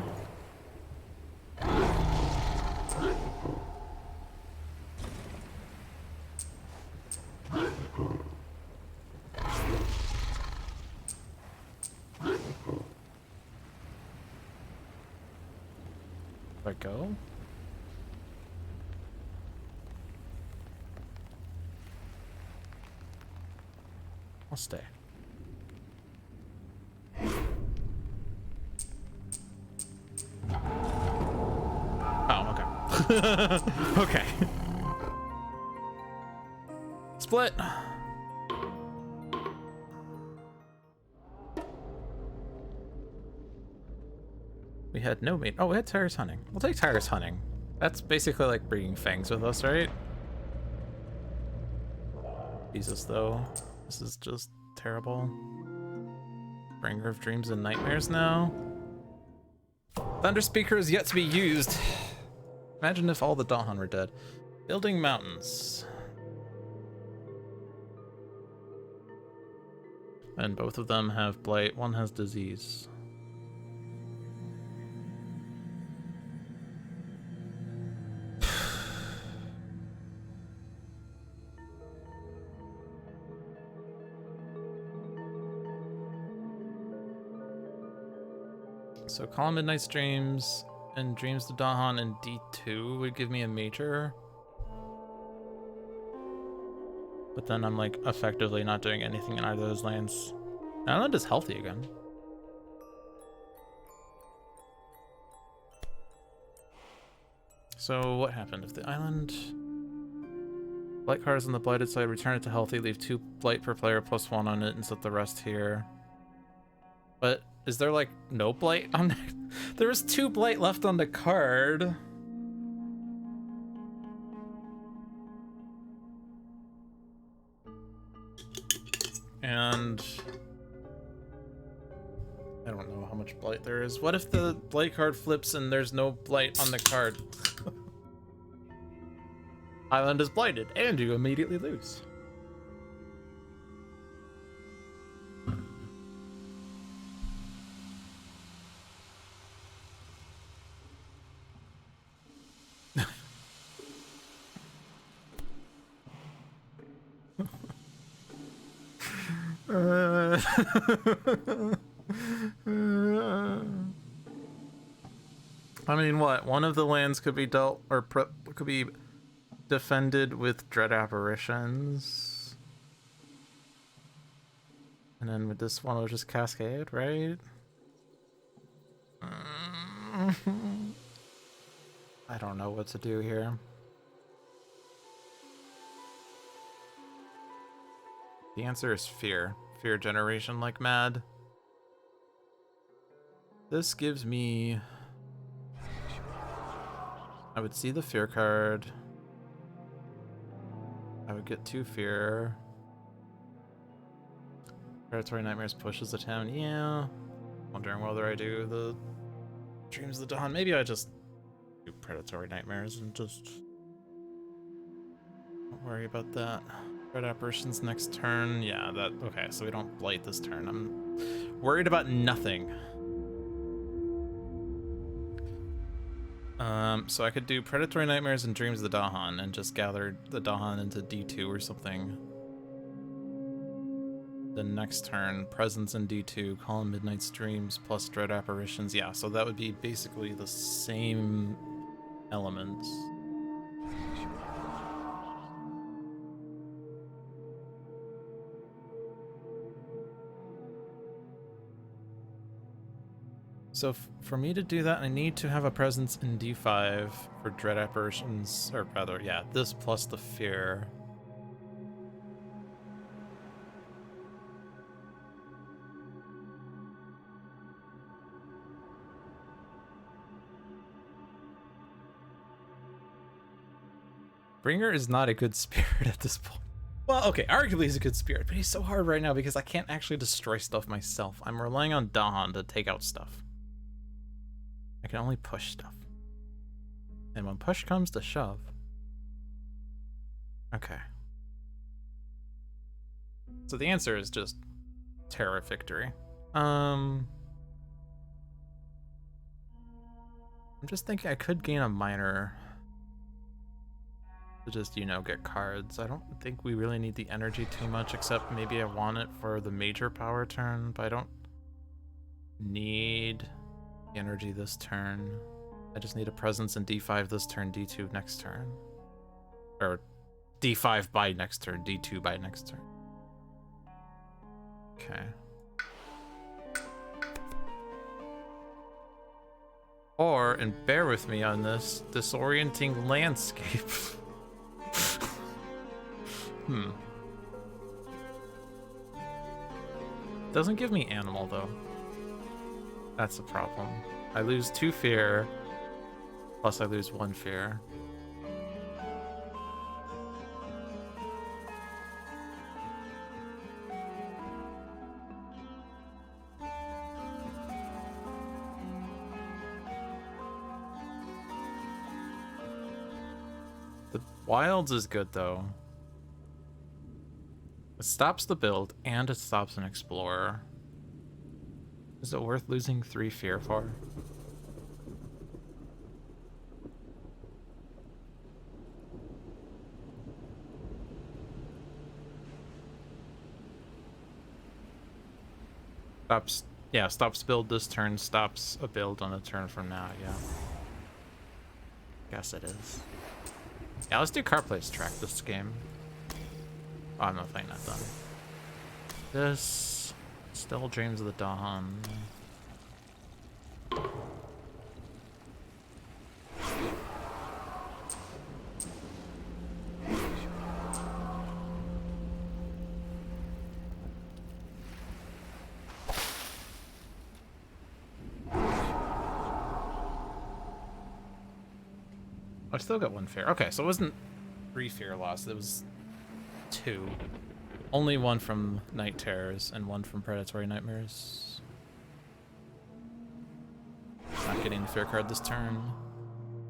I go? I'll stay. Oh, okay. Okay. Split. We had no mate. Oh, we had Tiger's Hunting. We'll take Tiger's Hunting. That's basically like bringing fangs with us, right? Jesus, though. This is just terrible. Bringer of Dreams and Nightmares now. Thunder Speaker is yet to be used. Imagine if all the Dolphin were dead. Building mountains. And both of them have blight. One has disease. So Call Midnight's Dreams and Dreams to Dahan and D2 would give me a major. But then I'm like effectively not doing anything in either of those lands. Island is healthy again. So what happened? If the island blight card is on the blighted side, return it to healthy, leave 2 blight per player +1 on it and set the rest here. But is there like no blight on there? There was 2 blight left on the card. And I don't know how much blight there is. What if the blight card flips and there's no blight on the card? Island is blighted and you immediately lose. I mean, what? One of the lands could be dealt or could be defended with Dread Apparitions, and then with this one, it'll just cascade, right? I don't know what to do here. The answer is fear. Fear generation like mad. This gives me... I would see the fear card. I would get 2 fear. Predatory Nightmares pushes the town. Yeah. Wondering whether I do the Dreams of the Dawn. Maybe I just do Predatory Nightmares and just don't worry about that. Red Apparitions next turn. Yeah, that... Okay, so we don't blight this turn. I'm worried about nothing. So I could do Predatory Nightmares and Dreams of the Dahan and just gather the Dahan into D2 or something. The next turn, Presence in D2, Call in Midnight's Dreams plus Dread Apparitions. Yeah, so that would be basically the same elements. So for me to do that, I need to have a presence in D5 for Dread Apparitions, or rather, yeah, this plus the Fear. Bringer is not a good spirit at this point. Well, okay, arguably he's a good spirit, but he's so hard right now because I can't actually destroy stuff myself. I'm relying on Dahan to take out stuff. I can only push stuff. And when push comes to shove... Okay. So the answer is just Terra Victory. I'm just thinking I could gain a minor to just, you know, get cards. I don't think we really need the energy too much, except maybe I want it for the major power turn, but I don't need the energy this turn. I just need a presence in D5 this turn, D2 next turn. Or D5 by next turn, D2 by next turn. Okay. Or, and bear with me on this, disorienting landscape. Hmm. Doesn't give me animal, though. That's the problem. I lose 2 fear, plus I lose 1 fear. The wilds is good, though. It stops the build, and it stops an explorer. Is it worth losing 3 fear for? Stops, yeah, stops build this turn, stops a build on a turn from now, yeah. Guess it is. Yeah, let's do card place track this game. Oh, I'm not playing that done. This, still Dreams of the Dawn. I still got 1 fear. Okay, so it wasn't 3 fear loss, it was 2. Only 1 from Night Terrors and 1 from Predatory Nightmares. Not getting the fear card this turn.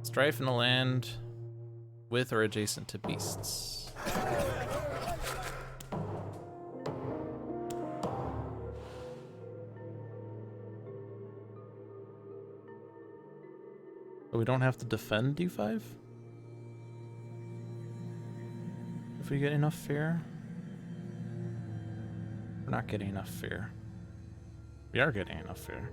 Strife in the land with or adjacent to beasts. But we don't have to defend D5? If we get enough fear? We're not getting enough fear. We are getting enough fear.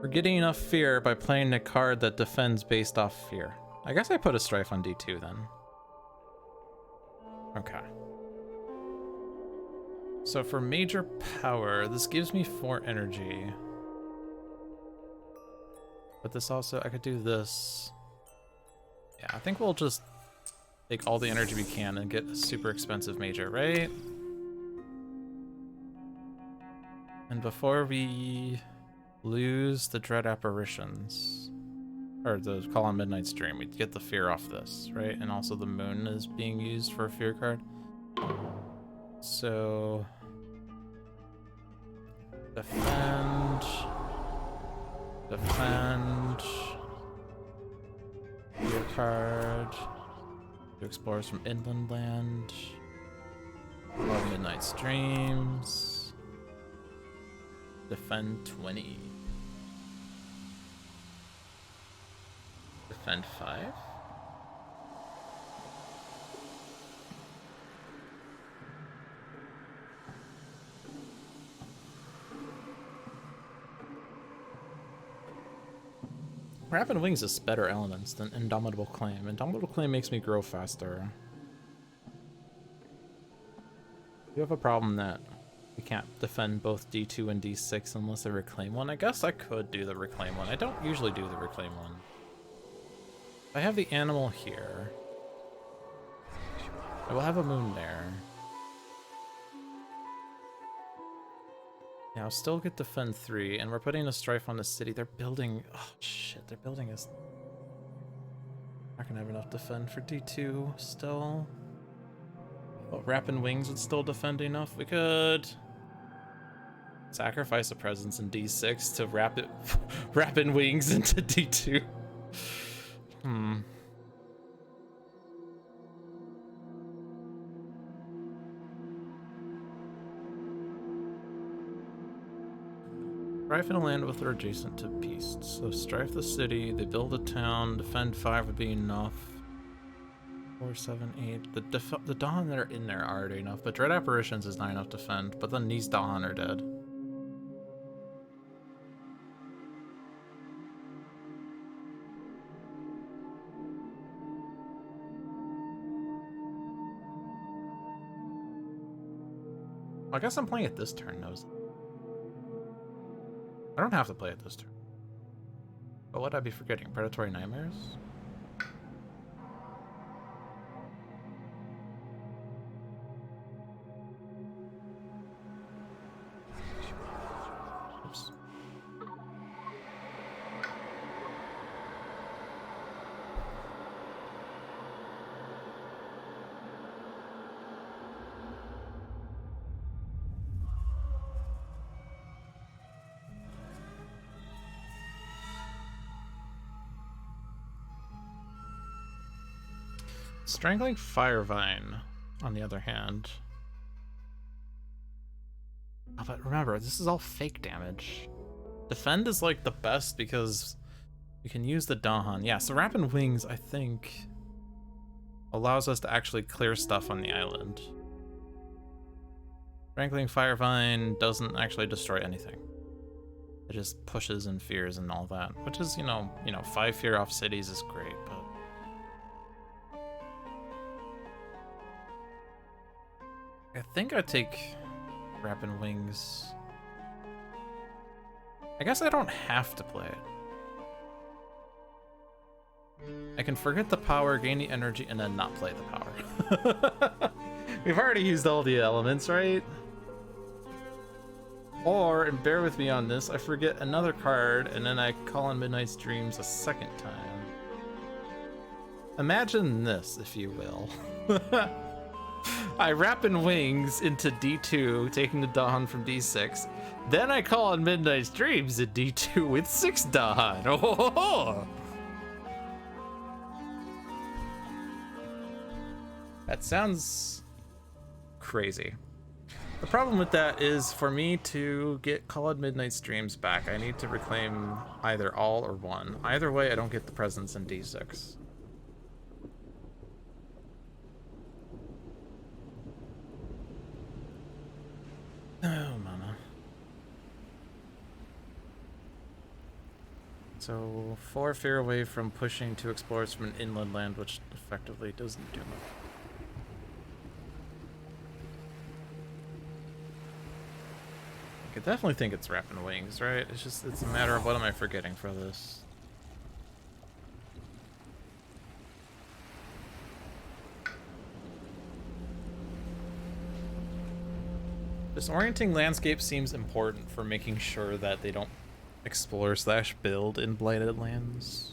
We're getting enough fear by playing a card that defends based off fear. I guess I put a Strife on D2 then. Okay. So for major power, this gives me 4 energy. But this also, I could do this. Yeah, I think we'll just take all the energy we can and get a super expensive major, right? And before we lose the Dread Apparitions, or the Call on Midnight's Dream, we get the fear off this, right? And also the moon is being used for a fear card. So defend, fear card, to explorers from Inland Land, Call on Midnight's Dreams, defend 20. Defend 5? Rapid Wings is better elements than Indomitable Claim. Indomitable Claim makes me grow faster. You have a problem that we can't defend both D2 and D6 unless I reclaim one. I guess I could do the reclaim one. I don't usually do the reclaim one. I have the animal here. I will have a moon there. Yeah, I'll still get defend 3, and we're putting a Strife on the city. They're building... Oh, shit, they're building us... Not gonna have enough defend for D2 still. But Rapid Wings would still defend enough. We could... sacrifice a presence in D6 to Rapid Wings into D2. Strife in a land with or adjacent to beasts. So Strife the city, they build a town, defend 5 would be enough. 4, 7, 8. The Dawn that are in there are already enough, but Dread Apparitions is not enough to defend, but then these Dawn are dead. I guess I'm playing it this turn, though. I don't have to play it this turn. What would I be forgetting? Predatory Nightmares? Oops. Strangling Firevine, on the other hand. Oh, but remember, this is all fake damage. Defend is like the best because you can use the Dahan. Yeah, so Rapid Wings, I think, allows us to actually clear stuff on the island. Strangling Firevine doesn't actually destroy anything. It just pushes and fears and all that, which is, you know, 5 fear off cities is great, but I think I'd take Rapid Wings. I guess I don't have to play it. I can forget the power, gain the energy, and then not play the power. We've already used all the elements, right? Or, and bear with me on this, I forget another card, and then I call on Midnight's Dreams a second time. Imagine this, if you will. I Rapid Wings into D2, taking the Dahan from D6. Then I call on Midnight's Dreams at D2 with 6 Dahan. Oh! That sounds crazy. The problem with that is, for me to get Call on Midnight's Dreams back, I need to reclaim either all or one. Either way, I don't get the presence in D6. Oh, mama. So, 4 fear away from pushing 2 explorers from an inland land, which effectively doesn't do much. I could definitely think it's Rapid Wings, right? It's a matter of what am I forgetting for this. Disorienting landscape seems important for making sure that they don't explore / build in blighted lands.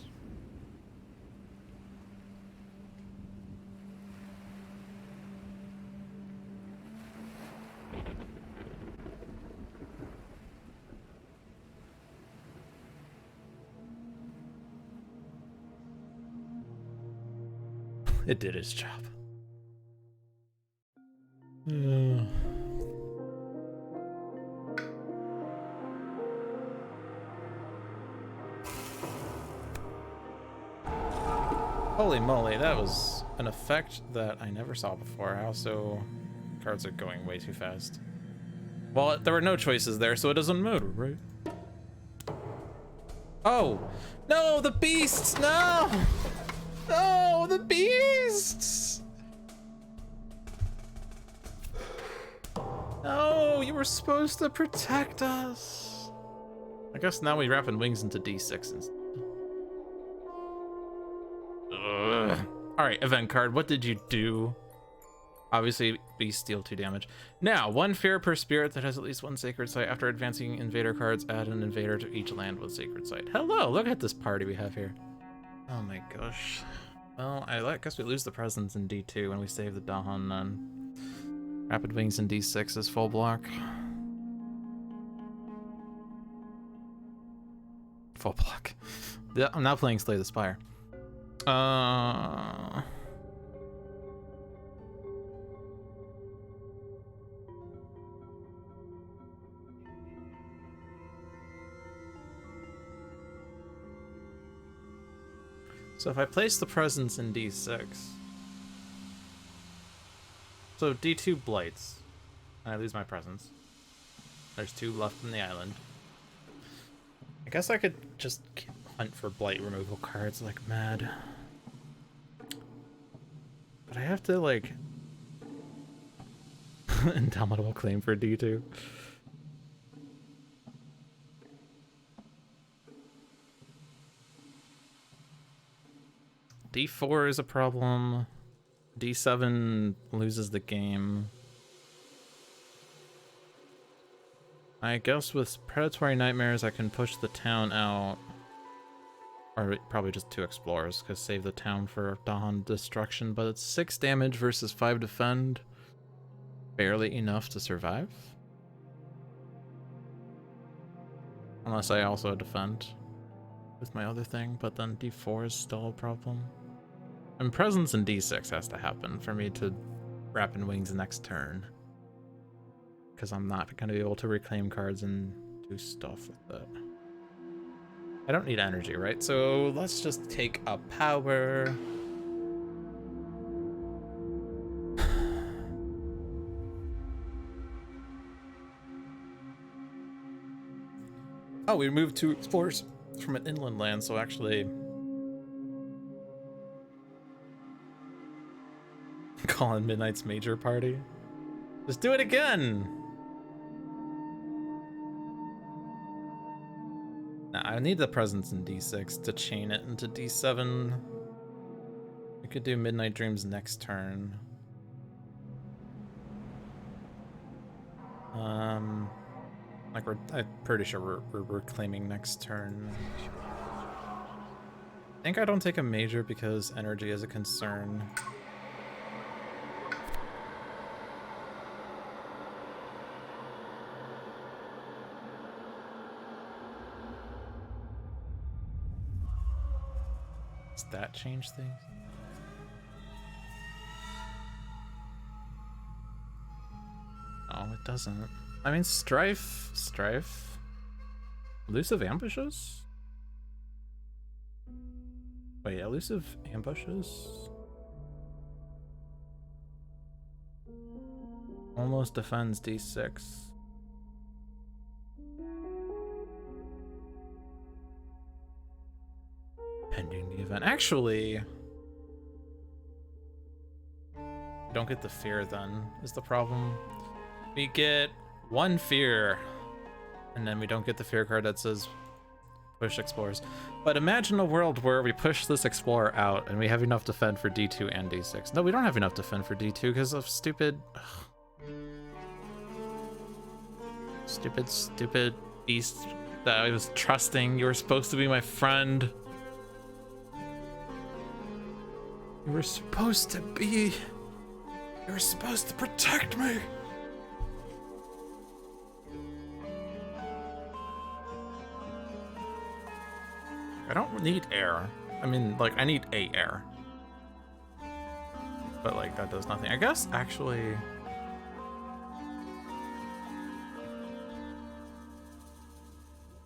It did its job. Holy moly, that was an effect that I never saw before. Also, cards are going way too fast. Well, there were no choices there, so it doesn't matter, right? Oh! No, the beasts! No! No, the beasts! No, you were supposed to protect us. I guess now we Rapid Wings into D6 instead. Alright, event card, what did you do? Obviously, beast deal 2 damage. Now, 1 fear per spirit that has at least 1 sacred site. After advancing invader cards, add an invader to each land with sacred site. Hello, look at this party we have here. Oh my gosh. Well, I guess we lose the presence in D2 when we save the Dahan then. Rapid Wings in D6 is full block. Full block. Yeah, I'm now playing Slay the Spire. So if I place the presence in D6, so D2 blights, and I lose my presence. There's 2 left in the island. I guess I could just hunt for blight removal cards like mad. But I have to, like... Indomitable claim for D2. D4 is a problem. D7 loses the game. I guess with Predatory Nightmares I can push the town out. Or probably just 2 explorers, because save the town for Dawn Destruction, but it's 6 damage versus 5 defend. Barely enough to survive. Unless I also defend with my other thing, but then D4 is still a problem. And Presence in D6 has to happen for me to Rapid Wings next turn. Because I'm not going to be able to reclaim cards and do stuff with it. I don't need energy, right? So let's just take a power. Oh, we moved 2 explorers from an inland land, so actually call in Midnight's Major Party. Just do it again! Nah, I need the Presence in D6 to chain it into D7. We could do Midnight Dreams next turn. Like I'm pretty sure we're reclaiming next turn. I think I don't take a major because energy is a concern. Does that change things? Oh, it doesn't. I mean, Strife. Elusive ambushes? Wait, elusive ambushes? Almost defends D6. Pending the event. Actually, don't get the fear then, is the problem. We get 1 fear, and then we don't get the fear card that says push explorers. But imagine a world where we push this explorer out and we have enough defend for D2 and D6. No, we don't have enough defend for D2 because of stupid beast that I was trusting. You were supposed to be my friend. You were supposed to protect me. I don't need air. I mean, like, I need a air. But, like, that does nothing. I guess, actually...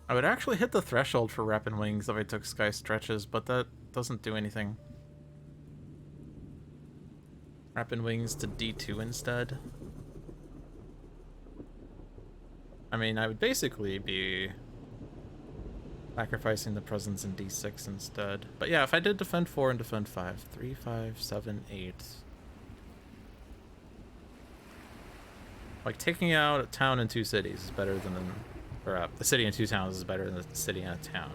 I would actually hit the threshold for Rapid Wings if I took Sky Stretches, but that doesn't do anything. Rapid Wings to D2 instead. I mean, I would basically be sacrificing the Presence in D6 instead. But yeah, if I did defend 4 and defend 5. 3, 5, 7, 8. Like, taking out a town and 2 cities is better than... Or a city and 2 towns is better than a city and a town.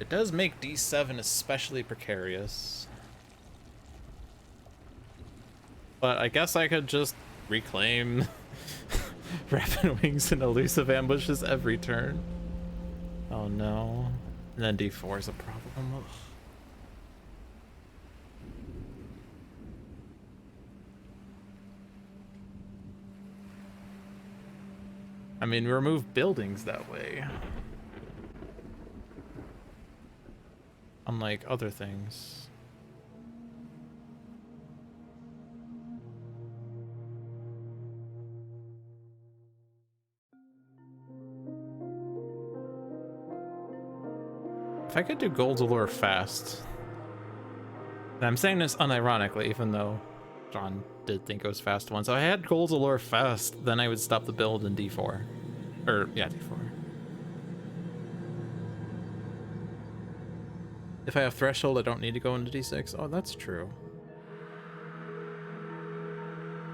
It does make D7 especially precarious. But I guess I could just reclaim Rapid Wings and elusive ambushes every turn. Oh no. And then D4 is a problem. Ugh. I mean, we remove buildings that way. Unlike other things. If I could do Gold's Allure fast, and I'm saying this unironically, even though John did think it was fast once. If I had Gold's Allure fast, then I would stop the build in D4. Or, yeah, D4. If I have Threshold, I don't need to go into D6. Oh, that's true.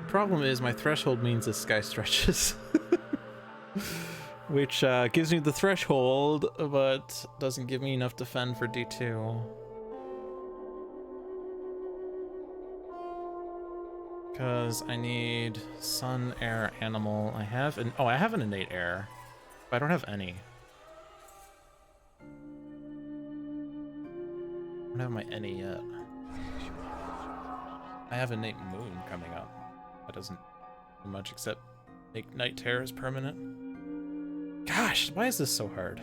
Problem is my threshold means the sky stretches. Which gives me the threshold, but doesn't give me enough defend for D2. Because I need sun, air, animal. I have an innate air, but I don't have any. I don't have my any yet. I have innate moon coming up. That doesn't do much except make night terrors permanent. Gosh, why is this so hard?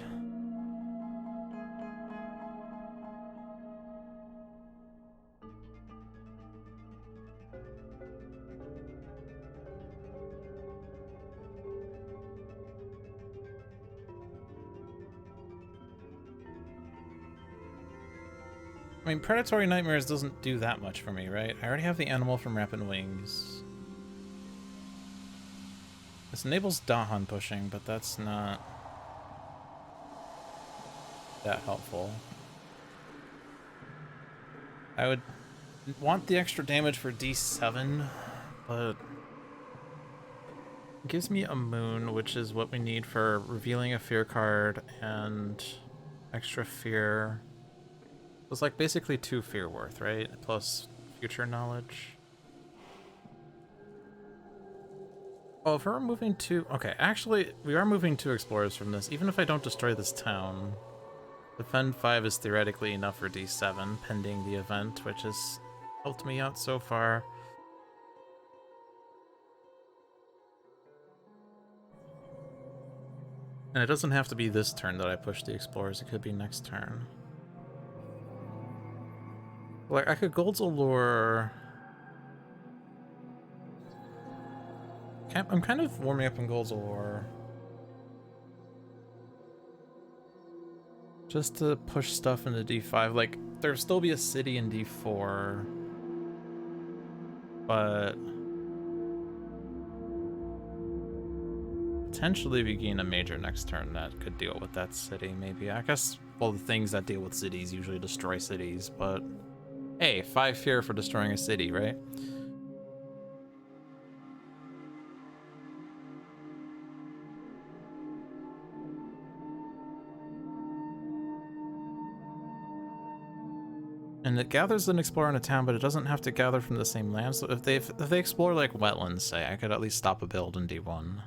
I mean, Predatory Nightmares doesn't do that much for me, right? I already have the animal from Rapid Wings. This enables Dahan pushing, but that's not that helpful. I would want the extra damage for D7, but it gives me a moon, which is what we need for revealing a fear card and extra fear. It's like basically 2 fear worth, right? Plus future knowledge. Oh, if we're moving to... Okay, actually, we are moving 2 explorers from this. Even if I don't destroy this town, Defend 5 is theoretically enough for D7, pending the event, which has helped me out so far. And it doesn't have to be this turn that I push the explorers, it could be next turn. Like, I could Gold's Allure... I'm kind of warming up in Gold's Allure. Just to push stuff into D5. Like, there'll still be a city in D4. But... potentially we gain a major next turn that could deal with that city, maybe. I guess, well, the things that deal with cities usually destroy cities, but... Hey, 5 fear for destroying a city, right? And it gathers an explorer in a town, but it doesn't have to gather from the same land. So if they explore like wetlands, say, I could at least stop a build in D1.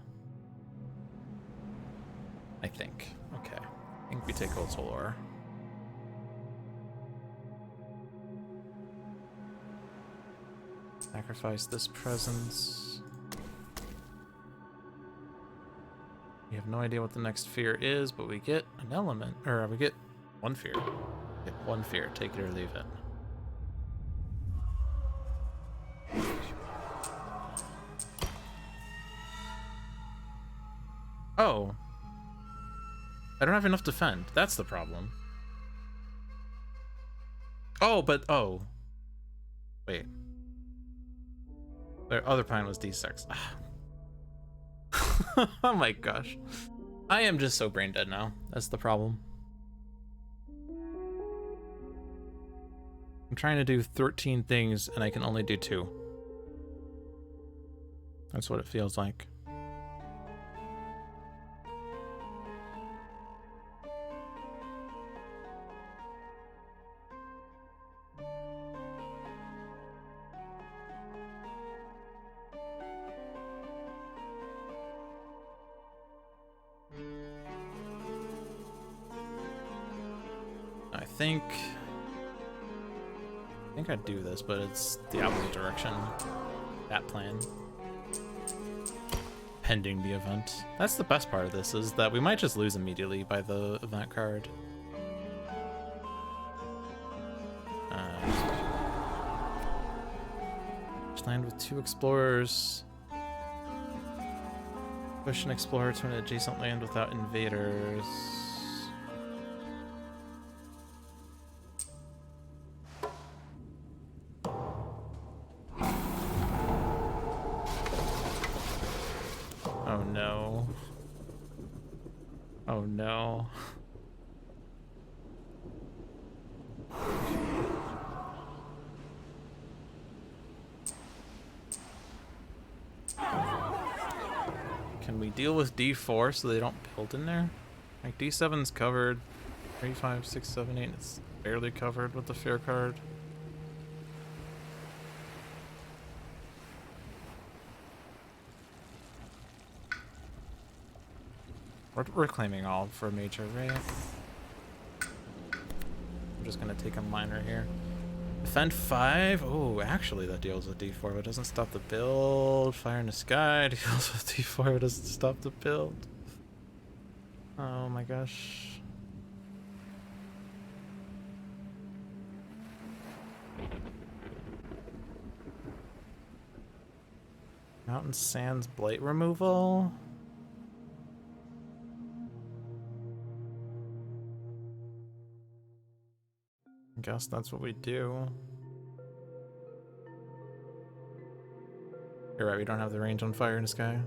I think. Okay. I think we take Gold Solar. Sacrifice this presence. We have no idea what the next fear is, but we get an element, or we get 1 fear. Get 1 fear, take it or leave it. Oh. I don't have enough defend. That's the problem. Oh, but oh. Wait. Their other plan was D6. Oh my gosh. I am just so brain dead now. That's the problem. I'm trying to do 13 things and I can only do 2. That's what it feels like. I think I'd do this, but it's the opposite direction. That plan. Pending the event. That's the best part of this, is that we might just lose immediately by the event card. Just land with 2 explorers. Push an explorer to an adjacent land without invaders. Oh no. Oh no. Can we deal with D4 so they don't build in there? Like D7's covered. 3, 5, 6, 7, 8. It's barely covered with the fear card. We're reclaiming all for major, right? I'm just gonna take a minor here. Defend 5. Oh, actually that deals with D4, but doesn't stop the build. Fire in the sky deals with D4, but doesn't stop the build. Oh my gosh. Mountain Sands Blight removal. I guess that's what we do. You're right, we don't have the range on Fire in the Sky.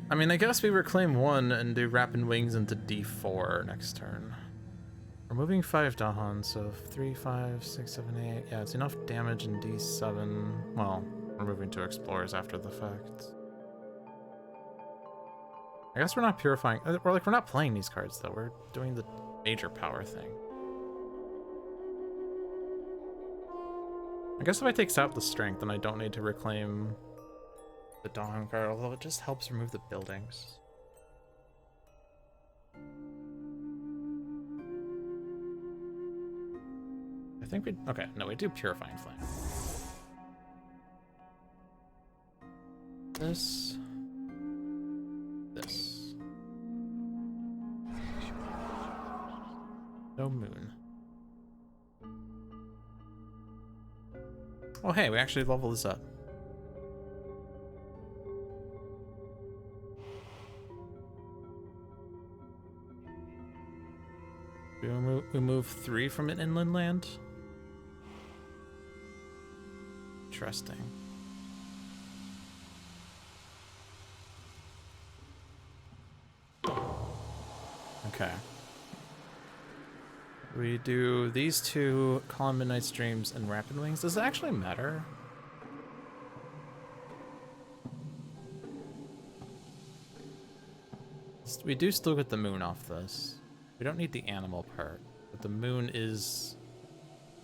I mean, I guess we reclaim 1 and do Rapid Wings into D4 next turn. Removing 5 Dahan, so 3, 5, 6, 7, 8. Yeah, it's enough damage in D7. Well, removing 2 Explorers after the fact. I guess we're not purifying. We're not playing these cards though. We're doing the major power thing. I guess if I take Sap the Strength, then I don't need to reclaim the Dawn card, although it just helps remove the buildings. I think we... Okay, no, we do Purifying Flame. This... No moon. Oh hey, we actually level this up. We move 3 from an inland land? Interesting. Okay. We do these 2, Calm Midnight Streams, and Rapid Wings. Does it actually matter? We do still get the moon off this. We don't need the animal part, but the moon is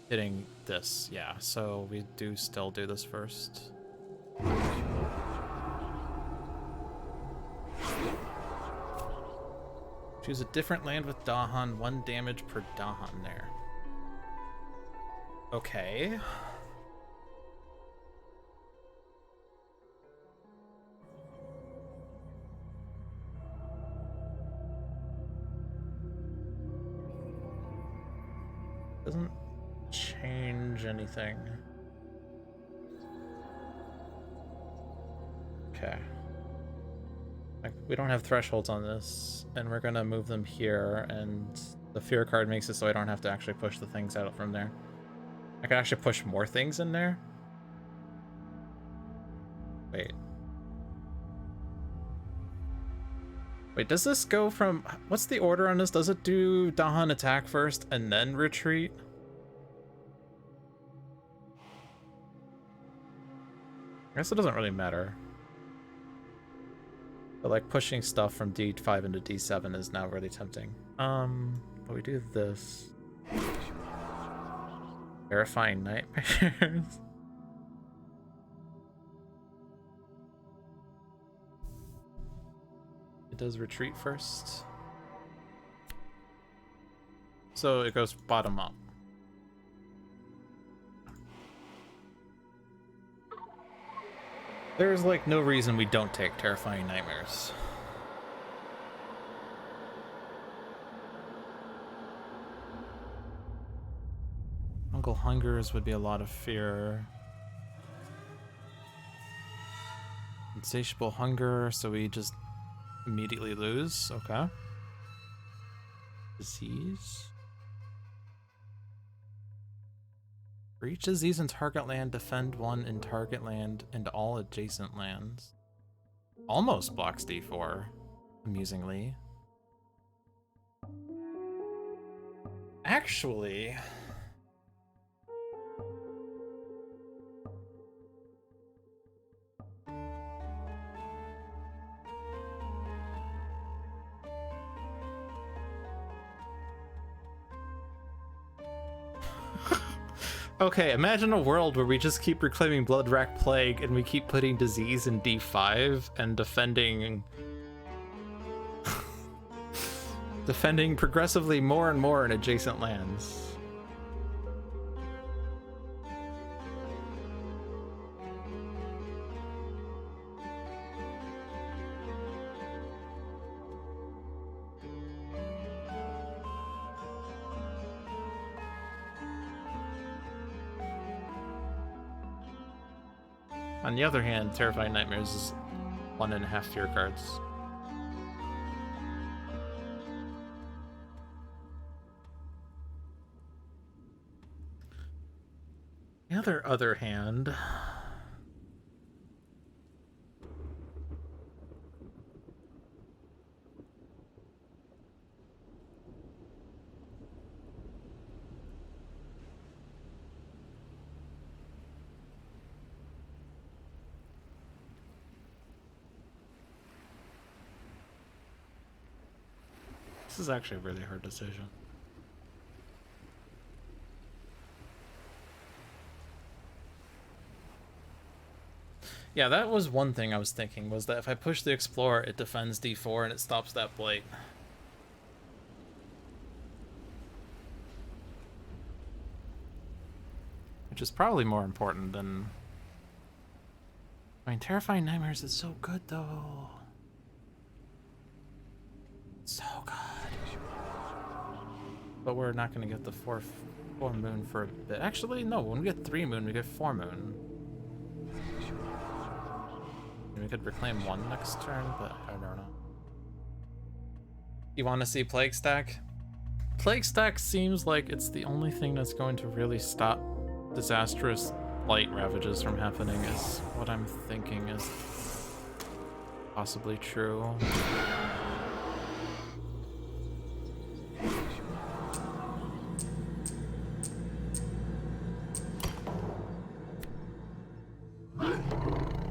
hitting this, yeah, so we do still do this first. Choose a different land with Dahan, 1 damage per Dahan there. Okay. Doesn't change anything. Okay. Like, we don't have thresholds on this, and we're gonna move them here, and the fear card makes it so I don't have to actually push the things out from there. I can actually push more things in there. Wait. Wait, does this go from... What's the order on this? Does it do Dahan attack first and then retreat? I guess it doesn't really matter. But like pushing stuff from D5 into D7 is now really tempting. But we do this. Terrifying Nightmares. It does retreat first. So it goes bottom up. There's like no reason we don't take Terrifying Nightmares. Uncle Hungers would be a lot of fear. Insatiable Hunger, so we just immediately lose. Okay. Disease. For each disease in target land, defend 1 in target land and all adjacent lands. Almost blocks D4, amusingly. Actually, Okay, imagine a world where we just keep reclaiming Bloodrack Plague and we keep putting disease in D5 and defending defending progressively more and more in adjacent lands. On the other hand, Terrifying Nightmares is 1.5 fear cards. The other hand, this is actually a really hard decision. Yeah, that was one thing I was thinking, was that if I push the Explorer, it defends D4 and it stops that Blight. Which is probably more important than... I mean, Terrifying Nightmares is so good, though. So good. But we're not going to get the 4 moon for a bit. Actually, no, when we get 3 moon, we get 4 moon. We could reclaim 1 next turn, but I don't know. You want to see Plague Stack? Plague Stack seems like it's the only thing that's going to really stop disastrous light ravages from happening, is what I'm thinking is possibly true.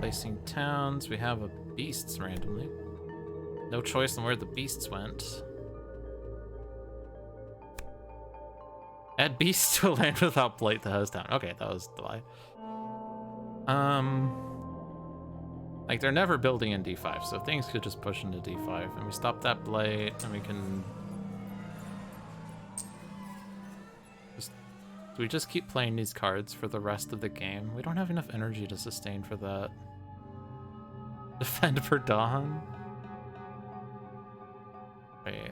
Placing towns. We have a beasts randomly. No choice on where the beasts went. Add beasts to a land without blight that has town. Okay, that was the lie. Like, they're never building in D5, so things could just push into D5. And we stop that blight, and we can... Do we just keep playing these cards for the rest of the game? We don't have enough energy to sustain for that. Defend for Dawn? Wait.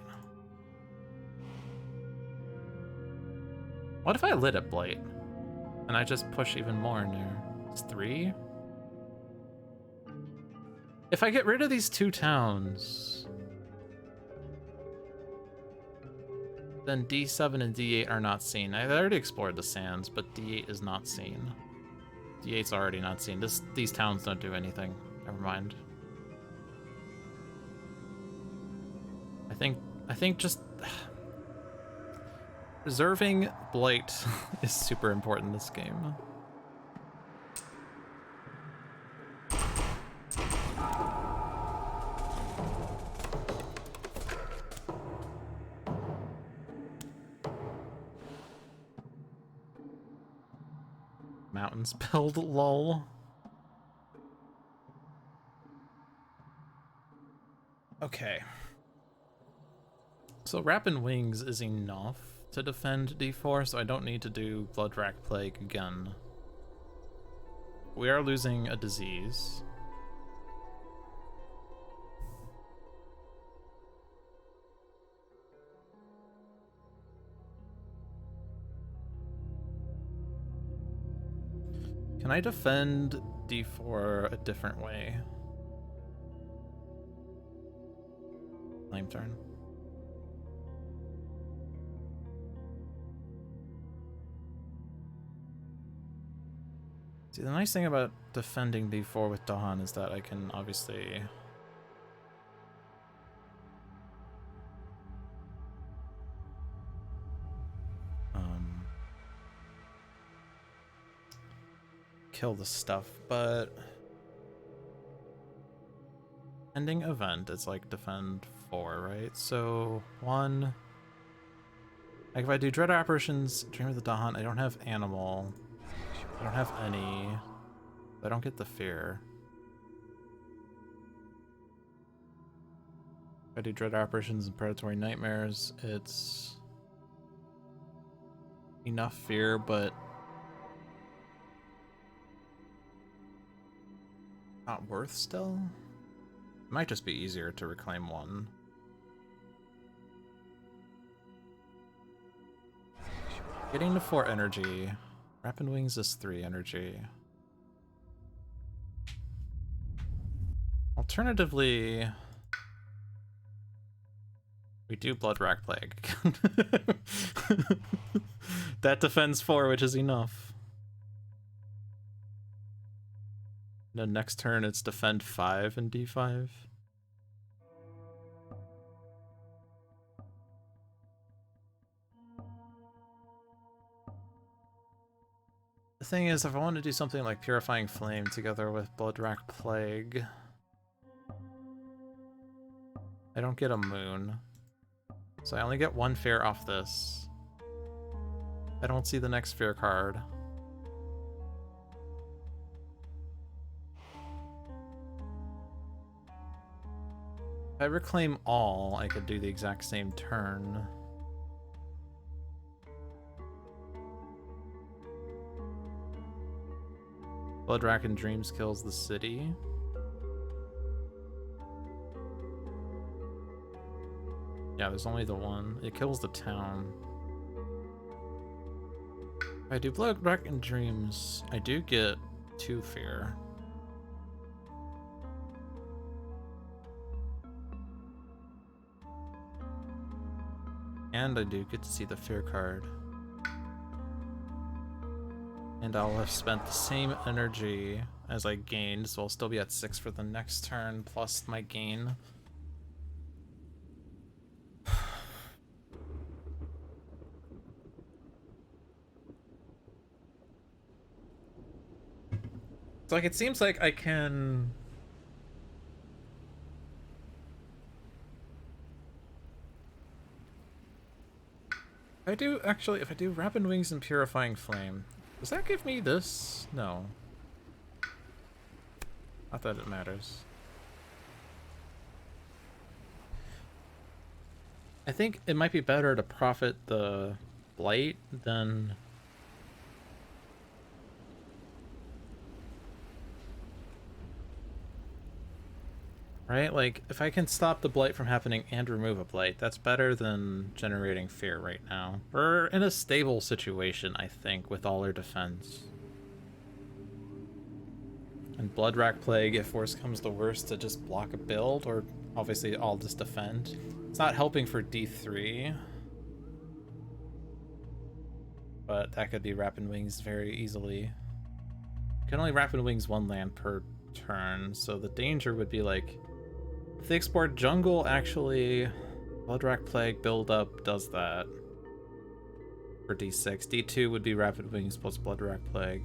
What if I lit at Blight? And I just push even more in there? It's 3? If I get rid of these 2 towns... then D7 and D8 are not seen. I already explored the sands, but D8 is not seen. D8's already not seen. These towns don't do anything. Never mind. I think just preserving Blight is super important in this game. Mountains build, lol. Okay. So Rapid Wings is enough to defend D4, so I don't need to do Bloodrack Plague again. We are losing a disease. Can I defend D4 a different way? Lame turn. See, the nice thing about defending D4 with Dawn is that I can obviously... kill the stuff, but... ending event is like defend 4, right? So, 1... Like if I do Dread Apparitions, Dream of the Dawn, I don't have Animal... I don't have any. I don't get the fear. If I do dread apparitions and predatory nightmares, it's enough fear, but not worth still? It might just be easier to reclaim one. Getting to 4 energy. Rapid Wings is 3 energy. Alternatively, we do Blood Rack Plague. That defends 4, which is enough. The next turn it's defend 5 and D5. The thing is, if I want to do something like Purifying Flame together with Blood Rack Plague, I don't get a moon. So I only get 1 fear off this. I don't see the next fear card. If I reclaim all, I could do the exact same turn. Blood Rack and Dreams kills the city. Yeah, there's only the one. It kills the town. If I do Blood Rack and Dreams, I do get 2 fear. And I do get to see the fear card. And I'll have spent the same energy as I gained, so I'll still be at 6 for the next turn, plus my gain. So like, it seems like I can... if I do Rapid Wings and Purifying Flame, does that give me this? No. Not that it matters. I think it might be better to profit the Blight than... right? Like, if I can stop the Blight from happening and remove a Blight, that's better than generating fear right now. We're in a stable situation, I think, with all our defense. And Blood Rack Plague, if worse comes to worse, to just block a build, or obviously I'll just defend. It's not helping for D3. But that could be Rapid Wings very easily. You can only Rapid Wings 1 land per turn, so the danger would be like... if they export jungle, actually, Blood Rack Plague build-up does that. For D6. D2 would be Rapid Wings plus Blood Rack Plague.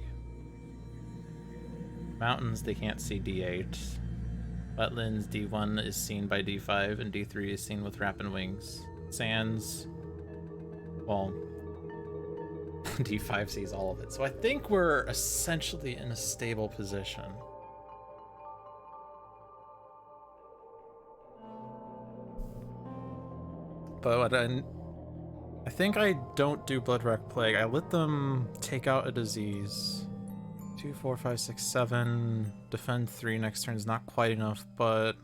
Mountains, they can't see D8. Wetlands, D1 is seen by D5, and D3 is seen with Rapid Wings. Sands, well, D5 sees all of it. So I think we're essentially in a stable position. But I think I don't do Blood Rack Plague. I let them take out a disease. 2, 4, 5, 6, 7. Defend 3 next turn is not quite enough, but...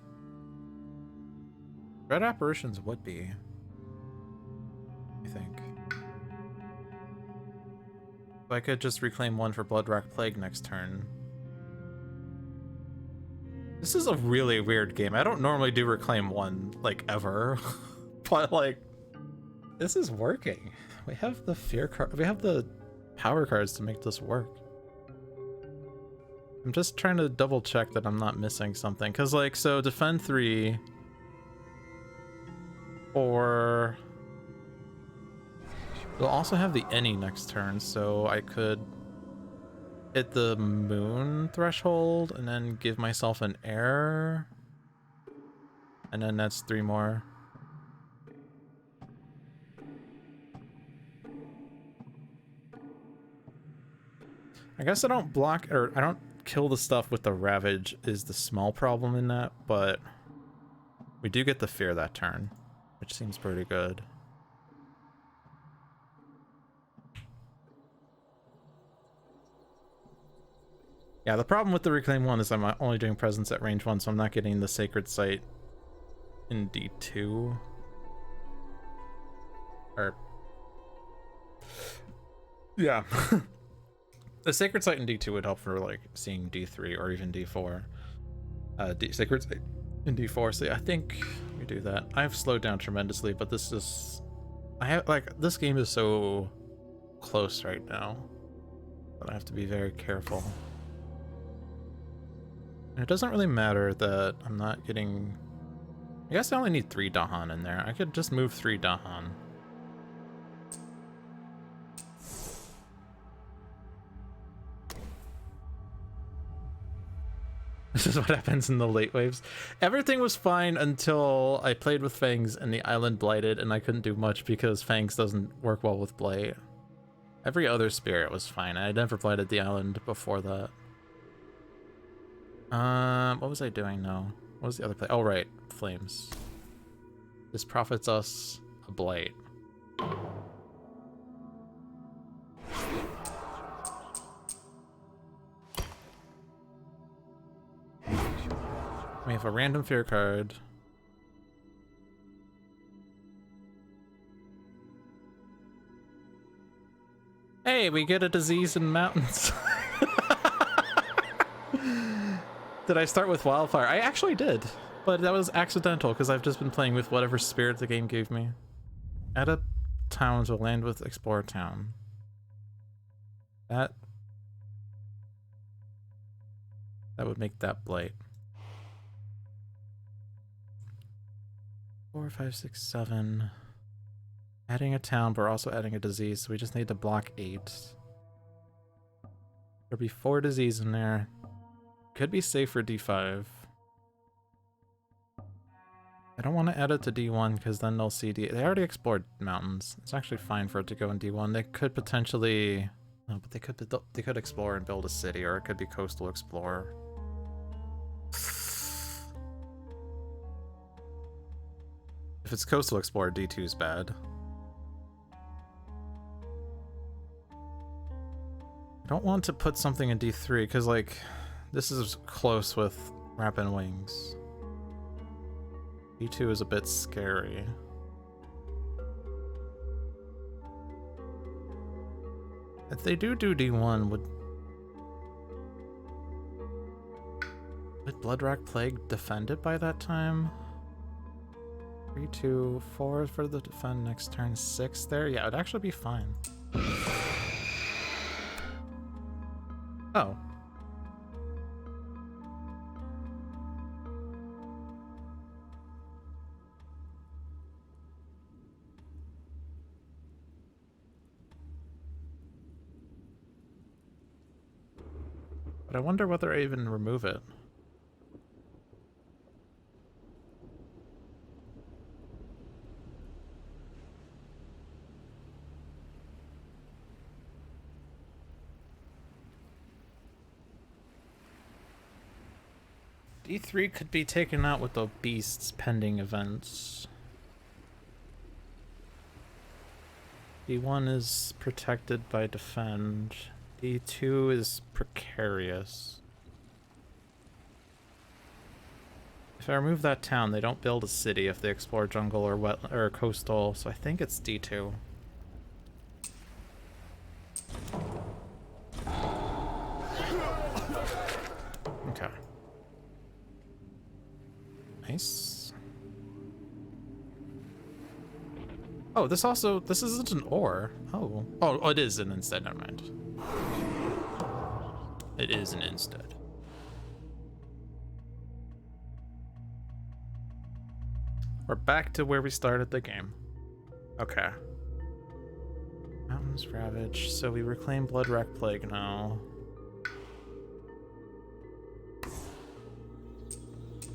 Red Apparitions would be, I think. I could just reclaim 1 for Blood Rack Plague next turn. This is a really weird game. I don't normally do reclaim 1, like, ever. But, like, this is working. We have the fear card. We have the power cards to make this work. I'm just trying to double check that I'm not missing something. Because, like, so defend 3. Or... we'll also have the any next turn, so I could hit the moon threshold and then give myself an air. And then that's 3 more. I guess I don't block, or I don't kill the stuff with the Ravage is the small problem in that, but we do get the Fear that turn, which seems pretty good. Yeah, the problem with the Reclaim 1 is I'm only doing Presence at range 1, so I'm not getting the Sacred Site in D2. Or... yeah. The Sacred Site in D2 would help for, like, seeing D3 or even D4. Sacred Site in D4, so yeah, I think we do that. I've slowed down tremendously, but this is... this game is so close right now that I have to be very careful. And it doesn't really matter that I'm not getting... I guess I only need 3 Dahan in there. I could just move 3 Dahan. This is what happens in the late waves. Everything was fine until I played with Fangs and the island blighted, and I couldn't do much because Fangs doesn't work well with Blight. Every other spirit was fine. I had never blighted the island before that. What was I doing now? What was the other play? Oh, right. Flames. This profits us a blight. We have a random fear card. Hey, we get a disease in mountains. Did I start with wildfire? I actually did, but that was accidental because I've just been playing with whatever spirit the game gave me. Add a town to land with Explorer Town. That would make that blight. 4, 5, 6, 7. Adding a town, but we're also adding a disease, so we just need to block 8. There'll be 4 disease in there. Could be safe for D5. I don't want to add it to D1 because then they'll see They already explored mountains. It's actually fine for it to go in D1. They could potentially... no, but they could explore and build a city, or it could be Coastal Explorer. If it's Coastal Explorer, D2 is bad. I don't want to put something in D3 because, like, this is close with Rapid Wings. D2 is a bit scary. If they do D1, would Bloodrock Plague defend it by that time? 3, 2, 4 for the defend next turn, 6 there? Yeah, it'd actually be fine. Oh. But I wonder whether I even remove it. D3 could be taken out with the beasts pending events. D1 is protected by defend. D2 is precarious. If I remove that town, they don't build a city if they explore jungle or wet or coastal, so I think it's D2. Okay. Nice. Oh, this isn't an ore. Oh, it is an instead, never mind. It is an instead. We're back to where we started the game. Okay. Mountains Ravage, so we reclaim Bloodrock Plague now.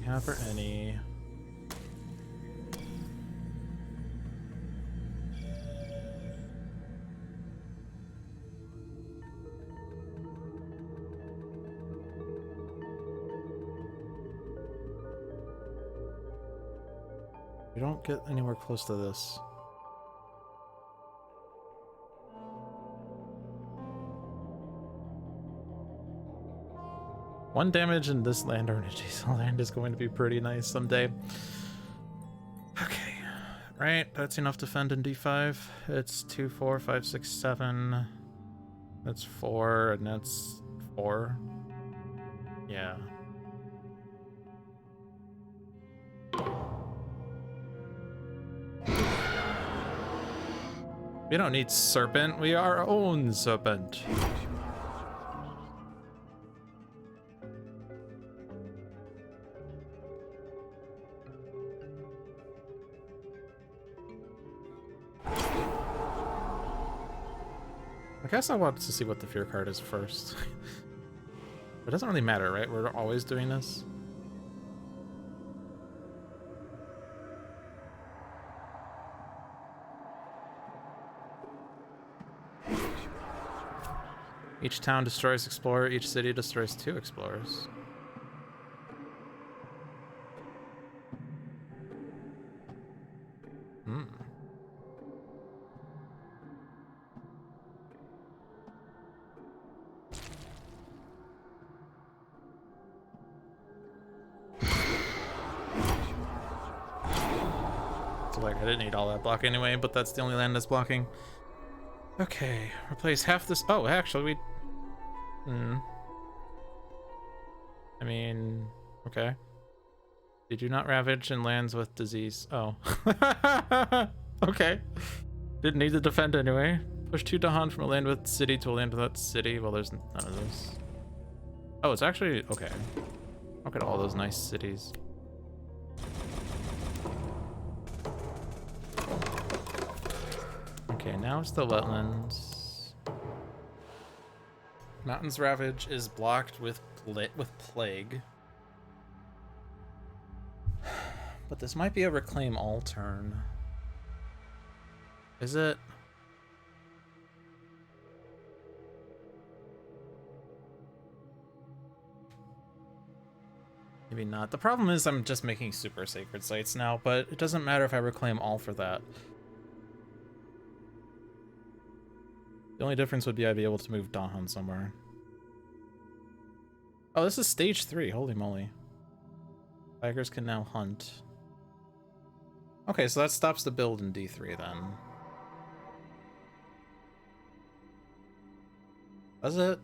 Have for any. We don't get anywhere close to this. One damage in this land or in adjacent land is going to be pretty nice someday. Okay, right, that's enough to defend in D5. It's 2, 4, 5, 6, 7. That's 4, and that's 4. Yeah. We don't need serpent, we are our own serpent. I guess I wanted to see what the fear card is first. It doesn't really matter, right? We're always doing this. Each town destroys explorer, each city destroys 2 explorers. Hmm. So like I didn't need all that block anyway, but that's the only land that's blocking. Okay, replace half this. Oh, actually, we. I mean, okay. Did you not ravage in lands with disease? Oh. Okay. Didn't need to defend anyway. Push 2 Dahan from a land with city to a land without city. Well, there's none of those. Oh, it's actually okay. Look at all those nice cities. Okay, now it's the wetlands. Mountains Ravage is blocked with plague. But this might be a reclaim all turn. Is it? Maybe not. The problem is I'm just making super sacred sites now, but it doesn't matter if I reclaim all for that. The only difference would be I'd be able to move Dahan somewhere. Oh, this is stage 3. Holy moly. Tigers can now hunt. Okay, so that stops the build in D3 then. Does it?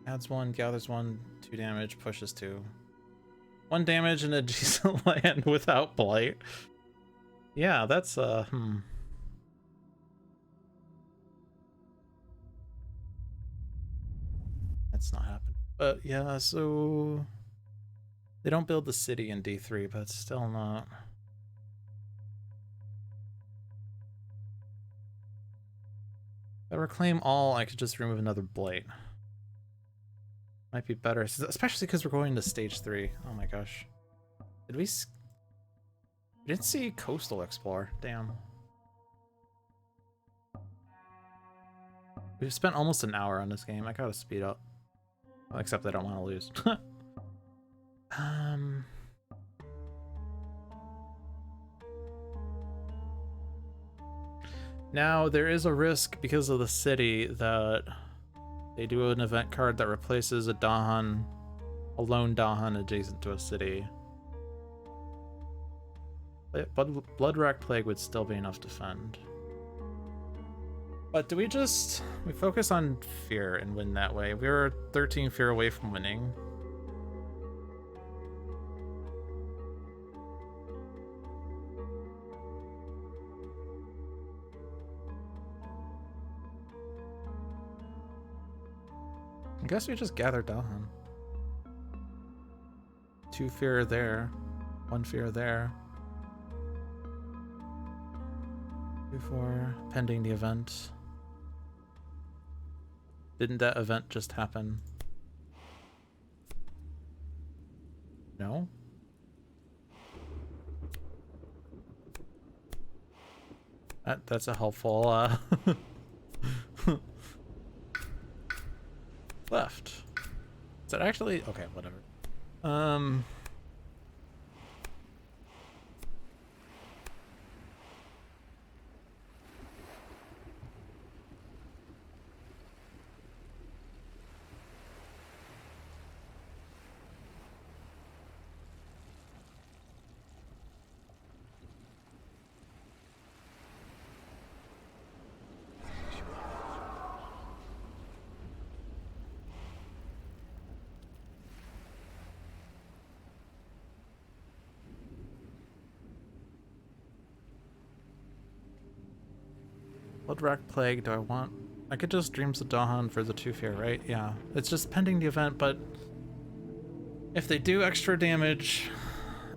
Adds 1, gathers 1, 2 damage, pushes 2. 1 damage in adjacent land without blight. Yeah, that's That's not happening. But yeah, so they don't build the city in D3, but it's still not. If I reclaim all, I could just remove another blight. Might be better, especially because we're going to stage 3. Oh my gosh. Did we didn't see Coastal Explore. Damn. We've spent almost an hour on this game. I gotta speed up. Well, except I don't want to lose. Now, there is a risk because of the city that they do an event card that replaces a Dahan, a lone Dahan adjacent to a city. Blood-Rack Plague would still be enough to defend. But do we focus on fear and win that way? We were 13 fear away from winning. I guess we just gather Dahan. 2 fear there, 1 fear there. 2, 4, pending the event. Didn't that event just happen? No? That's a helpful, left. Is that actually? Okay, whatever. Bloodrack Plague, do I want... I could just Dreams of Dawn for the 2 fear, right? Yeah. It's just pending the event, but if they do extra damage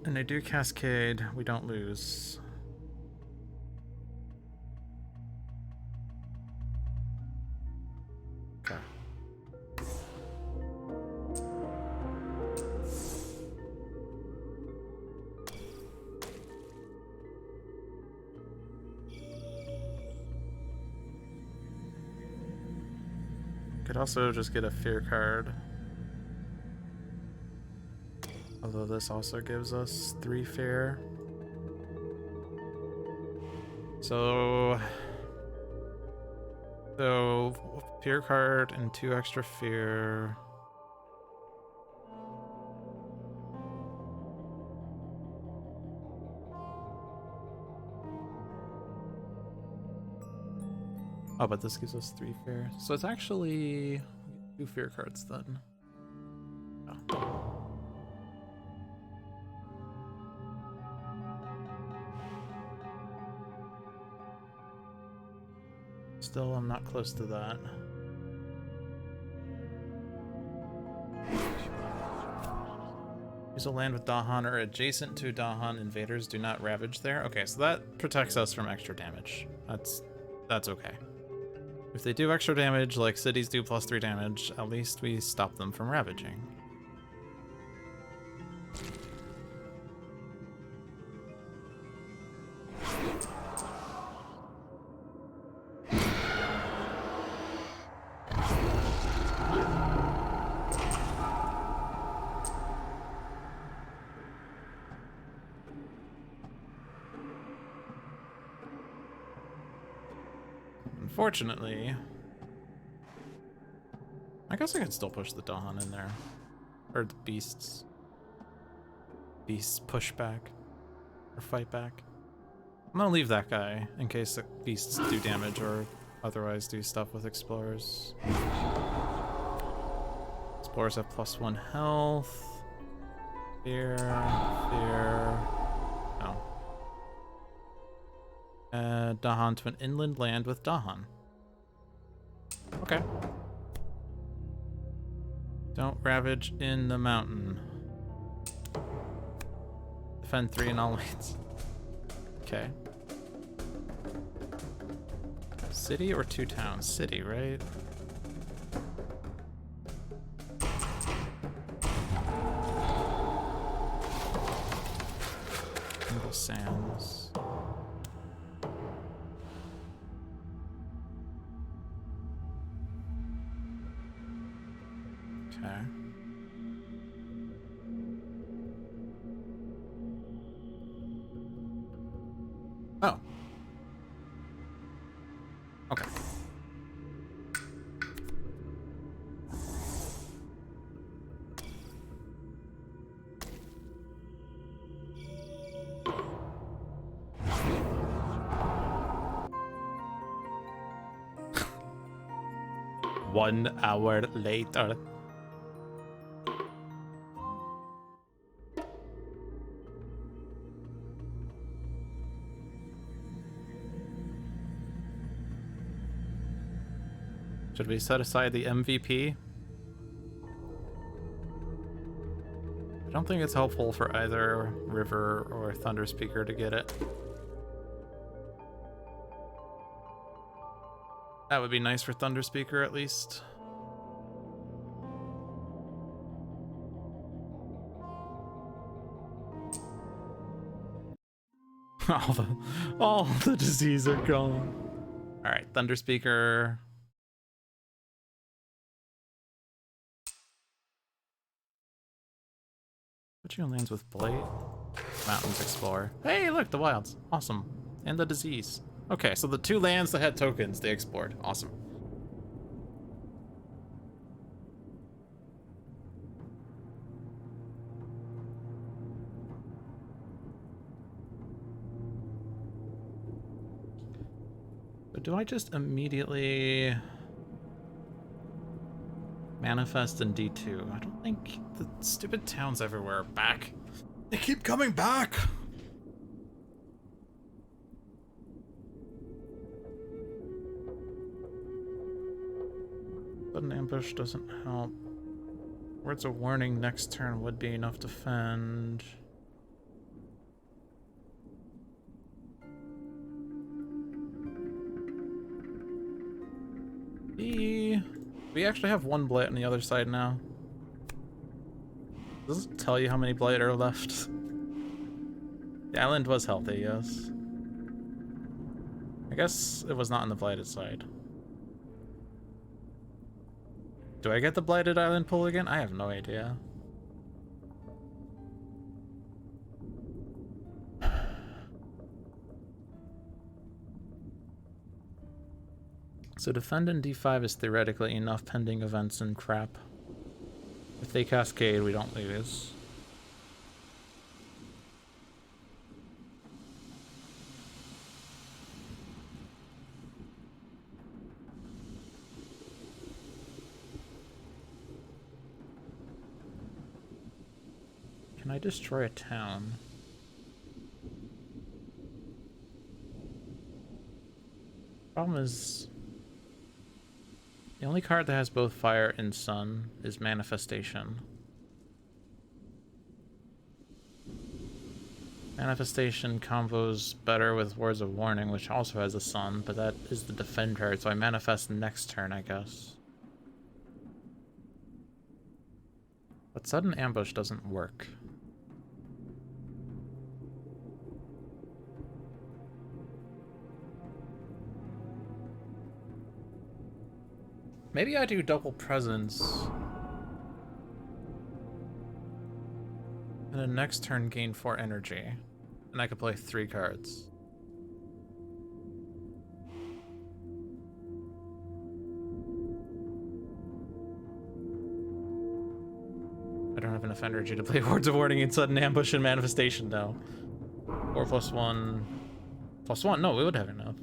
and they do Cascade, we don't lose. Okay. Could also just get a fear card. Although this also gives us 3 fear. So fear card and 2 extra fear. Oh, but this gives us 3 fear. So it's actually 2 fear cards then. Oh. Still, I'm not close to that. Use a land with Dahan or adjacent to Dahan. Invaders do not ravage there. Okay, so that protects us from extra damage. That's okay. If they do extra damage, like cities do +3 damage, at least we stop them from ravaging. Unfortunately, I guess I could still push the Dahan in there. Or the beasts. Beasts push back. Or fight back. I'm gonna leave that guy in case the beasts do damage or otherwise do stuff with explorers. Explorers have +1 health. Fear. No. Dahan to an inland land with Dahan. Okay. Don't ravage in the mountain. Defend 3 in all lanes. Okay. City or 2 towns? City, right? Single sands. Okay. Oh. Okay. One hour later. Should we set aside the MVP? I don't think it's helpful for either River or Thunder Speaker to get it. That would be nice for Thunder Speaker at least. all the disease are gone. All right, Thunder Speaker. Put you on lands with Blight. Mountains Explorer. Hey, look, the wilds. Awesome. And the disease. Okay, so the 2 lands that had tokens, they explored. Awesome. But do I just immediately manifest in D2? I don't think the stupid towns everywhere are back. They keep coming back! Sudden ambush doesn't help. Words of warning next turn would be enough to fend. We actually have one blight on the other side now. Does it tell you how many blight are left? The island was healthy, yes. I guess it was not on the blighted side. Do I get the blighted island pull again? I have no idea. So defend in D5 is theoretically enough pending events and crap. If they cascade, we don't lose. Can I destroy a town? Problem is, the only card that has both fire and sun is Manifestation. Manifestation combos better with Words of Warning, which also has a sun, but that is the defend card, so I manifest next turn, I guess. But Sudden Ambush doesn't work. Maybe I do double presence. And then next turn gain 4 energy. And I could play 3 cards. I don't have enough energy to play Words of Warning and Sudden Ambush and Manifestation though. 4 + 1. +1? No, we would have enough.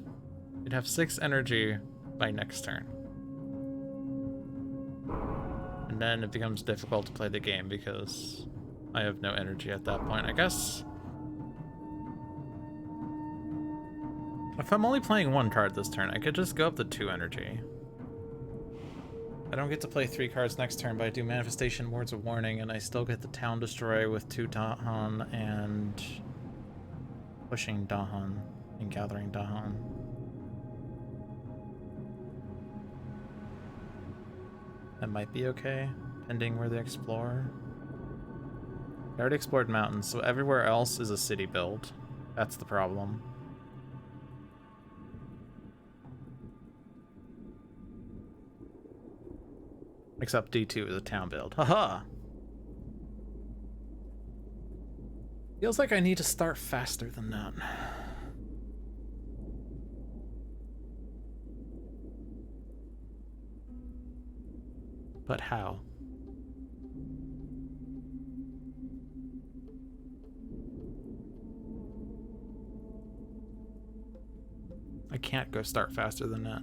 We'd have 6 energy by next turn. And then it becomes difficult to play the game because I have no energy at that point. I guess if I'm only playing 1 card this turn, I could just go up to 2 energy. I don't get to play 3 cards next turn, but I do Manifestation, Words of Warning, and I still get the Town Destroy with 2 Dahan and pushing Dahan and gathering Dahan. That might be okay, pending where they explore. I already explored mountains, so everywhere else is a city build. That's the problem. Except D2 is a town build. Haha! Feels like I need to start faster than that. But how? I can't go start faster than that.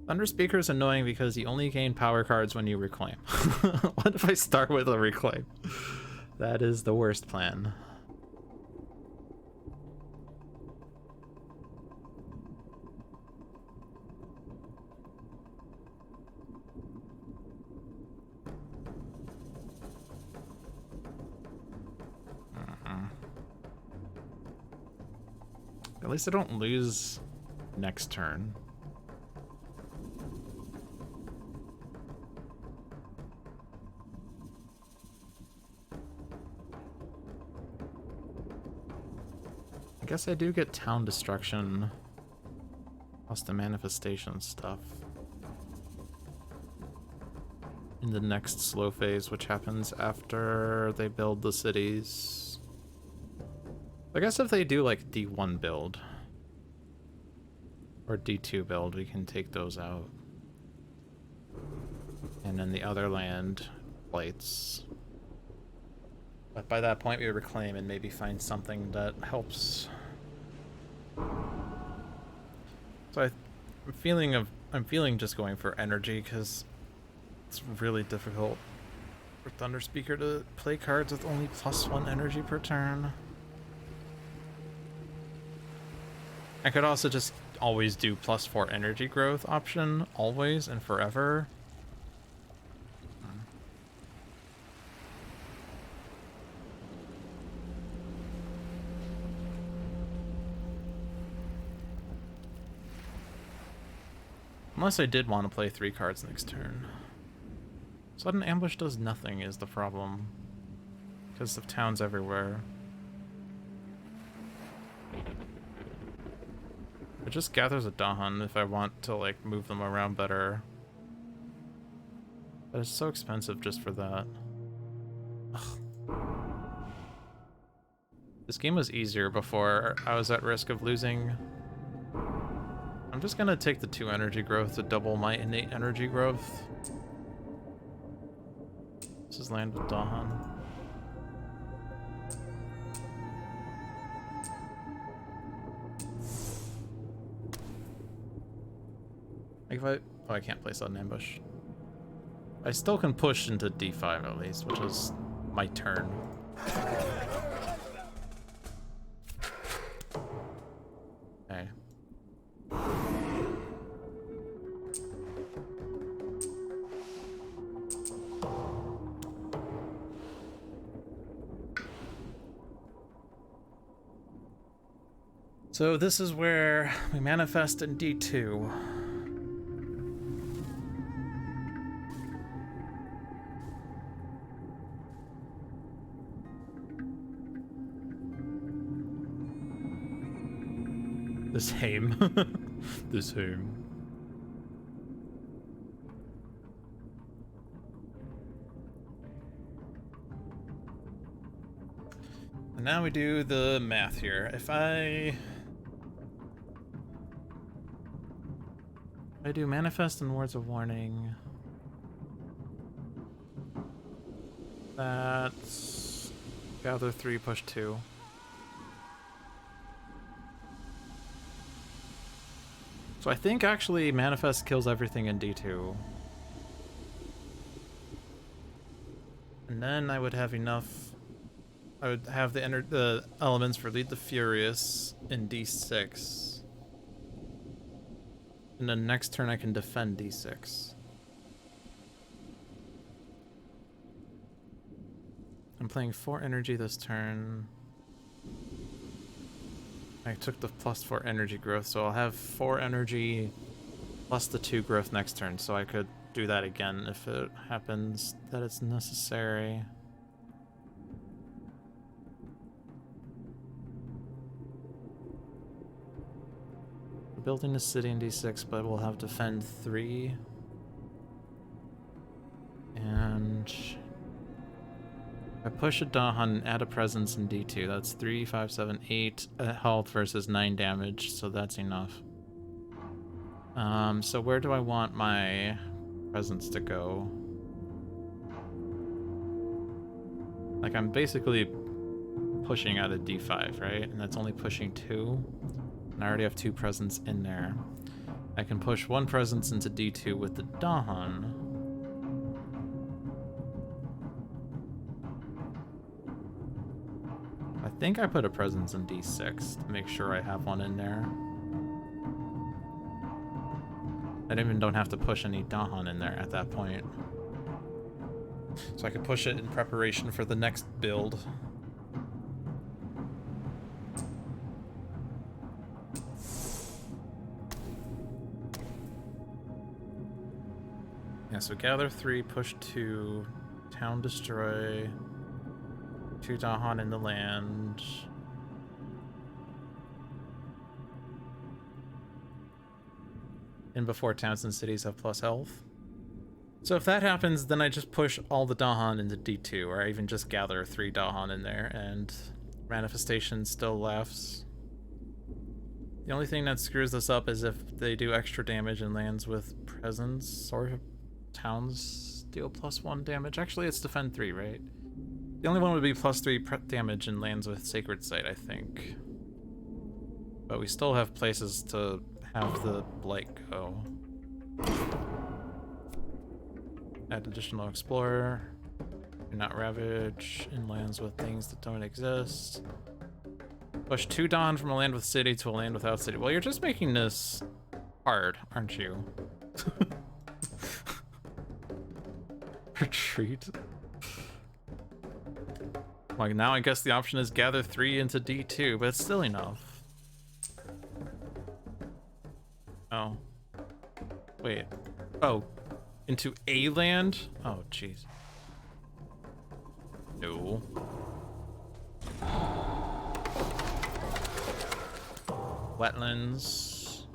Thunder Speaker is annoying because you only gain power cards when you reclaim. What if I start with a reclaim? That is the worst plan. At least I don't lose next turn. I guess I do get town destruction plus the manifestation stuff in the next slow phase, which happens after they build the cities. I guess if they do like D1 build or D2 build, we can take those out. And then the other land blights. But by that point we reclaim and maybe find something that helps. So I'm feeling just going for energy because it's really difficult for Thunder Speaker to play cards with only +1 energy per turn. I could also just always do +4 energy growth option, always and forever. Unless I did want to play 3 cards next turn. Sudden ambush does nothing is the problem. Because of towns everywhere. It just gathers a Dahan if I want to like move them around better. But it's so expensive just for that. Ugh. This game was easier before I was at risk of losing. I'm just gonna take the 2 energy growth to double my innate energy growth. This is land with Dahan. Like if I can't play sudden ambush. I still can push into D5 at least, which is my turn. Okay. So this is where we manifest in D2. The same. The same. And now we do the math here. If I do manifest and words of warning, that's gather 3, push 2. So I think actually manifest kills everything in D2. And then I would have enough. I would have the elements for Lead the Furious in D6. And then next turn I can defend D6. I'm playing 4 energy this turn. I took the +4 energy growth, so I'll have 4 energy plus the 2 growth next turn, so I could do that again if it happens that it's necessary. We're building a city in D6, but we'll have defend 3. And I push a Dahan and add a presence in D2. That's 3, 5, 7, 8 health versus 9 damage, so that's enough. So where do I want my presence to go? Like I'm basically pushing out a D5, right? And that's only pushing 2. And I already have 2 presence in there. I can push 1 presence into D2 with the Dahan. I think I put a presence in D6 to make sure I have one in there. I even don't have to push any Dahan in there at that point. So I could push it in preparation for the next build. Yeah, so gather 3, push 2, town destroy, 2 Dahan in the land. And before towns and cities have plus health. So if that happens, then I just push all the Dahan into D2, or I even just gather 3 Dahan in there, and manifestation still laughs. The only thing that screws this up is if they do extra damage in lands with presence, or towns deal +1 damage. Actually, it's defend 3, right? The only one would be +3 damage in lands with Sacred Site, I think. But we still have places to have the Blight go. Add additional Explorer. Do not ravage in lands with things that don't exist. Push 2 Dawn from a land with city to a land without city. Well, you're just making this hard, aren't you? Retreat. Like, now I guess the option is gather 3 into D2, but it's still enough. Oh. Wait. Oh. Into a land? Oh, jeez. No. Wetlands.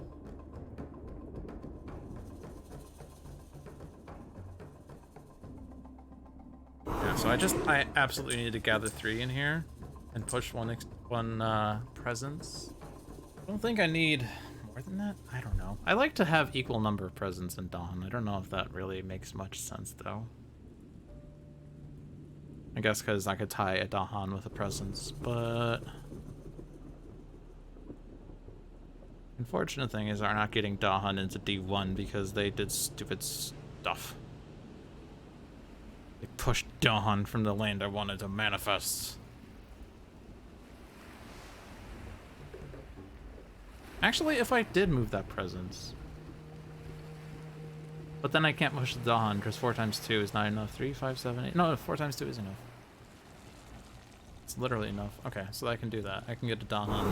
Yeah, so I absolutely need to gather 3 in here and push one presence. I don't think I need more than that. I don't know. I like to have equal number of presents in Dawn. I don't know if that really makes much sense though. I guess because I could tie a Dahan with a presence, but unfortunate thing is I'm not getting Dahan into D1 because they did stupid stuff. They pushed Dahan from the land I wanted to manifest. Actually, if I did move that presence, but then I can't push the Dahan because 4 times 2 is not enough. 3, 5, 7, 8. No, 4 times 2 is enough. It's literally enough. Okay, so I can do that. I can get a Dahan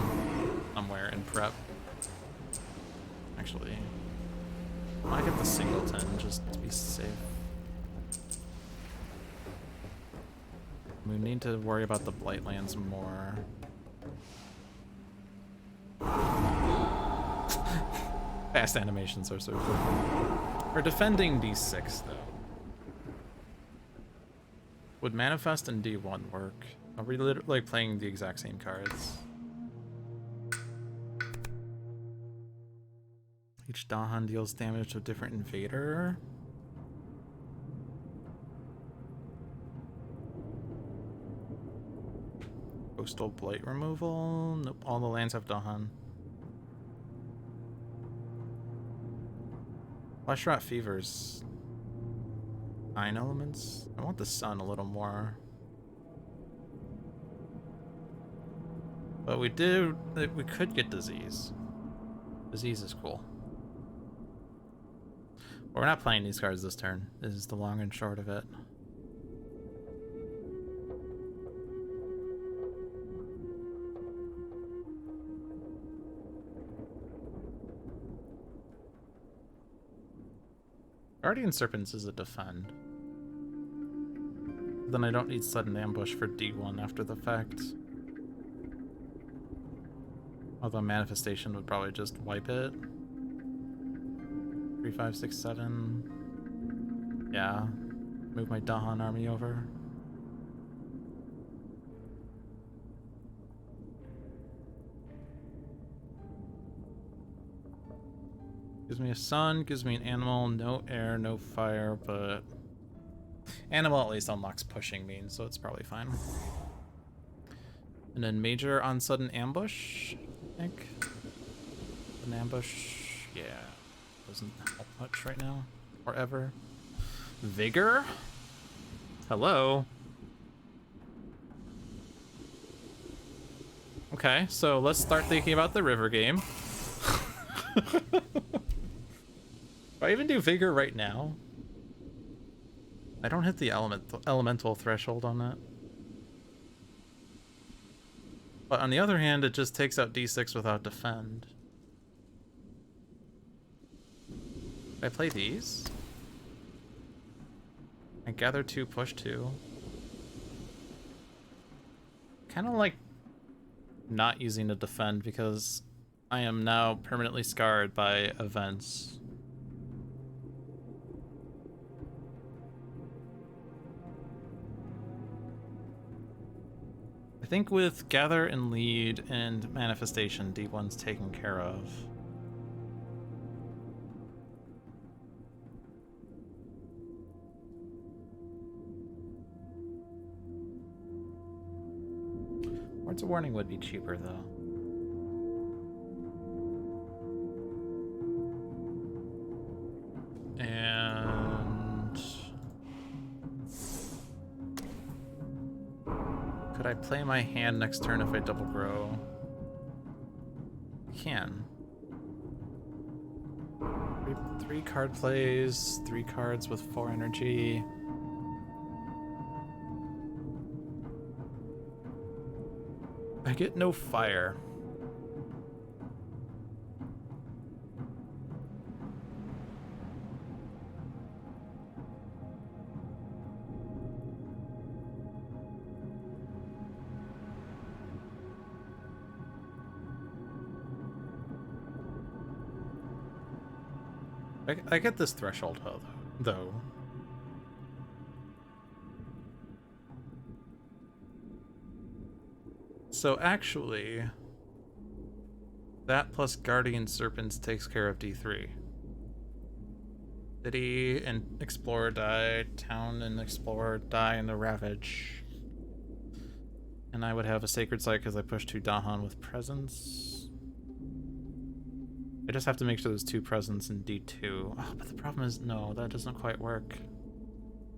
somewhere and prep. Actually, I might get the singleton just to be safe. We need to worry about the Blightlands more. Fast animations are so cool. We're defending D6 though. Would manifest and D1 work? Are we literally like playing the exact same cards? Each Dahan deals damage to a different invader. Coastal blight removal. Nope, all the lands have Dahan. Fleshrat Fevers. 9 elements. I want the sun a little more. But we could get disease. Disease is cool. But we're not playing these cards this turn. This is the long and short of it. Guardian Serpents is a defend. Then I don't need sudden ambush for D1 after the fact. Although manifestation would probably just wipe it. 3, 5, 6, 7. Yeah. Move my Dahan army over. Gives me a sun, gives me an animal, no air, no fire, but animal at least unlocks pushing means, so it's probably fine. And then major on sudden ambush, I think. An ambush, yeah, doesn't help much right now, or ever. Vigor? Hello? Okay, so let's start thinking about the river game. Do I even do Vigor right now? I don't hit the elemental threshold on that. But on the other hand, it just takes out D6 without defend. I play these. I gather 2, push 2. Kind of like not using the defend because I am now permanently scarred by events. I think with gather and lead and manifestation, D1's taken care of. Words of Warning would be cheaper though. And could I play my hand next turn if I double grow? can. Three card plays, 3 cards with 4 energy. I get no fire. I get this threshold though. So actually, that plus Guardian Serpents takes care of D3. City and Explorer die, Town and Explorer die in the Ravage. And I would have a Sacred Site because I pushed 2 Dahan with Presence. I just have to make sure there's 2 presents in D2. Oh, but the problem is, no, that doesn't quite work.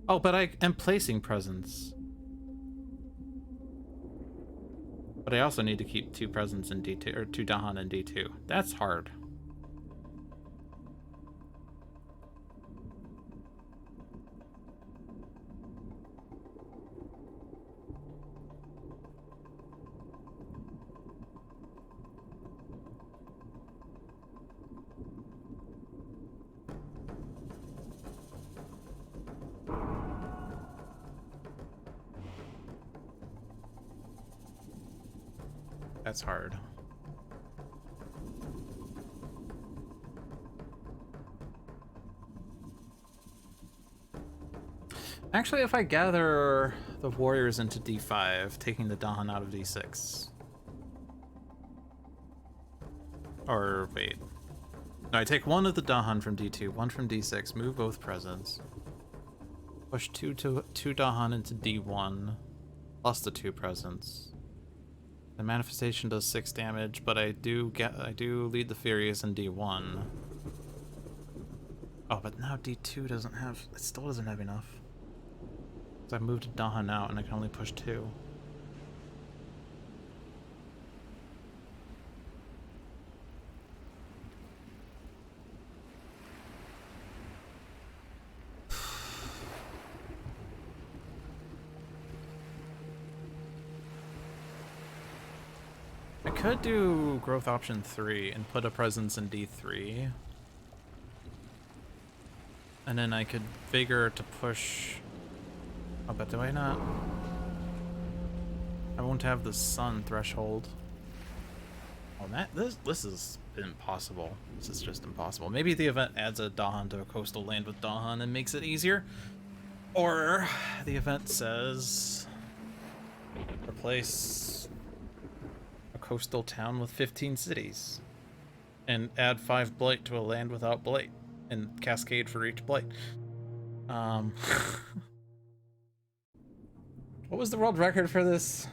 Oh, but I am placing presents. But I also need to keep 2 presents in D2, or 2 Dahan in D2. That's hard. That's hard. Actually, if I gather the warriors into D5, taking the Dahan out of D6. Or wait. No, I take 1 of the Dahan from D2, 1 from D6, move both presents. Push 2 Dahan into D1, plus the 2 presents. The manifestation does 6 damage, but I do lead the Furious in D1. Oh, but now D2 doesn't have, it still doesn't have enough. So I moved Dahan out and I can only push 2. I could do growth option 3 and put a presence in D3. And then I could vigor to push. Oh, but do I not? I won't have the sun threshold. Oh, this is impossible. This is just impossible. Maybe the event adds a Dahan to a coastal land with Dahan and makes it easier. Or the event says replace a coastal town with 15 cities and add 5 blight to a land without blight and cascade for each blight. What was the world record for this?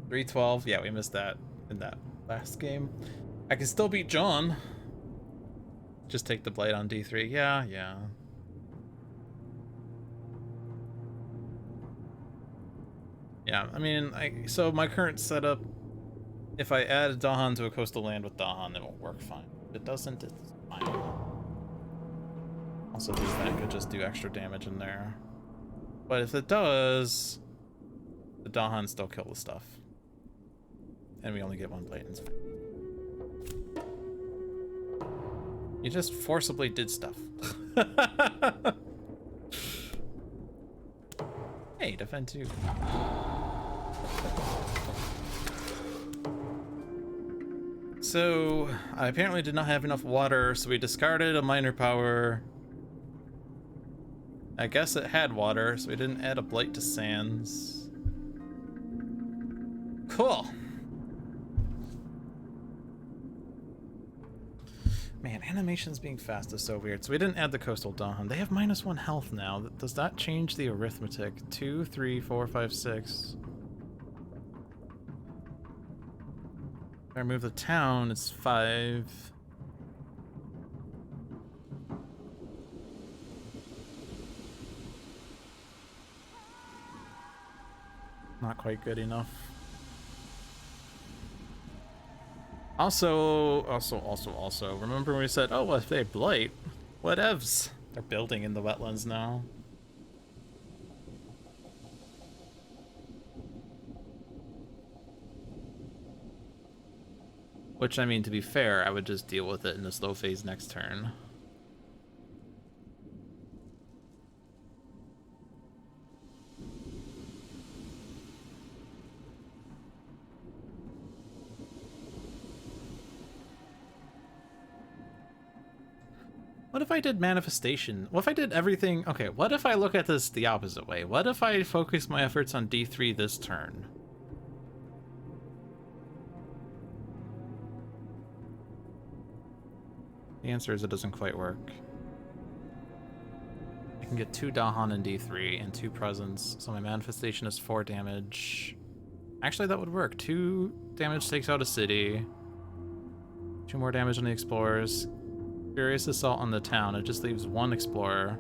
312. Yeah, we missed that in that last game. I can still beat John. Just take the blight on D3. Yeah. Yeah, I mean, so my current setup, if I add a Dahan to a coastal land with Dahan, it will work fine. If it doesn't, it's fine. Also, the event could just do extra damage in there. But if it does, the Dahan still kill the stuff. And we only get 1 blade. You just forcibly did stuff. Hey, defend 2. So, I apparently did not have enough water, so we discarded a minor power. I guess it had water, so we didn't add a blight to sands. Cool. Man, animations being fast is so weird. So we didn't add the coastal Dahan. They have -1 health now. Does that change the arithmetic? 2, 3, 4, 5, 6. If I remove the town, it's 5. Not quite good enough. Also, remember when we said, oh, well, if they blight, whatevs. They're building in the wetlands now. Which, I mean, to be fair, I would just deal with it in the slow phase next turn. What if I did manifestation? What if I did everything? Okay, what if I look at this the opposite way? What if I focus my efforts on D3 this turn? The answer is it doesn't quite work. I can get 2 Dahan in D3 and 2 presence, so my manifestation is 4 damage. Actually, that would work. 2 damage takes out a city. 2 more damage on the explorers. Furious assault on the town. It just leaves 1 explorer.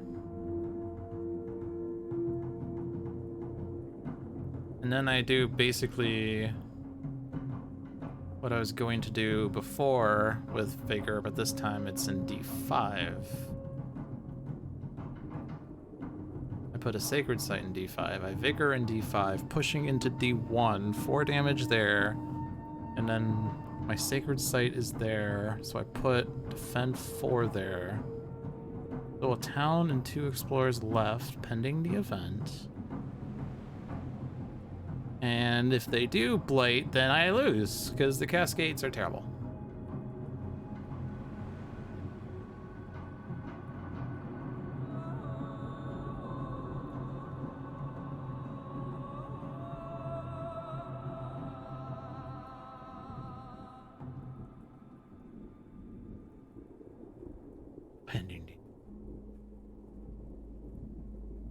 And then I do basically what I was going to do before with Vigor, but this time it's in D5. I put a Sacred Site in D5. I Vigor in D5, pushing into D1, 4 damage there, and then my Sacred Site is there, so I put Defend 4 there. So a town and 2 explorers left, pending the event. And if they do blight, then I lose, because the Cascades are terrible. Pending.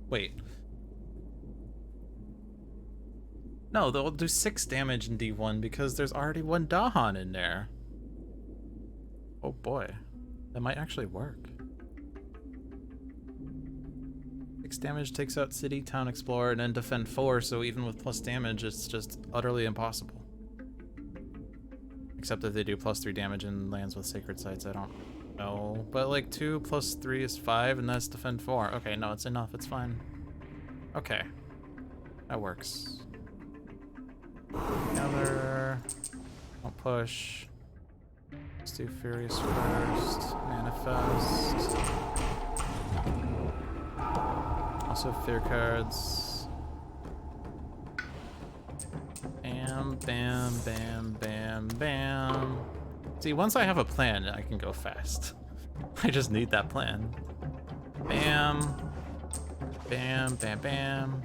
Wait. No, they'll do 6 damage in D1 because there's already 1 Dahan in there. Oh boy. That might actually work. 6 damage takes out City, Town, Explorer, and then Defend 4, so even with plus damage, it's just utterly impossible. Except if they do plus 3 damage and lands with Sacred Sites, I don't know. But like 2 plus 3 is 5, and that's Defend 4. Okay, no, it's enough, it's fine. Okay. That works. Together. Don't push. Let's do Furious first. Manifest. Also fear cards. Bam, bam, bam, bam, bam. See, once I have a plan, I can go fast. I just need that plan. Bam. Bam, bam, bam.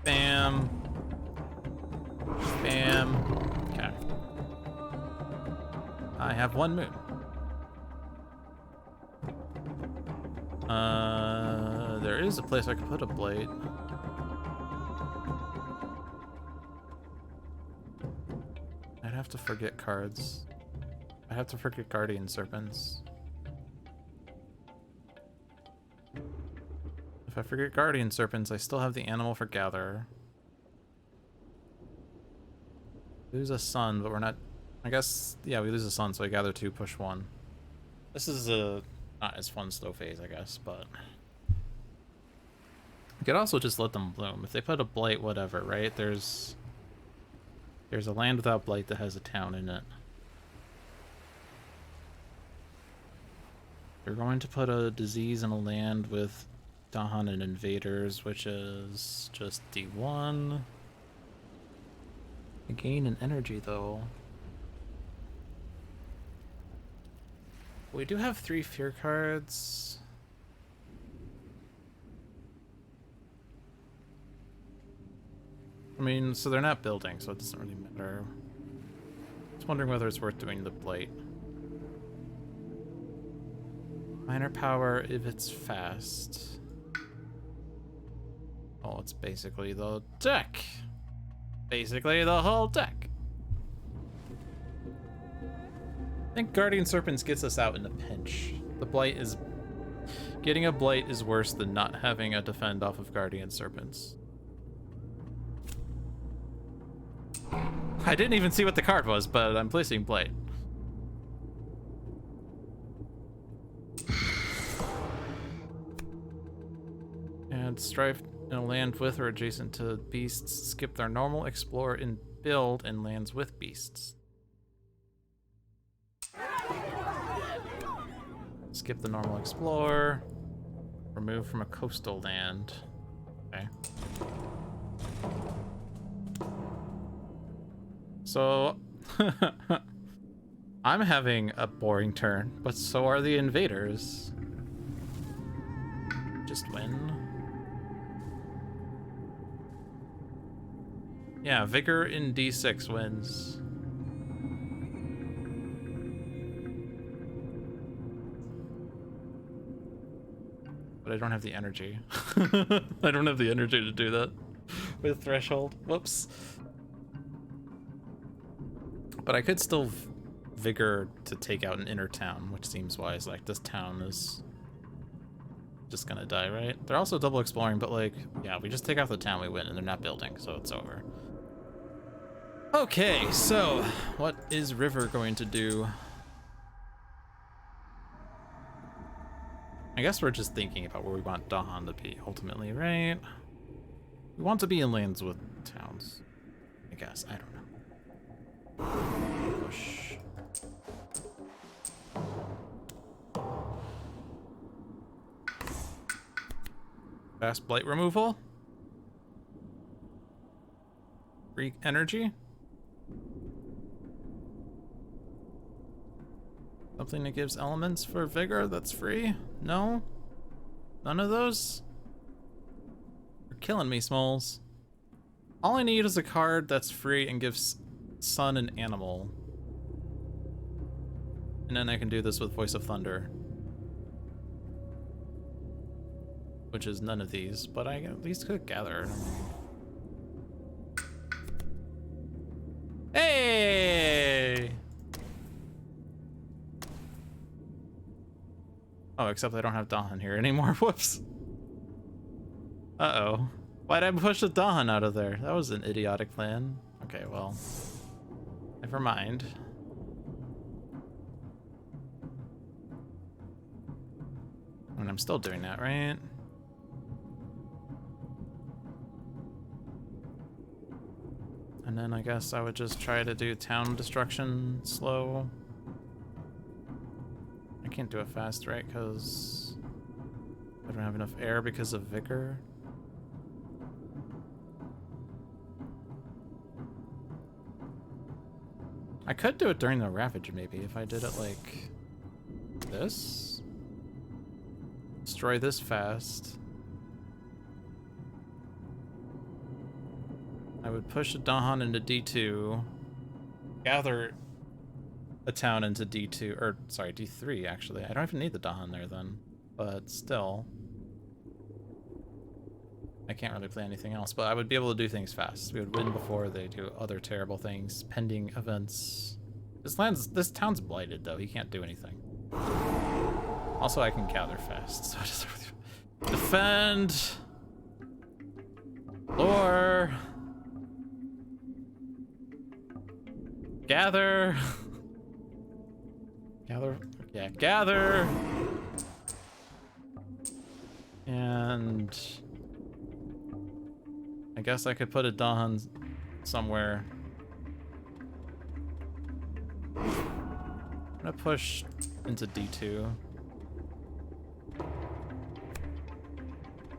Bam. Bam. Okay. I have 1 moon. There is a place I could put a blade. I'd have to forget cards. I'd have to forget Guardian Serpents. If I forget Guardian Serpents, I still have the animal for Gatherer. Lose a sun, but we're not... I guess, yeah, we lose a sun, so I gather 2, push 1. This is a not as fun slow phase, I guess, but... You could also just let them bloom. If they put a blight, whatever, right? There's a land without blight that has a town in it. You're going to put a disease in a land with Dahan and invaders, which is just D1. I gain an energy though. We do have 3 fear cards. I mean, so they're not building, so it doesn't really matter. Just wondering whether it's worth doing the blight. Minor power if it's fast. Oh, it's basically the deck. Basically the whole deck. I think Guardian Serpents gets us out in a pinch. The blight is... Getting a blight is worse than not having a defend off of Guardian Serpents. I didn't even see what the card was, but I'm placing Blight. And strife in a land with or adjacent to beasts. Skip their normal, explore, and build in lands with beasts. Skip the normal explore. Remove from a coastal land. Okay. So, I'm having a boring turn, but so are the invaders. Just win. Yeah, Vigor in D6 wins. But I don't have the energy. I don't have the energy to do that with Threshold. Whoops. But I could still Vigor to take out an inner town, which seems wise. Like, this town is just gonna die, right? They're also double exploring, but like, yeah, we just take out the town, we win, and they're not building, so it's over. Okay, so what is River going to do? I guess we're just thinking about where we want Dahan to be ultimately, right? We want to be in lands with towns. I guess, I don't know. Push. Fast blight removal. Free energy. Something that gives elements for vigor that's free? No? None of those? You're killing me, Smalls. All I need is a card that's free and gives sun an animal. And then I can do this with Voice of Thunder. Which is none of these, but I at least could gather. Hey! Oh, except I don't have Dahan here anymore. Whoops. Uh-oh. Why'd I push the Dahan out of there? That was an idiotic plan. Okay, well. Never mind. And I'm still doing that, right? And then I guess I would just try to do town destruction slow. I can't do it fast, right? Because I don't have enough air because of Vigor. I could do it during the Ravage, maybe, if I did it like this. Destroy this fast. I would push a Dahan into D2. Gather a town into D2, or sorry, D3 actually. I don't even need the Dahan there then, but still. I can't really play anything else, but I would be able to do things fast. We would win before they do other terrible things, pending events. This town's blighted though, he can't do anything. Also, I can gather fast, so I just defend. Lore. Gather. Gather. Yeah, gather. And I guess I could put a Dahan somewhere. I'm gonna push into D2.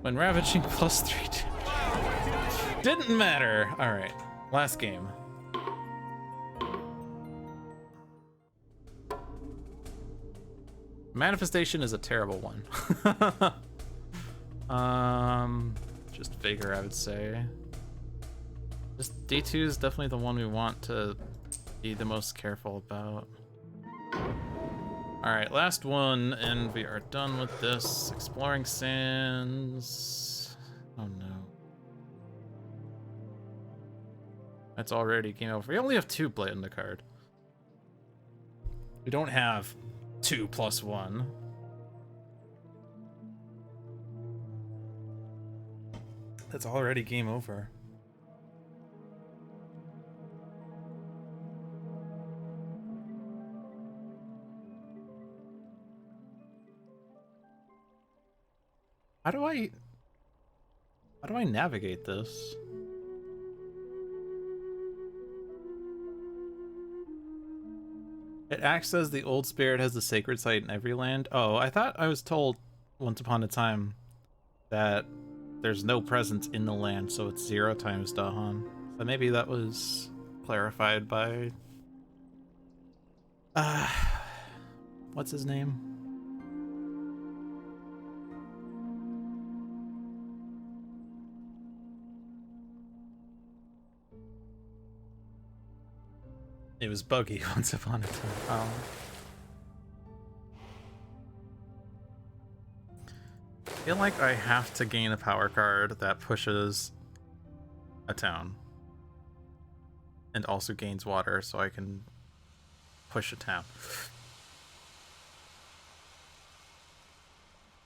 When ravaging +3 damage. Didn't matter. Alright, last game. Manifestation is a terrible one. Just Vigor, I would say. Just D2 is definitely the one we want to be the most careful about. Alright, last one, and we are done with this. Exploring Sands. Oh no. That's already game over. We only have 2 Blight in the card. We don't have 2+1. That's already game over. How do I... How do I navigate this? It acts as the old spirit has the sacred site in every land. Oh, I thought I was told once upon a time that there's no presence in the land, so it's 0 times Dahan. So maybe that was clarified by... what's his name? It was Buggy once upon a time. I feel like I have to gain a power card that pushes a town and also gains water so I can push a town.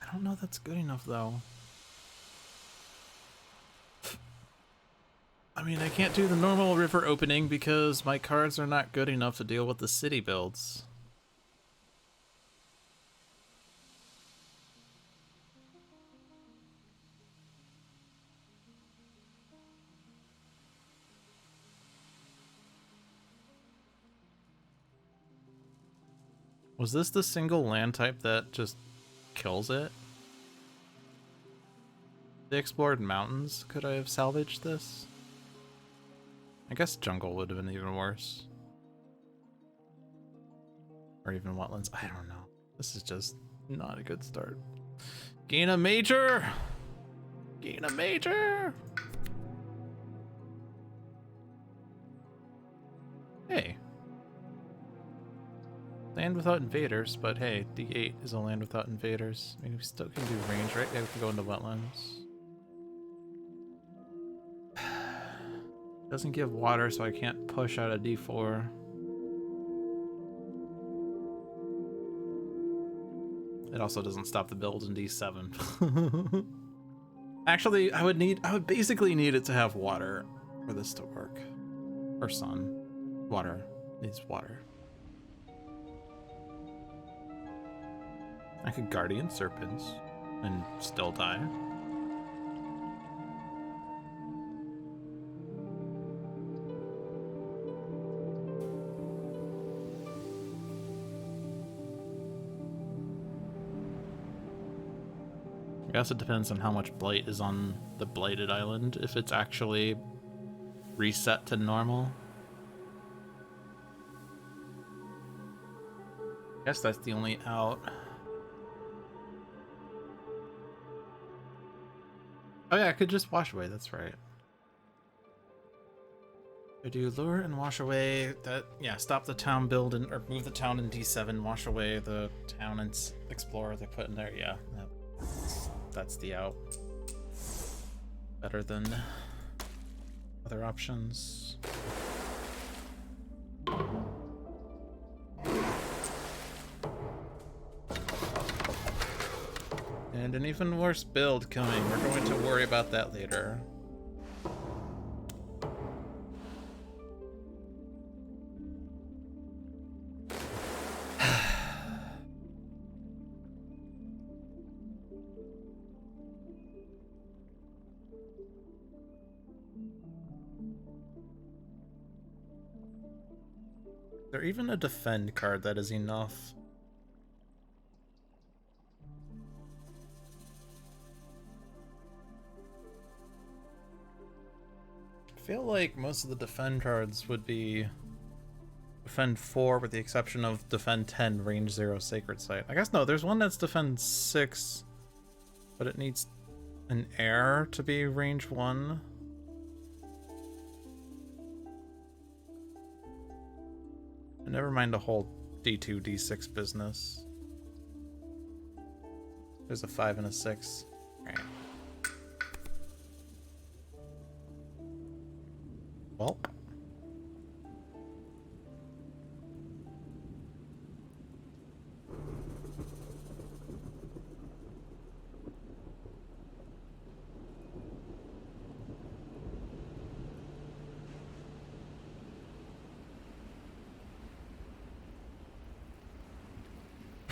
I don't know if that's good enough though. I mean, I can't do the normal river opening because my cards are not good enough to deal with the city builds. Was this the single land type that just kills it? The explored mountains, could I have salvaged this? I guess jungle would have been even worse. Or even wetlands, I don't know. This is just not a good start. Gain a major! Gain a major! Hey. Land without invaders, but hey, D8 is a land without invaders. I mean, we still can do range, right? Yeah, we can go into wetlands. Doesn't give water, so I can't push out a D4. It also doesn't stop the build in D7. Actually, I would basically need it to have water for this to work. Or sun. Water needs water. I could Guardian Serpents and still die. I guess it depends on how much blight is on the blighted island, if it's actually reset to normal. I guess that's the only out. Oh yeah, I could just wash away, that's right. I do lure and wash away that, yeah, stop the town build and, or move the town in D7, wash away the town and explorer they put in there, yeah. That's the out. Better than other options. And an even worse build coming. We're going to worry about that later. Is there even a defend card that is enough? I feel like most of the defend cards would be defend 4 with the exception of defend 10, range 0, sacred site. I guess no, there's one that's defend 6, but it needs an heir to be range 1. And never mind the whole D2, D6 business. There's a 5 and a 6. Alright. Well.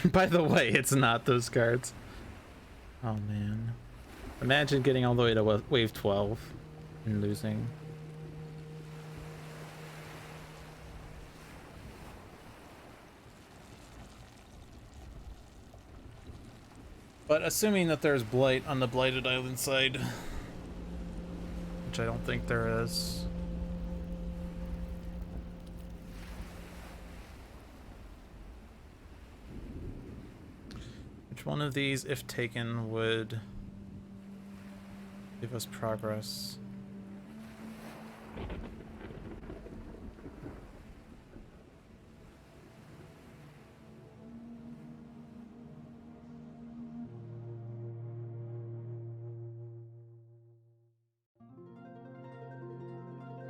By the way, it's not those cards. Oh man. Imagine getting all the way to wave 12 and losing. But assuming that there's blight on the blighted island side, which I don't think there is. Which one of these, if taken, would give us progress?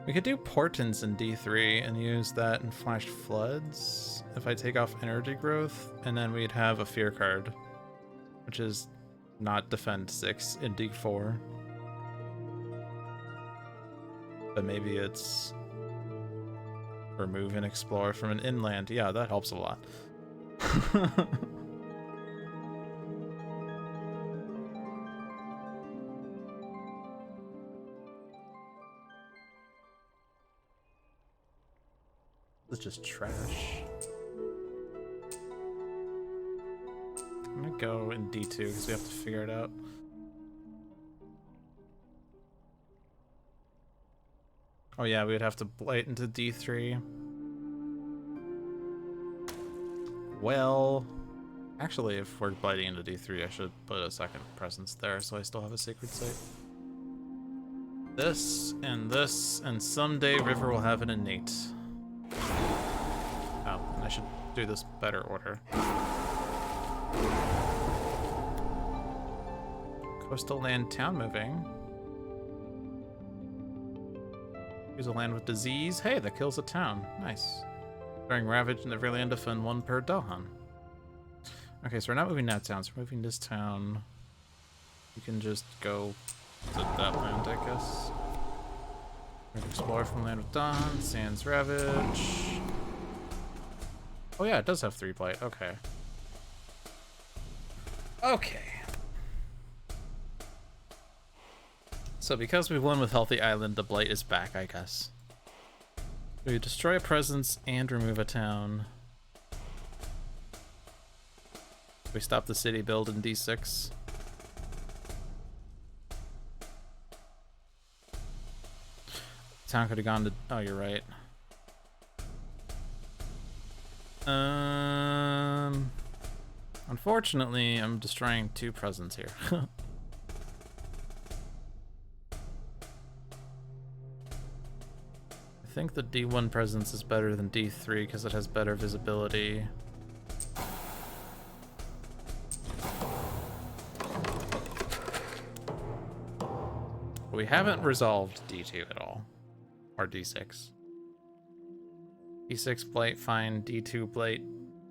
We could do Portents in D3 and use that in Flash Floods if I take off energy growth, and then we'd have a fear card, which is not defend 6 in D4. But maybe it's remove and explore from an inland. Yeah, that helps a lot. It's just trash. I'm gonna go in D2 because we have to figure it out. Oh yeah, we would have to blight into D3. Well, actually, if we're blighting into D3, I should put a second presence there so I still have a sacred site. This, and someday River will have an innate. Oh, and I should do this better order. Coastal land town moving. Use a land with disease. Hey, that kills a town. Nice. During Ravage and the Verlander defend 1 per Dahan. Okay, so we're not moving that town, so we're moving this town. You can just go to that land, I guess. Explore from land with Dahan. Sands Ravage. Oh yeah, it does have 3 blight. Okay. Okay. So because we won with Healthy Island, the blight is back, I guess. We destroy a presence and remove a town. We stop the city build in D6. Town could have gone to... Oh, you're right. Unfortunately, I'm destroying 2 presents here. I think the D1 presence is better than D3 because it has better visibility. We haven't resolved D2 at all. Or D6. D6 blight, fine. D2 blight,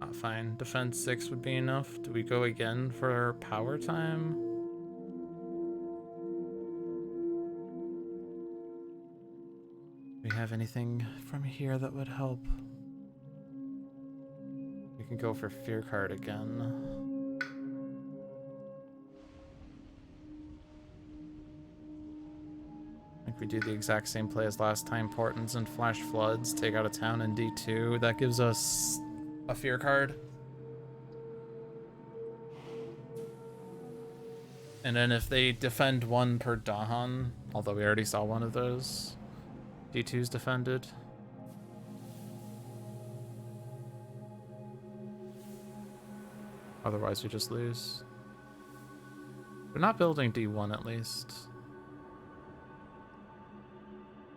not fine. Defense 6 would be enough. Do we go again for power time? Do we have anything from here that would help? We can go for fear card again. I think we do the exact same play as last time. Portents and Flash Floods. Take out a town in D2. That gives us a fear card. And then if they defend 1 per Dahan, although we already saw one of those, D2's defended. Otherwise we just lose. We're not building D1 at least.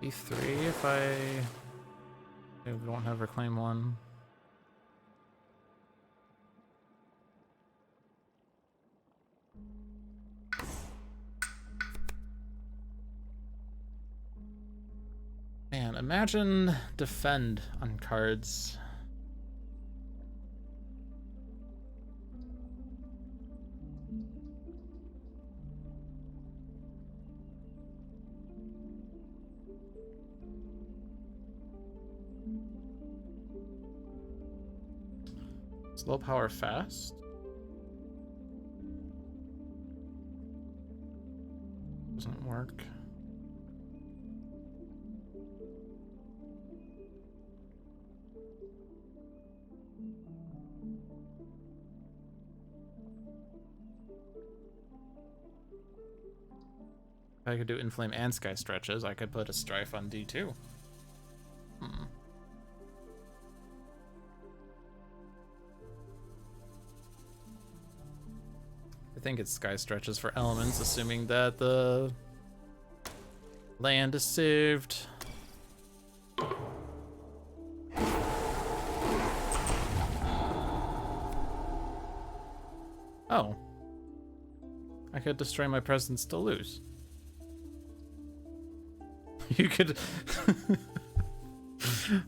D3 if we don't have reclaim 1. Man, imagine defend on cards. Slow power fast. Doesn't work. If I could do Inflame and Sky Stretches, I could put a Strife on D2. I think it's Sky Stretches for elements, assuming that the land is saved. Oh. I could destroy my presence to lose. You could...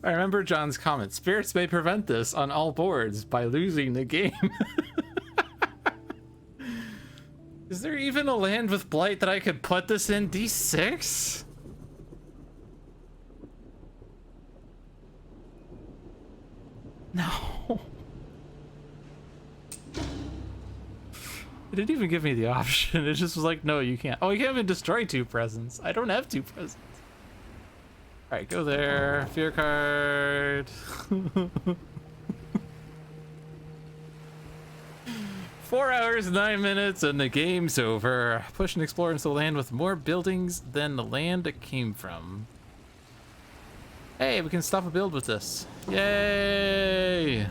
I remember John's comment. Spirits may prevent this on all boards by losing the game. Is there even a land with Blight that I could put this in? D6? No. It didn't even give me the option. It just was like, no, you can't. Oh, you can't even destroy 2 presents. I don't have 2 presents. All right, go there. Fear card. 4 hours, 9 minutes, and the game's over. Push and explore into the land with more buildings than the land it came from. Hey, we can stop a build with this. Yay!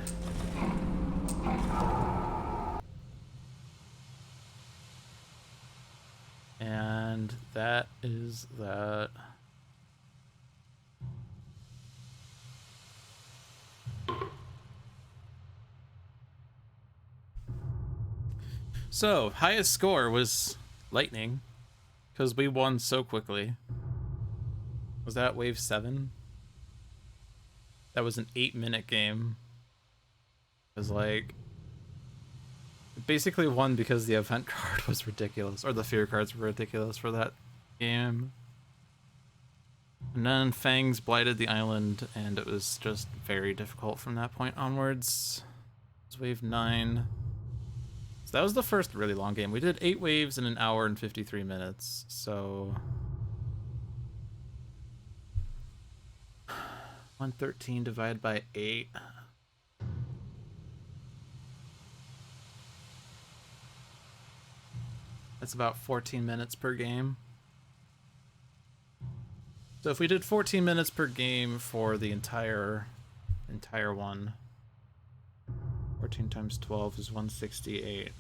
And that is that. So, highest score was Lightning, because we won so quickly. Was that wave 7? That was an 8-minute game. It was like... basically won because the event card was ridiculous, or the fear cards were ridiculous for that game. And then Fangs blighted the island, and it was just very difficult from that point onwards. It was wave 9. So that was the first really long game. We did 8 waves in 1 hour and 53 minutes, so... 113 divided by 8. That's about 14 minutes per game. So if we did 14 minutes per game for the entire one, 14 times 12 is 168.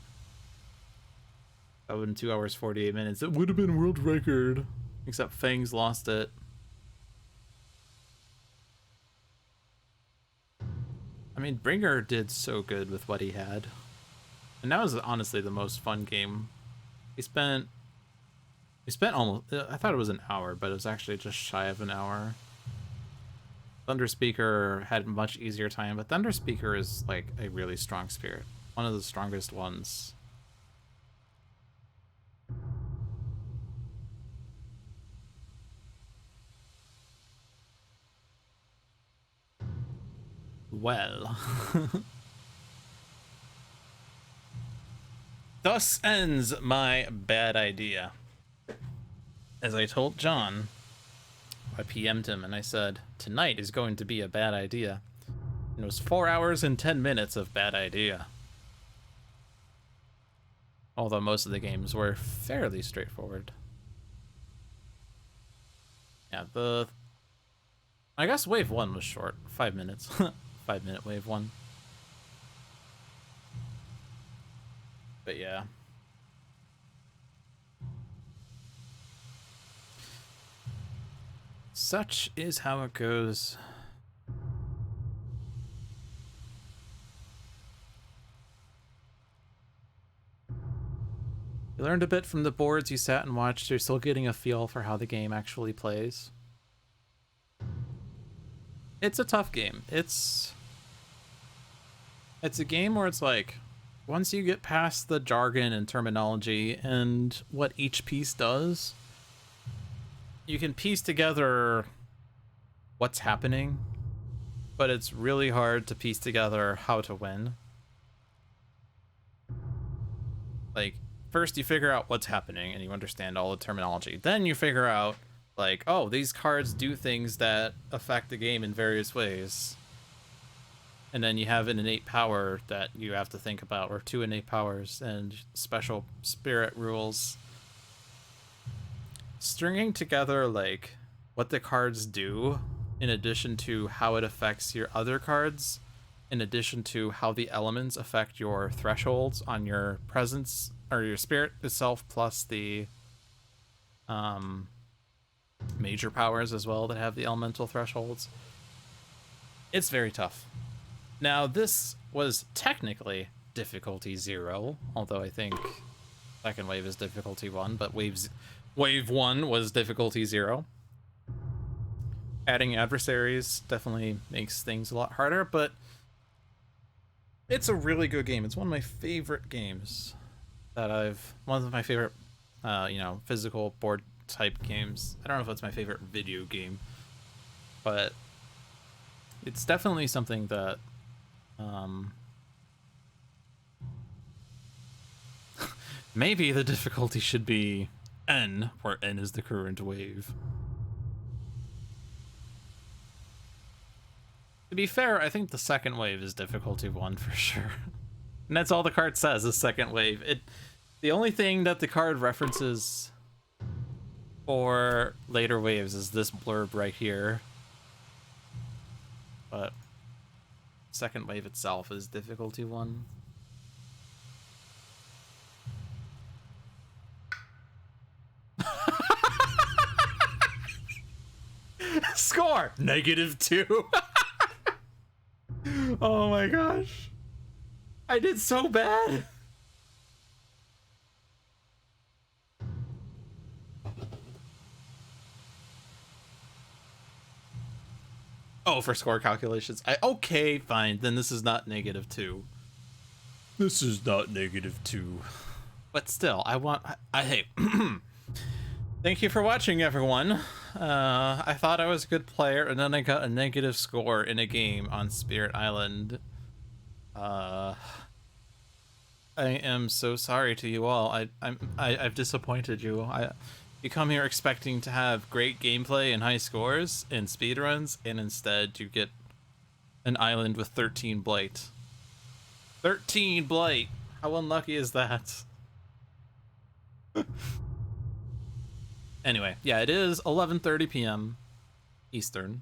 That would have been 2 hours 48 minutes. It would have been world record, except Fangs lost it. I mean, Bringer did so good with what he had, and that was honestly the most fun game. We spent almost, I thought it was an hour, but it was actually just shy of an hour. Thunder Speaker had a much easier time, but Thunder Speaker is like a really strong spirit. One of the strongest ones. Well. Thus ends my bad idea. As I told John, I PM'd him and I said, tonight is going to be a bad idea. And it was 4 hours and 10 minutes of bad idea. Although most of the games were fairly straightforward. Yeah, I guess wave 1 was short. 5 minutes. 5-minute wave 1. But yeah. Such is how it goes. You learned a bit from the boards you sat and watched. You're still getting a feel for how the game actually plays. It's a tough game. It's a game where it's like, once you get past the jargon and terminology and what each piece does, you can piece together what's happening, but it's really hard to piece together how to win. Like, first you figure out what's happening and you understand all the terminology. Then you figure out, like, oh, these cards do things that affect the game in various ways. And then you have an innate power that you have to think about, or 2 innate powers and special spirit rules. Stringing together, like, what the cards do, in addition to how it affects your other cards, in addition to how the elements affect your thresholds on your presence, or your spirit itself, plus the major powers as well that have the elemental thresholds. It's very tough. Now, this was technically difficulty 0, although I think second wave is difficulty 1, but wave 1 was difficulty 0. Adding adversaries definitely makes things a lot harder, but it's a really good game. It's one of my favorite games one of my favorite, physical board type games. I don't know if it's my favorite video game, but it's definitely something that maybe the difficulty should be N, where N is the current wave. To be fair, I think the second wave is difficulty 1 for sure. And that's all the card says, is second wave. The only thing that the card references for later waves is this blurb right here. But second wave itself is difficulty 1. Score! -2. Oh my gosh. I did so bad. Oh, for score calculations. Okay, fine. Then this is not -2. This is not -2. But still, hey. Thank you for watching, everyone. I thought I was a good player, and then I got a negative score in a game on Spirit Island. I am so sorry to you all. I've disappointed you. You come here expecting to have great gameplay and high scores and speedruns, and instead you get an island with 13 blight. 13 blight! How unlucky is that? Anyway, yeah, it is 11:30 p.m. Eastern.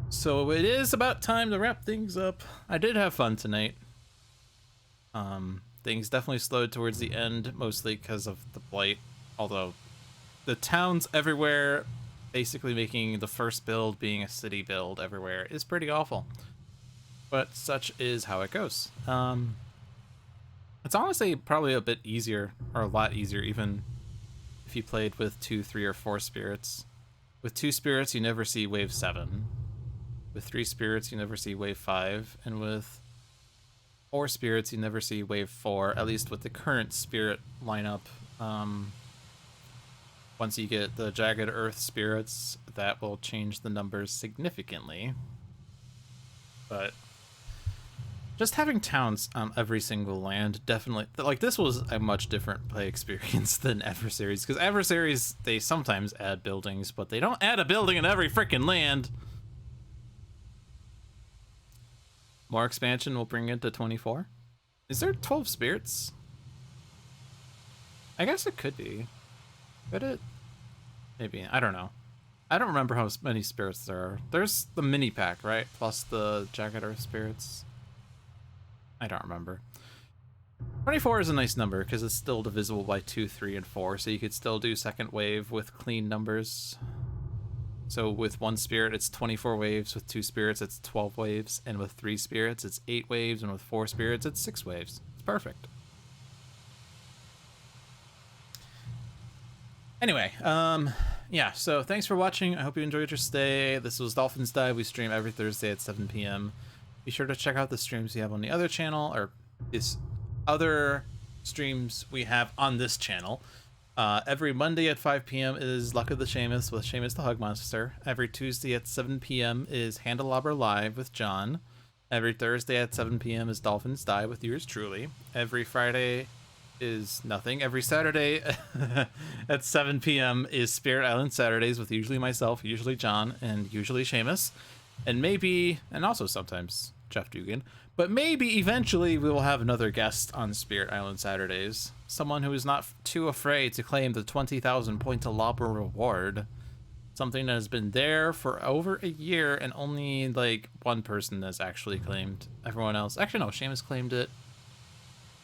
So it is about time to wrap things up. I did have fun tonight. Things definitely slowed towards the end, mostly because of the blight. Although, the towns everywhere, basically making the first build being a city build everywhere, is pretty awful. But such is how it goes. It's honestly probably a bit easier, or a lot easier even, if you played with 2, 3, or 4 spirits. With 2 spirits, you never see wave 7. With 3 spirits, you never see wave 5. And with 4 spirits, you never see wave 4, at least with the current spirit lineup. Once you get the Jagged Earth spirits, that will change the numbers significantly. But just having towns on every single land definitely, like, this was a much different play experience than Adversaries, because Adversaries, they sometimes add buildings, but they don't add a building in every freaking land. More expansion will bring it to 24. Is there 12 spirits? I guess it could be. Could it? Maybe. I don't know. I don't remember how many spirits there are. There's the mini pack, right? Plus the Jagged Earth spirits. I don't remember. 24 is a nice number because it's still divisible by 2, 3, and 4, so you could still do second wave with clean numbers. So with 1 spirit, it's 24 waves. With 2 spirits, it's 12 waves. And with 3 spirits, it's 8 waves. And with 4 spirits, it's 6 waves. It's perfect. Anyway, yeah, so thanks for watching. I hope you enjoyed your stay. This was Dolphin's Dive. We stream every Thursday at 7 p.m. Be sure to check out the streams we have on the other channel, or this other streams we have on this channel. Every Monday at 5 p.m. is Luck of the Seamus with Seamus the Hug Monster. Every Tuesday at 7 p.m. is Handelabra Live with John. Every Thursday at 7 p.m. is Dolphin's Die with yours truly. Every Friday is nothing. Every Saturday at 7 p.m. is Spirit Island Saturdays with usually myself, usually John, and usually Seamus. And maybe, and also sometimes Jeff Dugan, but maybe eventually we will have another guest on Spirit Island Saturdays. Someone who is not too afraid to claim the 20,000 point Handelabra reward. Something that has been there for over a year and only like one person has actually claimed. Everyone else, actually no, Seamus claimed it.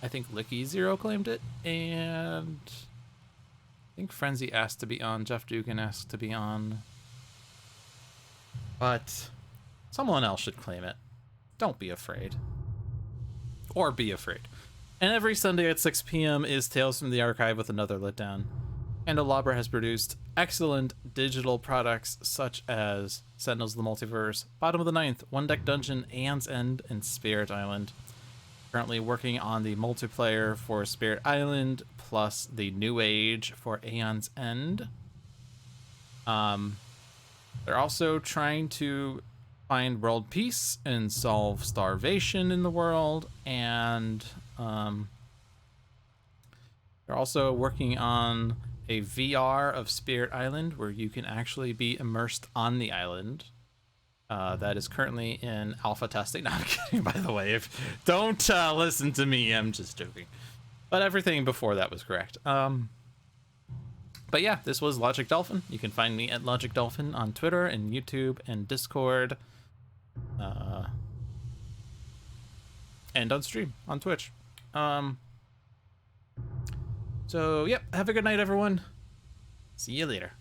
I think Licky Zero claimed it, and I think Frenzy asked to be on. Jeff Dugan asked to be on, but someone else should claim it. Don't be afraid, or be afraid. And every Sunday at 6 p.m. is Tales from the Archive with another letdown. Handelabra has produced excellent digital products such as Sentinels of the Multiverse, Bottom of the Ninth, One Deck Dungeon, Aeon's End, and Spirit Island. Currently working on the multiplayer for Spirit Island, plus the New Age for Aeon's End. They're also trying to find world peace and solve starvation in the world, and they're also working on a VR of Spirit Island where you can actually be immersed on the island. That is currently in alpha testing. No, I'm kidding, by the way. Don't listen to me. I'm just joking. But everything before that was correct. But yeah, this was Logic Dolphin. You can find me at Logic Dolphin on Twitter and YouTube and Discord. And on stream on Twitch. So, yep. Have a good night, everyone. See you later.